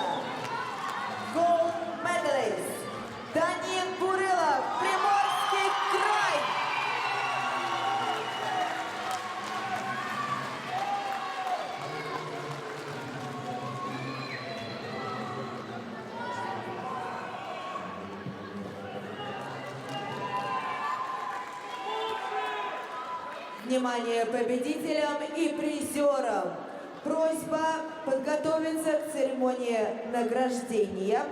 Gold Medalist Даниил Бурилов, Приморский край. Внимание победителям и призерам! Просьба подготовиться к церемонии награждения,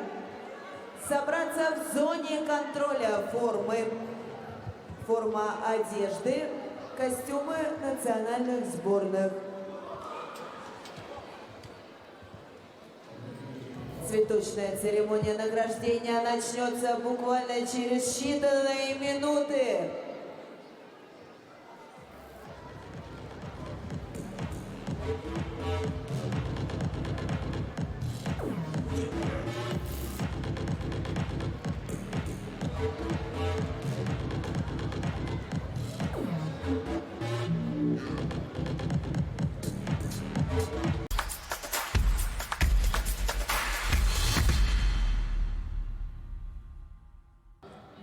собраться в зоне контроля формы, форма одежды, костюмы национальных сборных. Цветочная церемония награждения начнется буквально через считанные минуты.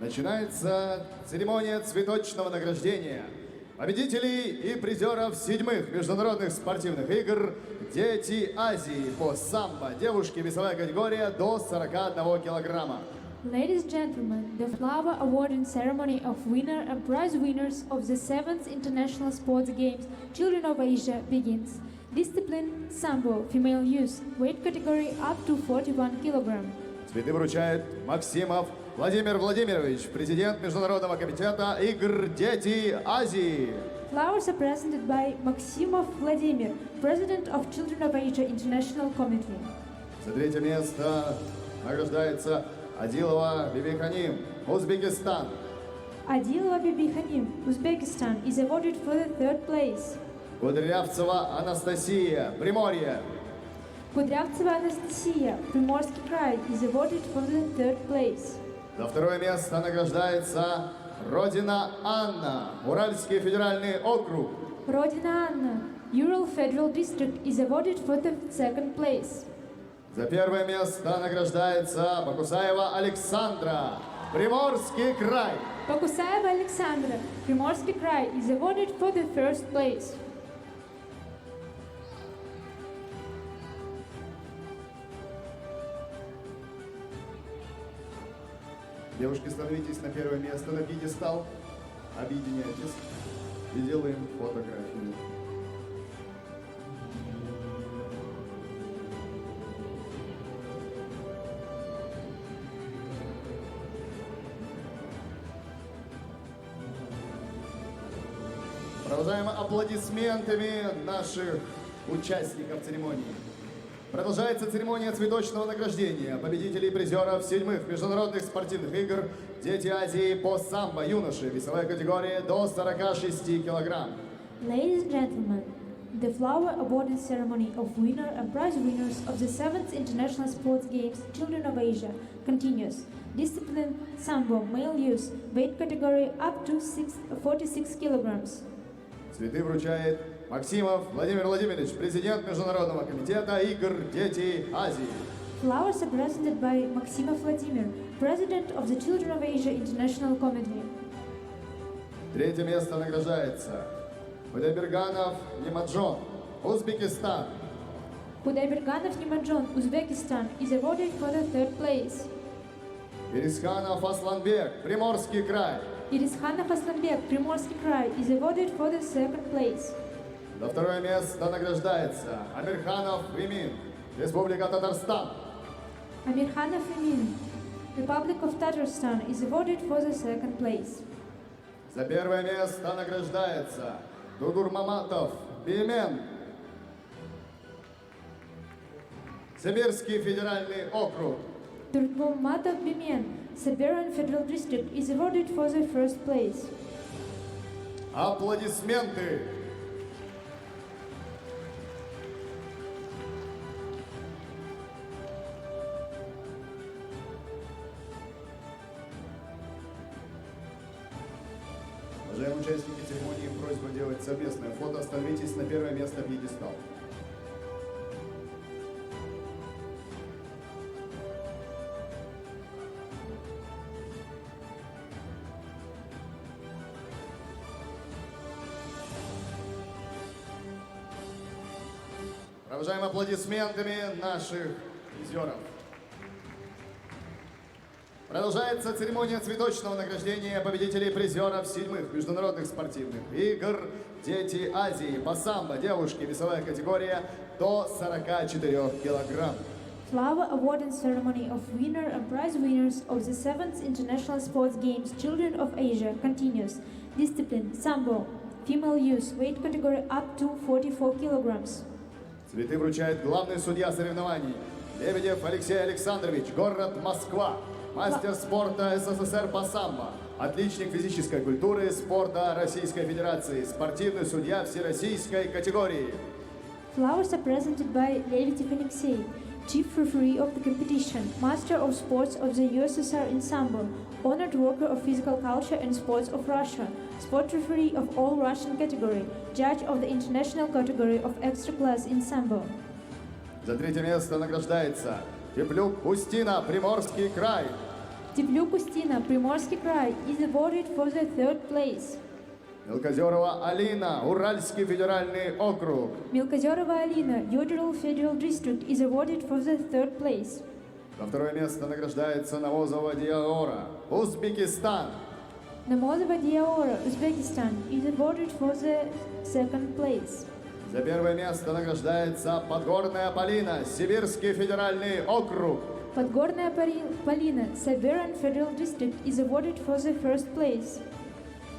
Начинается церемония цветочного награждения победителей и призеров 7-х международных спортивных игр «Дети Азии» по самбо. Девушки, весовая категория до 41 килограмма. Ladies and gentlemen, the flower awarding ceremony of winner and prize winners of the 7th International Sports Games Children of Asia begins. Discipline Sambo, female youth, weight category up to 41 kg. Цветы вручает Максимов Владимир Владимирович, президент Международного комитета игр «Дети Азии». Flowers are presented by Maximov Vladimir, President of Children of Asia International Committee. За третье место награждается Адилова Бибиханим, Узбекистан. Adilova Bibi Hanim, Uzbekistan, is awarded for the 3rd place. Кудрявцева Анастасия, Приморье. Kudryavtseva Anastasia, Primorский край, is awarded for the 3rd place. За второе место награждается Родина Анна, Уральский федеральный округ. Rodina Anna, Ural Federal District, is awarded for the 2nd place. За первое место награждается Бакусаева Александра, Приморский край. Pokusaeva Alexandra, Primorский край, is awarded for the 1st place. Девушки, становитесь на первое место на пьедестал, объединяйтесь и делаем фотографию. Продолжаем аплодисментами наших участников церемонии. Продолжается церемония цветочного награждения победителей и призеров 7-х международных спортивных игр «Дети Азии» по самбо юноши, весовая категория до 46 килограмм. Ladies and gentlemen, the flower awarding ceremony of winner and prize winners of the 7th International Sports Games Children of Asia continues. Discipline Sambo, male youth, weight category up to 46 kilograms. Цветы вручает Максимов Владимир Владимирович, президент Международного комитета игр «Дети Азии». Flowers are presented by Maximov Vladimir, President of the Children of Asia International Committee. Третье место награждается Худайберганов Немаджон, Узбекистан. Худайберганов Nimadzhon, Uzbekistan, is awarded for the 3rd place. Ирисханов Асланбек, Приморский край. Ирисханов Aslanbek, Primorский край, is awarded for the 2nd place. За второе место награждается Амирханов Вимин, Республика Татарстан. Amirkhanov Emin, Republic of Tatarstan, is awarded for the 2nd place. За первое место награждается Дугурмаматов Бимен, Сибирский федеральный округ. Turkmenmatov Bimen, Siberian Federal District, is awarded for the 1st place. Аплодисменты! Уважаемые участники церемонии, просьба делать совместное фото. Становитесь на первое место пьедестал. Провожаем аплодисментами наших призеров. Продолжается церемония цветочного награждения победителей и призеров 7-х международных спортивных игр «Дети Азии» по самбо девушки, весовая категория до 44 килограмм. Flower awarding ceremony of winner and prize winners of the 7th International Sports Games Children of Asia continues. Discipline Sambo, female youth, weight category up to 44 kilograms. Цветы вручает главный судья соревнований Лебедев Алексей Александрович, город Москва, мастер спорта СССР по самбо, отличник физической культуры и спорта Российской Федерации, спортивный судья всероссийской категории. Flowers are presented by Lebedev Alexei, chief referee of the competition, master of sports of the USSR in sambo, honored worker of physical culture and sports of Russia, sport referee of all Russian category, judge of the international category of extra class in sambo. За третье место награждается Теплюк Устина, Приморский край. Теплюк Устина, Приморский край, is awarded for the 3rd place. Мелкозерова Алина, Уральский федеральный округ. Milkozerova Alina, Ural Federal District, is awarded for the 3rd place. За второе место награждается Намозова Диаора, Узбекистан. Namozova Diaora, Uzbekistan, is awarded for the second place. За первое место награждается Подгорная Полина, Сибирский федеральный округ. Подгорная Polina, Siberian Federal District, is awarded for the first place.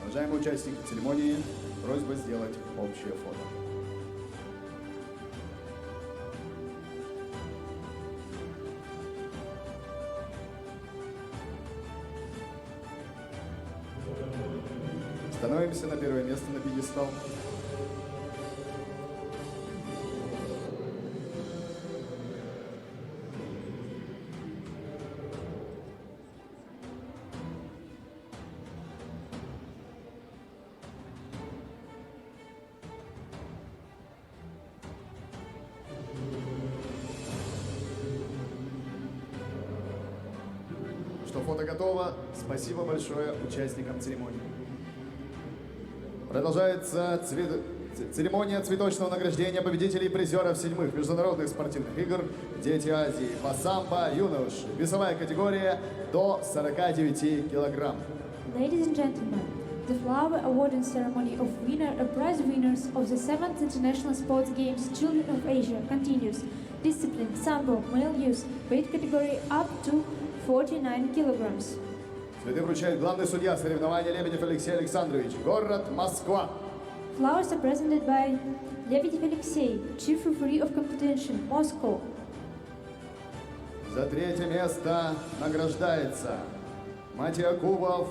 Уважаемые участники церемонии, просьба сделать общее фото. Становимся на первое место на пьедестал. Что фото готово. Спасибо большое участникам церемонии. Продолжается церемония цветочного награждения победителей и призеров 7-х международных спортивных игр «Дети Азии» по самбо юнош. Весовая категория до 49 килограмм. Ladies and gentlemen, the flower awarding ceremony of winner and prize winners of the 7th International Sports Games Children of Asia continues. Discipline, sambo, male use, weight category up to 49 kilograms. Цветы вручает главный судья соревнования Лебедев Алексей Александрович, город Москва. Flowers are presented by Lebedev Alexey, Chief Referee of Competition, Moscow. За третье место награждается Матиакубов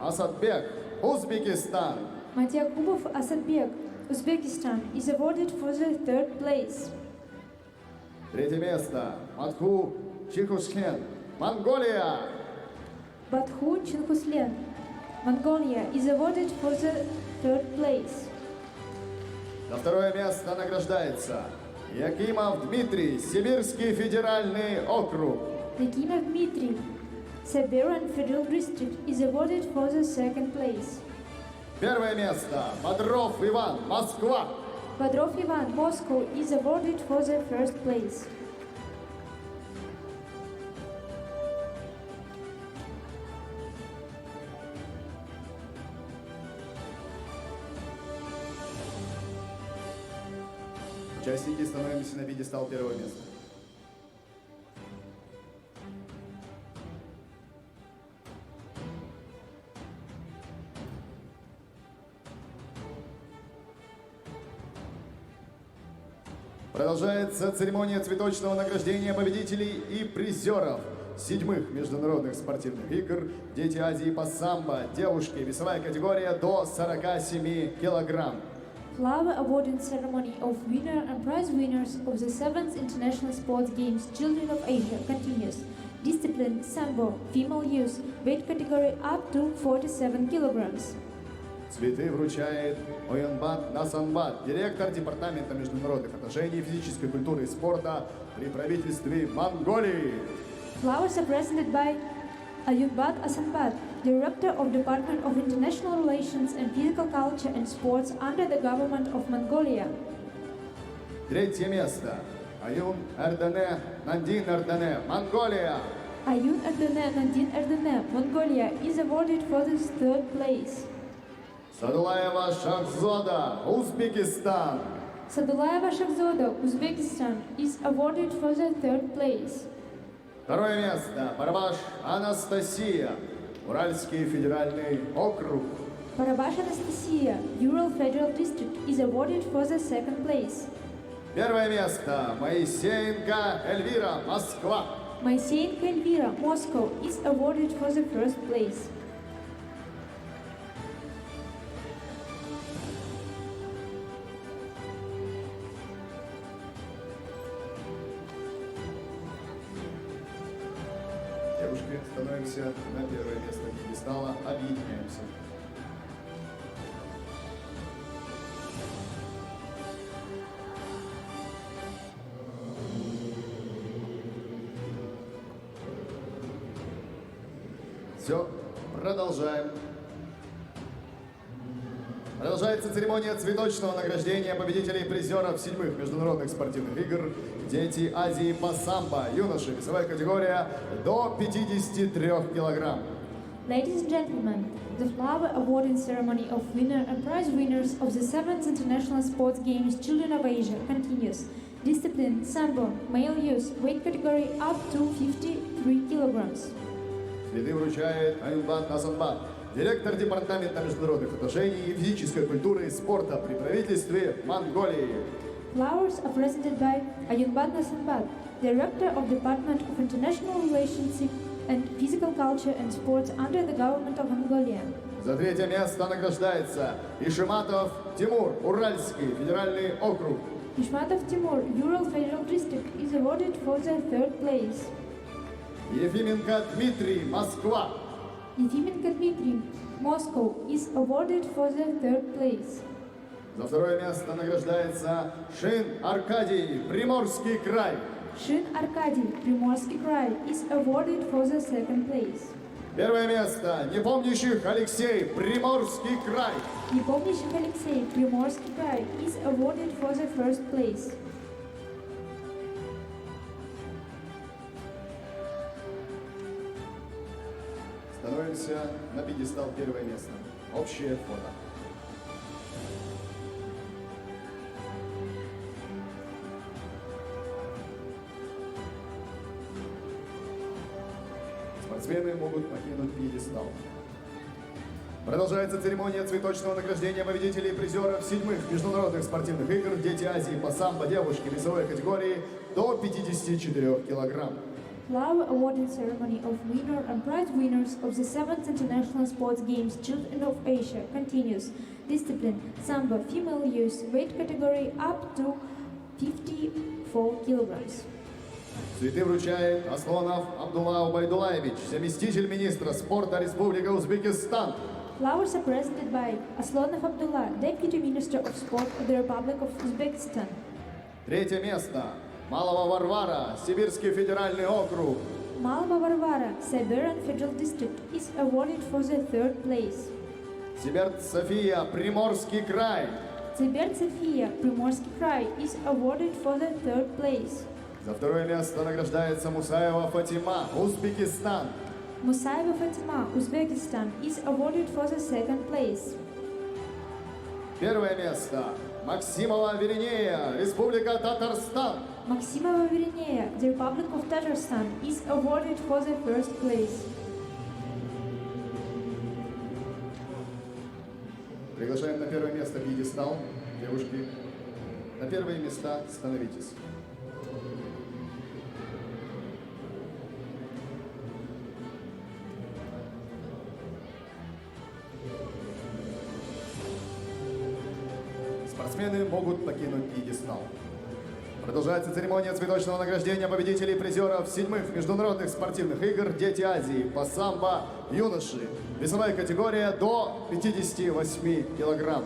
Асадбек, Узбекистан. Matiakubov Asadbek, Uzbekistan, is awarded for the third place. Третье место Матху Чихушкен, Монголия. Батху Чинхуслен, Mongolia, is awarded for the third place. За второе место награждается Якимов Дмитрий, Сибирский федеральный округ. Yakimov Dmitry, Siberian Federal District, is awarded for the second place. Первое место Бодров Иван, Москва. Bodrov Ivan, Moscow, is awarded for the first place. Участники становимся на пьедестал первого места. Продолжается церемония цветочного награждения победителей и призеров 7-х международных спортивных игр «Дети Азии» по самбо. Девушки, весовая категория до 47 килограмм. Flower awarding ceremony of winner and prize winners of the 7th International Sports Games Children of Asia continues. Discipline, sambo, female use, weight category up to 47 kilograms. Цветы вручает Оянбат Насанбат, директор Департамента международных отношений, физической культуры и спорта при правительстве Монголии. Flowers are presented by Ayunbat Asanbat, Director of Department of International Relations and Physical Culture and Sports under the government of Mongolia. Третье место. Аюн Эрдене Нандин Эрдене, Монголия. Ayun Erdene Nandin Erdene, Mongolia, is awarded for the third place. Садулаева Шахзода, Узбекистан. Sadulaeva Shahzoda, Uzbekistan, is awarded for the third place. Второе место. Барабаш Анастасия, Уральский федеральный округ. Barabash Anastasia, Ural Federal District, is awarded for the second place. Первое место. Моисеенко Эльвира, Москва. Moiseenko Elvira, Moscow, is awarded for the first place. Девушки, становимся на первое место пьедестала, объединяемся. Все, продолжаем. Продолжается церемония цветочного награждения победителей и призеров 7-х международных спортивных игр «Дети Азии» по самбо. Юноши, весовая категория до 53 килограмм. Ladies and gentlemen, the flower awarding ceremony of winner and prize winners of the 7th International Sports Games Children of Asia continues. Discipline, sambo, male use, weight category up to 53 kilograms. Цветы вручает Аюнбан Насанбат, директор Департамента международных отношений и физической культуры и спорта при правительстве Монголии. Flowers are presented by Ayunbat Nasanbat, Director of Department of International Relations and Physical Culture and Sports under the Government of Mongolia. За третье место награждается Ишиматов Тимур, Уральский федеральный округ. Ishmatov Timur, Ural Federal District, is awarded for the 3rd place. Ефименко Дмитрий, Москва. Yefimenko Dmitry, Moscow, is awarded for the 3rd place. За второе место награждается Шин Аркадий, Приморский край. Shin Arkady, Primorsky Krai, is awarded for the 2nd place. Первое место Непомнящих Алексей, Приморский край. Nepomnyshik Alexei, Primorsky Krai, is awarded for the 1st place. Становимся на пьедестал первое место. Общее фото. Спортсмены могут покинуть пьедестал. Продолжается церемония цветочного награждения победителей и призеров 7-х международных спортивных игр «Дети Азии» по самбо девушки весовой категории до 54 килограмм. Flower awarding ceremony of winner and prize winners of the 7th International Sports Games Children of Asia continues. Discipline, sambo, female use, weight category up to 54 kilograms. Цветы вручает Аслонов Абдулла Убайдулаевич, заместитель министра спорта Республика Узбекистан. Flowers are presented by Aslonov Abdullah, Deputy Minister of Sport of the Republic of Uzbekistan. Третье место Малова Варвара, Сибирский федеральный округ. Malva Varvara, Siberian Federal District, is awarded for the 3rd place. Сиберт София, Приморский край. Tibet Sofia, Primorsky Krai, is awarded for the 3rd place. За второе место награждается Мусаева Фатима, Узбекистан. Musaeva Fatima, Uzbekistan, is awarded for the 2nd place. Первое место Максимова Веринея, Республика Татарстан. Maximova Vereneya, the Republic of Tatarstan, is awarded for the 1st place. Приглашаем на первое место пьедестал. Девушки, на первые места становитесь. Спортсмены могут покинуть пьедестал. Продолжается церемония цветочного награждения победителей и призеров 7-х международных спортивных игр «Дети Азии» по самбо юноши. Весовая категория до 58 килограмм.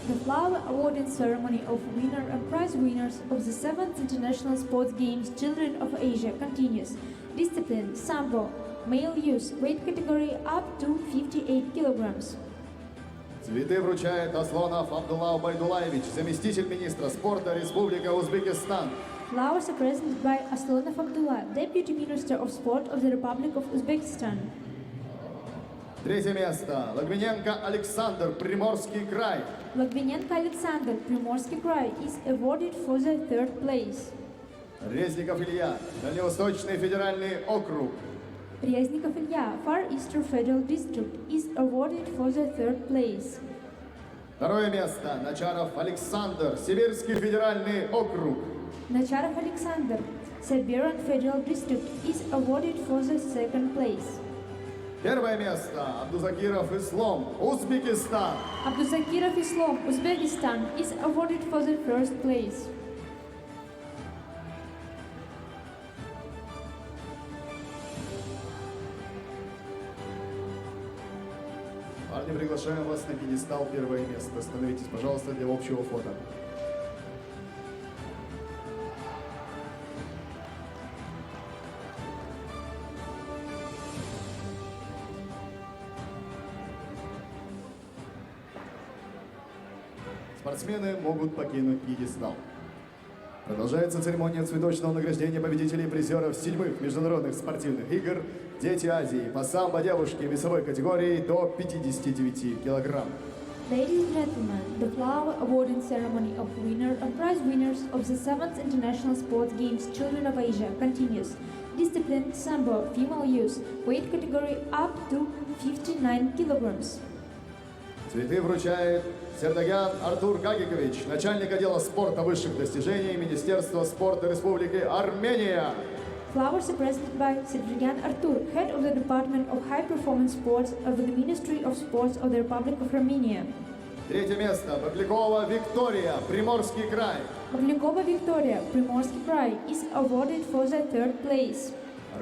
The flower awarding ceremony of winner and prize winners of the 7th International Sports Games Children of Asia continues. Discipline, sambo, male use, weight category up to 58 kilograms. Цветы вручает Аслонов Абдулла Убайдулаевич, заместитель министра спорта Республика Узбекистан. Flowers are presented by Aslonov Abdullah, Deputy Minister of Sport of the Republic of Uzbekistan. Третье место Логвиненко Александр, Приморский край. Logvinenko Alexander, Primorsky Krai, is awarded for the 3rd place. Резников Илья, Дальневосточный федеральный округ. Reznikov Ilya, Far Eastern Federal District, is awarded for the 3rd place. Второе место Начаров Александр, Сибирский федеральный округ. Nacharov Alexander, Siberian Federal District, is awarded for the 2nd place. Первое место Абдузакиров Ислом, Узбекистан. Abduzakirov Islam, Uzbekistan, is awarded for the 1st place. Парни, приглашаем вас на пьедестал первое место. Становитесь, пожалуйста, для общего фото. Спортсмены могут покинуть пьедестал. Продолжается церемония цветочного награждения победителей и призеров 7-х международных спортивных игр «Дети Азии» по самбо девушки весовой категории до 59 килограмм. Ladies and gentlemen, the flower awarding ceremony of winner and prize winners of the 7th International Sports Games Children of Asia continues. Discipline Sambo, female use, weight category up to 59 kilograms. Цветы вручает Сердагян Артур Гагикович, начальник отдела спорта высших достижений Министерства спорта Республики Армения. Flowers are presented by Serdjan Artur, head of the Department of High Performance Sports of the Ministry of Sports of the Republic of Armenia. Третье место Баклякова Виктория, Приморский край. Maglinkova Victoria, Primorsky Pride, is awarded for the 3rd place.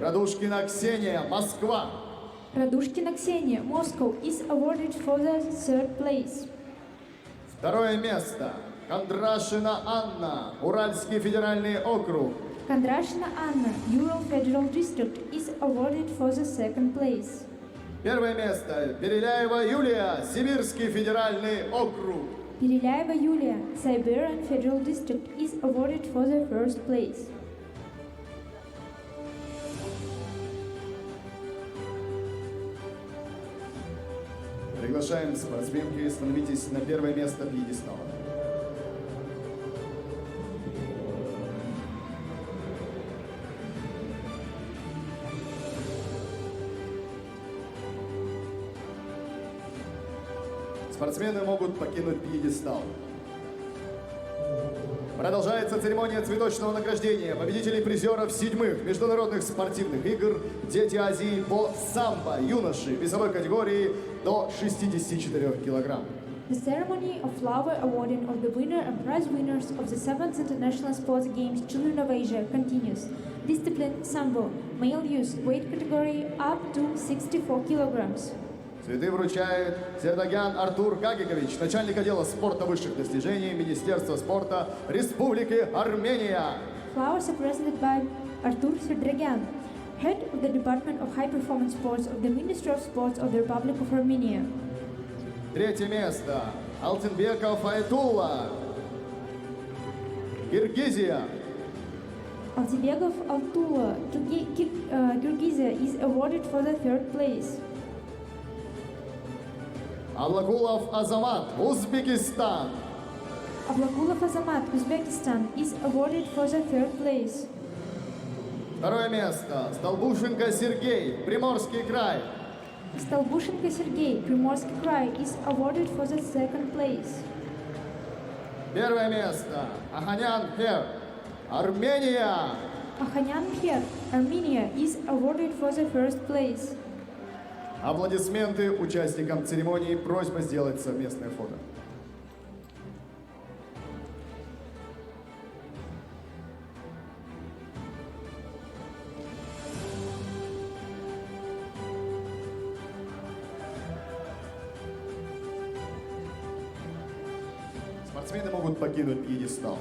Радушкина Ксения, Москва. Radushkina Ksenia, Moscow, is awarded for the 3rd place. Второе место Кондрашина Анна, Уральский федеральный округ. Kondrashina Anna, Ural Federal District, is awarded for the 2nd place. Первое место Переляева Юлия, Сибирский федеральный округ. Переляева Yulia, Siberian Federal District, is awarded for the 1st place. Приглашаем спортсменки, становитесь на первое место пьедестала. Спортсмены могут покинуть пьедестал. Продолжается церемония цветочного награждения победителей и призеров 7-х международных спортивных игр «Дети Азии» по самбо юноши весовой категории до 64 килограмм. The ceremony of flower awarding of the winner and prize winners of the 7th International Sports Games Children of Asia continues. Discipline Sambo, male use, weight category up to 64 kilograms. Цветы вручает Сердагян Артур Гагикович, начальник отдела спорта высших достижений Министерства спорта Республики Армения. Flowers are presented by Artur Serdragyan, head of the Department of High Performance Sports of the Ministry of Sports of the Republic of Armenia. Третье место Алтынбеков Айтулла, Киргизия. Altibekov Altula, Kyrgyzia, is awarded for the 3rd place. Аблакулов Азамат, Узбекистан. Ablakulov Azamat, Uzbekistan, is awarded for the 3rd place. Второе место Столбушенко Сергей, Приморский край. Stolbushenko Sergei, Primorsky Krai, is awarded for the 2nd place. Первое место Аханян Хер, Армения. Akhanyan Kher, Armenia, is awarded for the 1st place. Аплодисменты участникам церемонии. Просьба сделать совместное фото. Спортсмены могут покинуть пьедестал.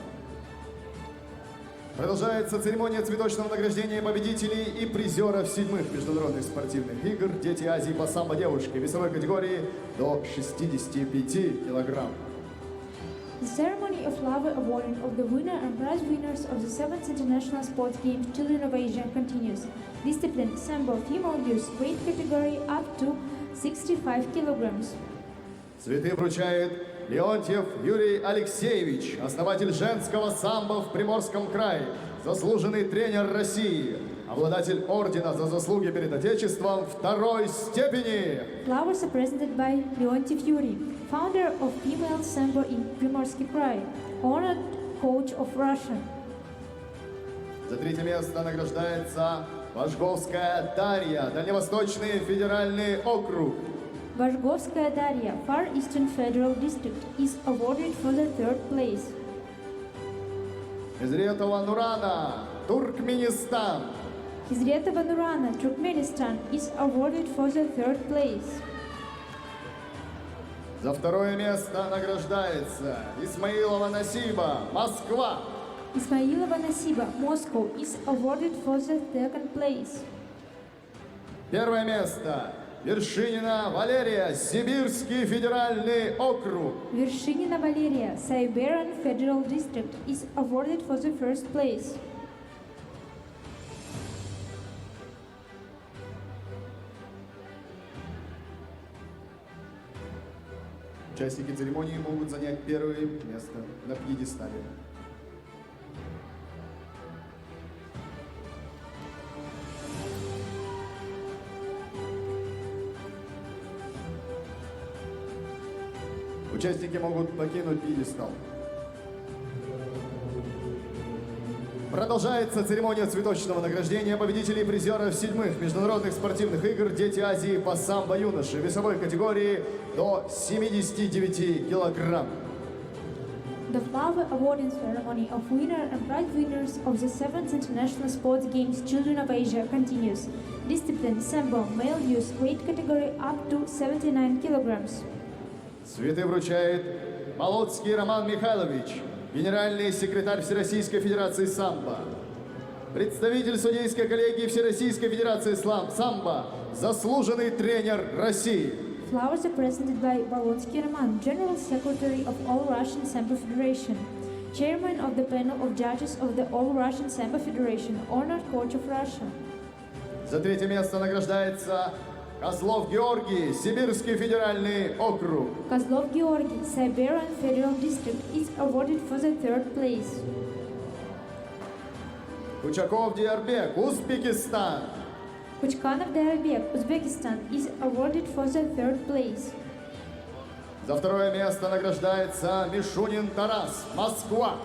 Продолжается церемония цветочного награждения победителей и призеров 7-х международных спортивных игр «Дети Азии» по самбо девушки весовой категории до 65 килограмм. The ceremony of flower awarding of the winner and prize winners of the 7th International Sports Games Children of Asia continues. Discipline Sambo, female use, weight category up to 65 kilograms. Цветы вручает Леонтьев Юрий Алексеевич, основатель женского самбо в Приморском крае, заслуженный тренер России, обладатель ордена за заслуги перед Отечеством 2-й степени. Flowers are presented by Leontiev Yuri, founder of female sambo in Primorsky Krai, honored coach of Russia. За третье место награждается Важговская Дарья, Дальневосточный федеральный округ. Vazhgovskaya Darya, Far Eastern Federal District, is awarded for the 3rd place. Изретова Нурана, Туркменистан. Hizretova Nurana, Turkmenistan, is awarded for the 3rd place. За второе место награждается Исмаилова Насиба, Москва. Ismailova Nasiba, Moscow, is awarded for the 2nd place. Первое место Вершинина Валерия, Сибирский федеральный округ. Vershinin Valeria, Siberian Federal District, is awarded for the first place. Участники церемонии могут занять первое место на пьедестале. Участники могут покинуть пьедестал. Продолжается церемония цветочного награждения победителей и призеров 7-х международных спортивных игр «Дети Азии» по самбо-юноши весовой категории до 79 килограмм. The flower awarding ceremony of winner and prize winners of the 7th International Sports Games Children of Asia continues. Discipline Sambo, male youth, weight category up to 79 kilograms. Цветы вручает Молодский Роман Михайлович, генеральный секретарь Всероссийской Федерации самбо. Представитель судейской коллегии Всероссийской Федерации самбо, заслуженный тренер России. Flowers are presented by Bolonsky Roman, General Secretary of All Russian Sambo Federation, Chairman of the panel of judges of the All Russian Sambo Federation, honored coach of Russia. За третье место награждается Козлов Георгий, Сибирский федеральный округ. Kozlov Georgy, Siberian Federal District, is awarded for the third place. Кучаков Диарбек, Узбекистан. Kuchkanov Diarbek, Uzbekistan, is awarded for the third place. За второе место награждается Мишунин Тарас, Москва.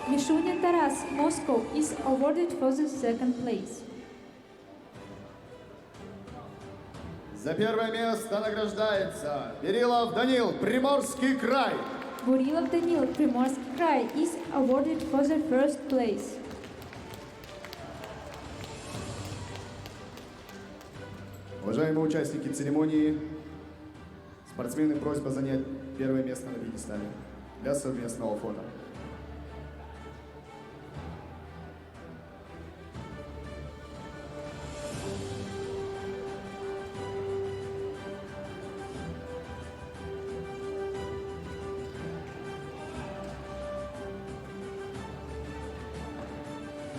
Mishunin Taras, Moscow, is awarded for the second place. За первое место награждается Перилов Данил, Приморский край. Burilov Danil, Primorsky Krai, is awarded for the first place. Уважаемые участники церемонии, спортсмены просьба занять первое место на пьедестале для совместного фото.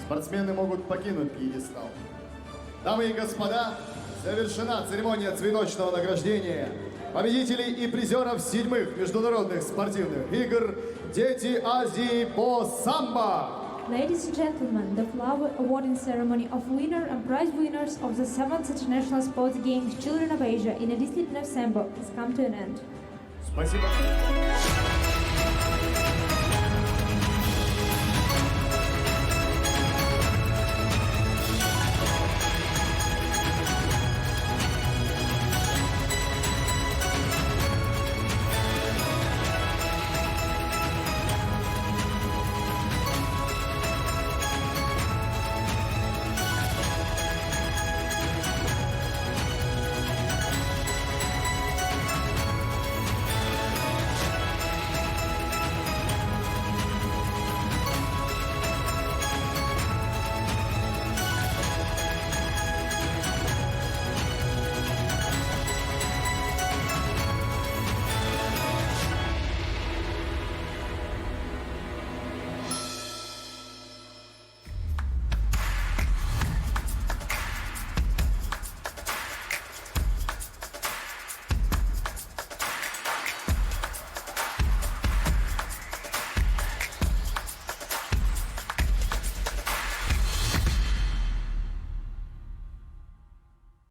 Спортсмены могут покинуть пьедестал. Дамы и господа, завершена церемония цветочного награждения победителей и призеров 7-х международных спортивных игр «Дети Азии» по самбо. Ladies and gentlemen, the flower awarding ceremony of winner and prize winners of the 7th International Sports Games Children of Asia in a discipline of Sambo has come to an end. Спасибо.